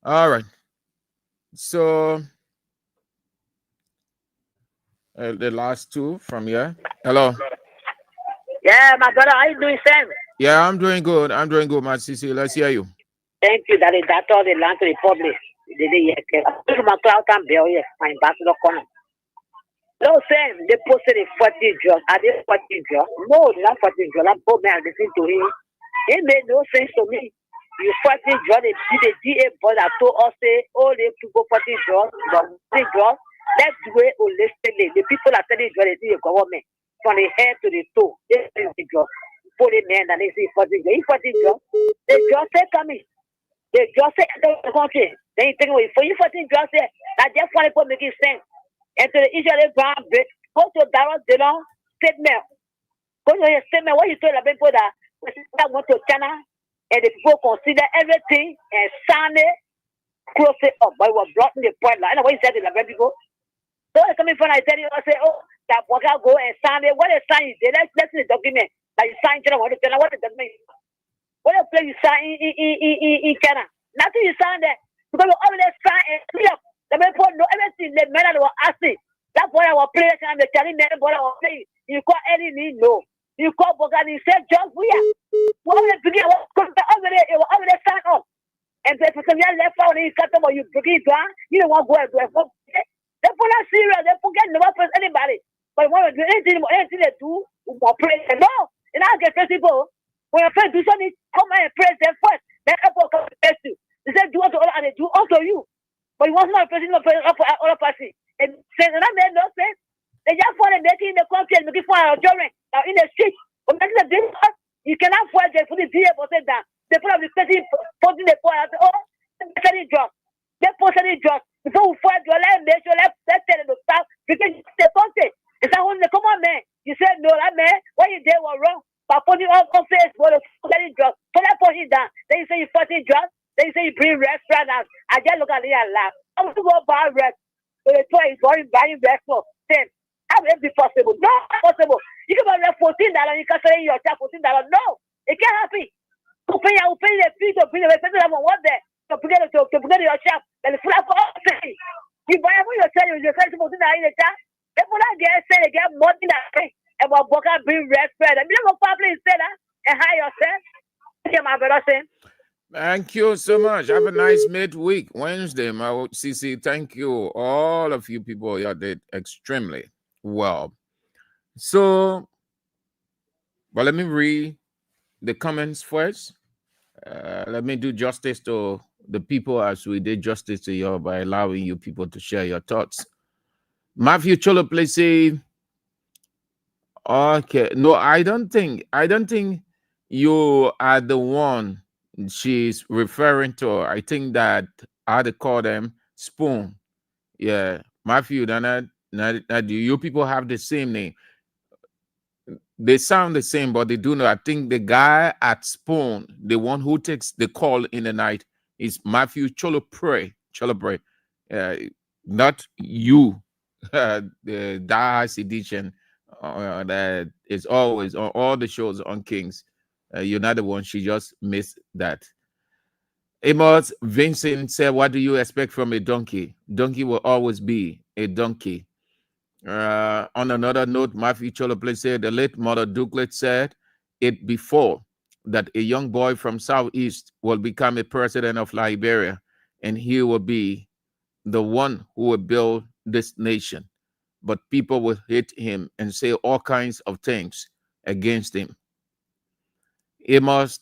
I: All right. So the last two from here. Hello.
N: Yeah, my brother, how you doing, Sam?
I: Yeah, I'm doing good. I'm doing good, my CC. Let's hear you.
N: Thank you. That is all the land to the public. My cloud and bill, yes, my ambassador corner. No, Sam, they posted a 40 drugs. Are they 40 drugs? No, they're not 40 drugs. I'm poor man listening to him. It made no sense to me. You 40 drugs, the DA boy that told us, say, oh, they people 40 drugs, but 40 drugs. Let's do it holistically. The people are telling drugs, they see the government from the head to the toe. They see the drugs. Put a man and they see 40 drugs. If 40 drugs, they just say coming. They just say enter the country. Then you think for you 14 drugs there, that just want to make it sense. And to the Israeli ground break, go to Darren Delon statement. Go to your statement. What you told the people that went to China and the people consider everything and sign it, close it up. But we were blocking the point. I know what you said to the people. So it's coming from I tell you, I say, oh, that worker go and sign it. What is sign? Let's see the document. That you sign China, what is China? What is the document? What a place you sign in China? Nothing you sign there. Because you already sign and clear. The people know everything. The men that were asking. That's why I was playing. I'm the telling men what I was playing. You call any need no. You call Bogan, you said just Weah. What was the beginning? It was already signed up. And the person left out and you cut them or you begin to you don't want to go and do it. They put not serious. They forget never press anybody. But when you do anything they do, you pray. No. And I get people. When your friend do something, come and praise them first. Then Apple come to praise you. They say do unto all and they do unto you. But you want not praising the other person. And say that made no sense. They just want to make it in the country and make it for our children. Now in the street. But making a difference, you cannot force them for the DA for say that. They put up the person putting the point out. Oh, they're selling drugs. They're selling drugs. Before we fight, let's make sure let's tell them to stop because the country. It's like when they come on, man. You said no, that man, what you did was wrong. But putting on Facebook, selling drugs. So that put it down. Then you say you 40 drugs. Then you say you bring restaurant out. I just look at it and laugh. I want to go buy rest. So the toy is going buying rest for 10. How will it be possible? No, not possible. You can buy rest $14. You can sell your child $14. No, it can't happen. You pay the fee to bring the rest. People want there to bring it to your shop. And it's full of all things. You buy it when you sell $14 in the child. People that they get money in that thing. And what Boca bring respect. I mean, I'm probably say that and hire yourself. Yeah, my brother saying.
I: Thank you so much. Have a nice midweek Wednesday, my CC. Thank you. All of you people here did extremely well. So, but let me read the comments first. Let me do justice to the people as we did justice to you by allowing you people to share your thoughts. Matthew Cholo, please say. Okay, no, I don't think you are the one she's referring to. I think that how they call them, Spoon. Yeah, Matthew, you people have the same name. They sound the same, but they do not. I think the guy at Spoon, the one who takes the call in the night, is Matthew Cholopre. Not you, the Dice edition that is always on all the shows on Kings. You're not the one. She just missed that. Amos Vincent said, "What do you expect from a donkey? Donkey will always be a donkey." On another note, Matthew Cholopre said, "The late Mother Douglas said it before that a young boy from Southeast will become a president of Liberia, and he will be the one who will build this nation. But people will hate him and say all kinds of things against him." Amos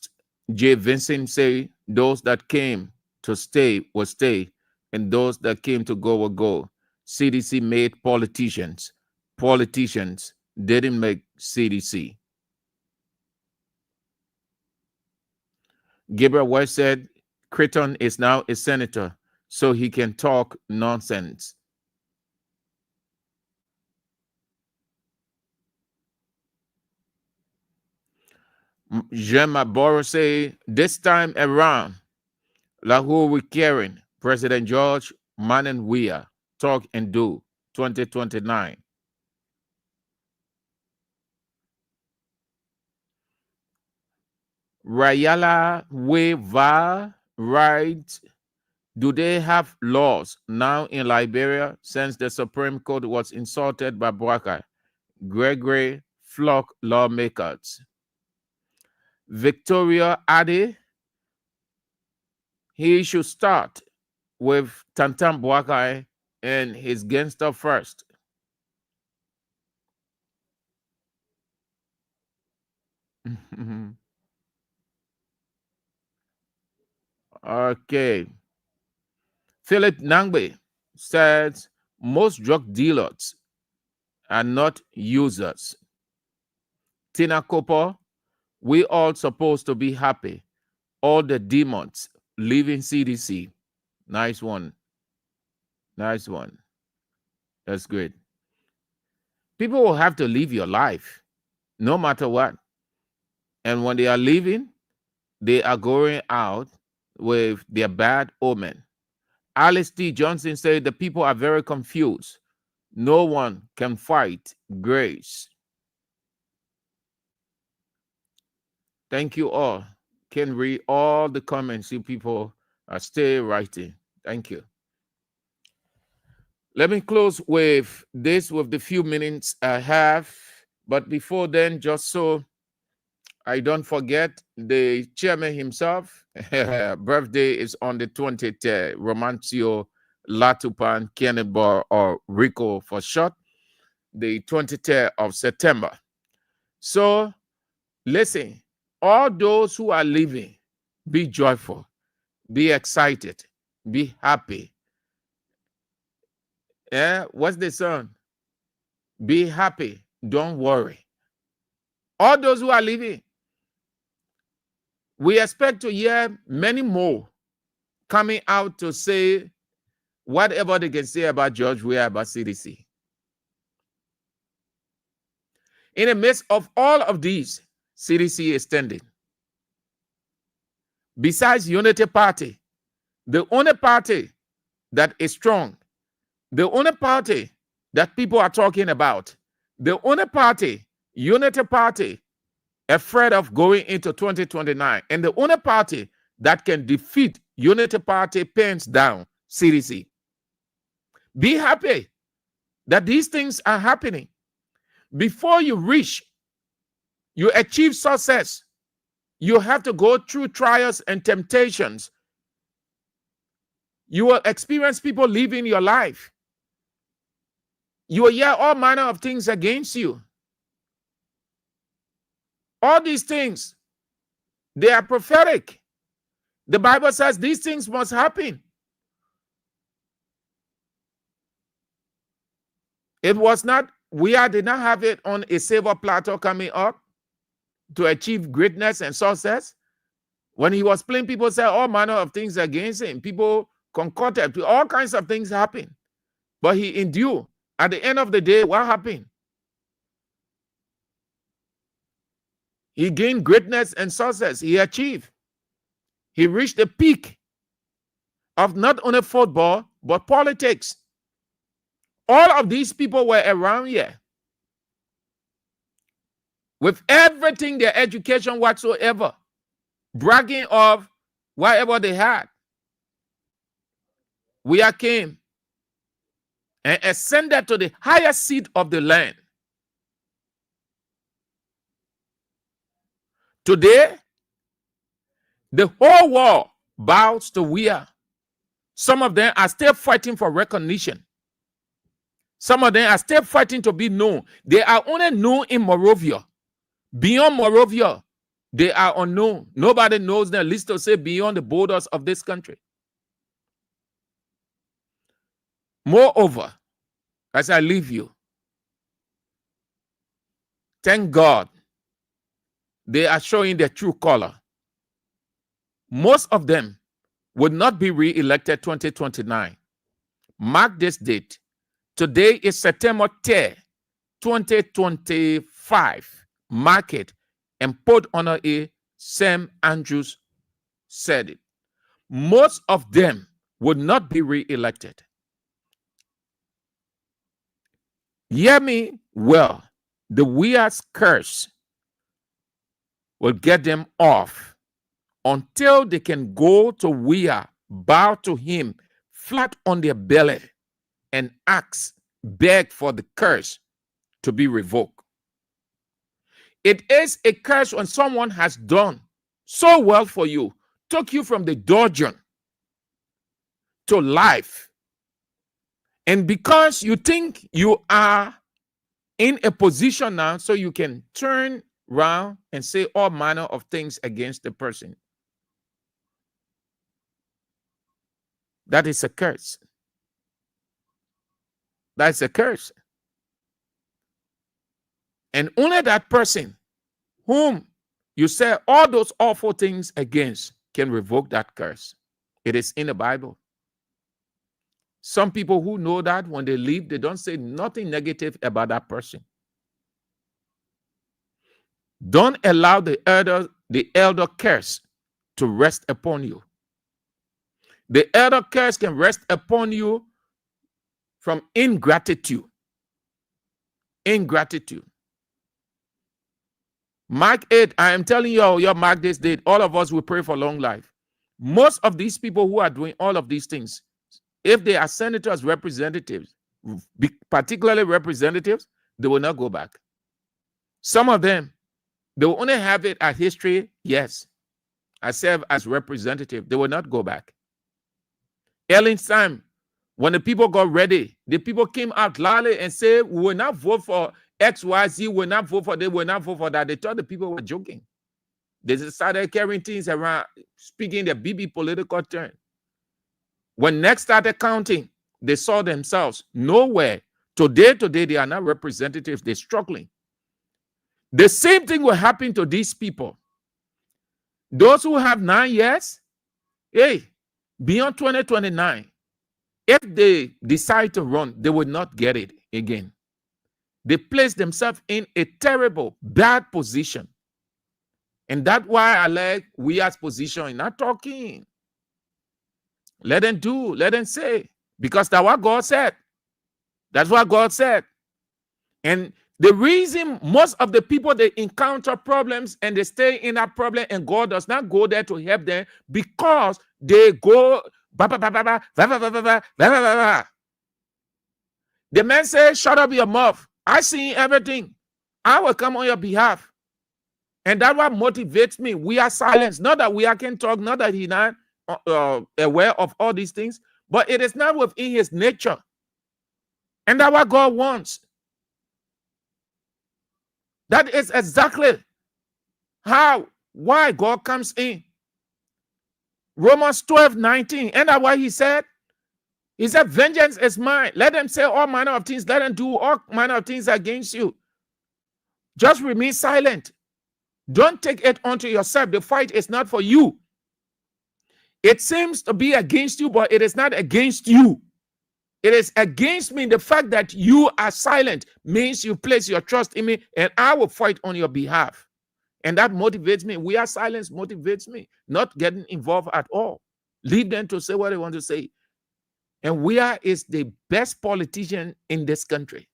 I: J. Vincent say, "Those that came to stay will stay, and those that came to go will go. CDC made politicians. Politicians didn't make CDC." Gabriel West said, "Creighton is now a senator, so he can talk nonsense." Jean Maboro say, "This time around, Lahore we caring. President George Manan Weah, talk and do, 2029. Rayala Weah, right? Do they have laws now in Liberia since the Supreme Court was insulted by Bwaka? Gregory Flock lawmakers." Victoria Ade, he should start with Tantam Bwaka and his gangster first. Okay. Philip Nangbe says most drug dealers are not users. Tina Cooper, we all supposed to be happy. All the demons leaving CDC. Nice one. Nice one. That's great. People will have to live your life no matter what. And when they are leaving, they are going out with their bad omen. Alice T. Johnson said the people are very confused. No one can fight grace. Thank you all. Can read all the comments you people are still writing. Thank you. Let me close with this with the few minutes I have. But before then, just so I don't forget, the chairman himself, birthday is on the 20th, Romancio Latupan Kenneth or Rico for short, the 23rd of September. So listen, all those who are living, be joyful, be excited, be happy. Yeah, what's the song? Be happy, don't worry. All those who are living, we expect to hear many more coming out to say whatever they can say about George Weah, about CDC. In the midst of all of these, CDC is standing. Besides Unity Party, the only party that is strong, the only party that people are talking about, the only party, Unity Party, afraid of going into 2029, and the only party that can defeat Unity Party pens down, CDC. Be happy that these things are happening. Before you reach, you achieve success, you have to go through trials and temptations. You will experience people living your life. You will hear all manner of things against you. All these things, they are prophetic. The Bible says these things must happen. It was not, Weah did not have it on a silver platter coming up to achieve greatness and success. When he was playing, people said all manner of things against him. People concocted. All kinds of things happen. But he endured. At the end of the day, what happened? He gained greatness and success. He achieved. He reached the peak of not only football, but politics. All of these people were around here with everything, their education whatsoever, bragging of whatever they had. Weah came and ascended to the highest seat of the land. Today, the whole world bows to Weah. Some of them are still fighting for recognition. Some of them are still fighting to be known. They are only known in Morovia. Beyond Morovia, they are unknown. Nobody knows them, at least to say beyond the borders of this country. Moreover, as I leave you, thank God they are showing their true color. Most of them would not be re-elected 2029. Mark this date. Today is September 10, 2025. Mark it and put on a Sam Andrews said it. Most of them would not be re-elected. Hear me well. The Weah's curse will get them off until they can go to Weah, bow to him flat on their belly, and ask, beg for the curse to be revoked. It is a curse when someone has done so well for you, took you from the dungeon to life, and because you think you are in a position now so you can turn around and say all manner of things against the person. That is a curse. That's a curse. And only that person whom you say all those awful things against can revoke that curse. It is in the Bible. Some people who know that when they leave, they don't say nothing negative about that person. Don't allow the elder curse to rest upon you. The elder curse can rest upon you from ingratitude. Ingratitude. Mark 8, I am telling you, your mark this date. All of us will pray for long life. Most of these people who are doing all of these things, if they are senators, representatives, particularly representatives, they will not go back. Some of them, they will only have it as history. Yes, I serve as representative. They will not go back. Early time, when the people got ready, the people came out loudly and said, we will not vote for XYZ, we will not vote for this, we will not vote for that. They thought the people were joking. They started carrying things around, speaking the BB political term. When next started counting, they saw themselves nowhere. Today, they are not representatives. They're struggling. The same thing will happen to these people. Those who have 9 years, hey, beyond 2029, if they decide to run, they will not get it again. They place themselves in a terrible, bad position. And that's why I like Weah's position in not talking. Let them do, let them say. Because that's what God said. That's what God said. And the reason most of the people, they encounter problems and they stay in that problem and God does not go there to help them because they go the man says, shut up your mouth. I see everything. I will come on your behalf. And that's what motivates me. We are silenced. Not that we can talk, not that he's not aware of all these things, but it is not within his nature. And that's what God wants. That is exactly why God comes in. Romans 12:19. And that's why he said, vengeance is mine. Let them say all manner of things. Let them do all manner of things against you. Just remain silent. Don't take it onto yourself. The fight is not for you. It seems to be against you, but it is not against you. It is against me. The fact that you are silent means you place your trust in me, and I will fight on your behalf. And that motivates me. We are silence motivates me, not getting involved at all. Leave them to say what they want to say. And Weah is the best politician in this country.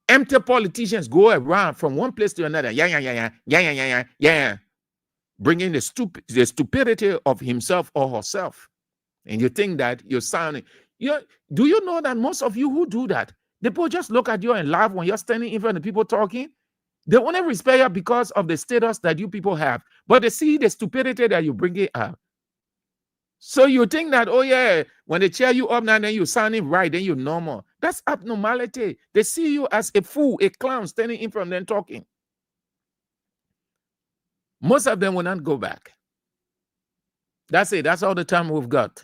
I: Empty politicians go around from one place to another. Yeah. Bringing the stupidity of himself or herself. And you think that you're sounding. Do you know that most of you who do that, the people just look at you and laugh when you're standing in front of people talking? They only respect you because of the status that you people have. But they see the stupidity that you bring it up. So you think that, oh yeah, when they cheer you up now, then you're sounding right, then you're normal. That's abnormality. They see you as a fool, a clown standing in front of them talking. Most of them will not go back. That's it. That's all the time we've got.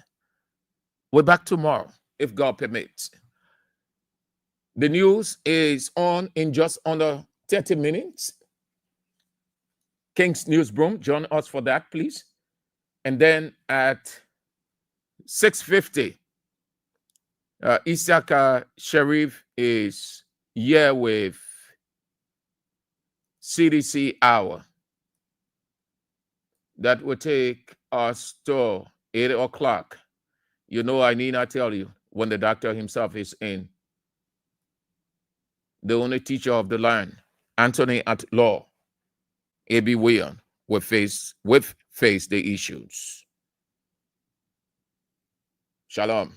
I: We're back tomorrow, if God permits. The news is on in just under 30 minutes. King's Newsroom, join us for that, please. And then at 6:50, Isaka Sharif is here with CDC Hour. That will take us to 8 o'clock. You know, I need not tell you when the doctor himself is in. The only teacher of the land, Anthony at law, A.B. Weah, will face the issues. Shalom.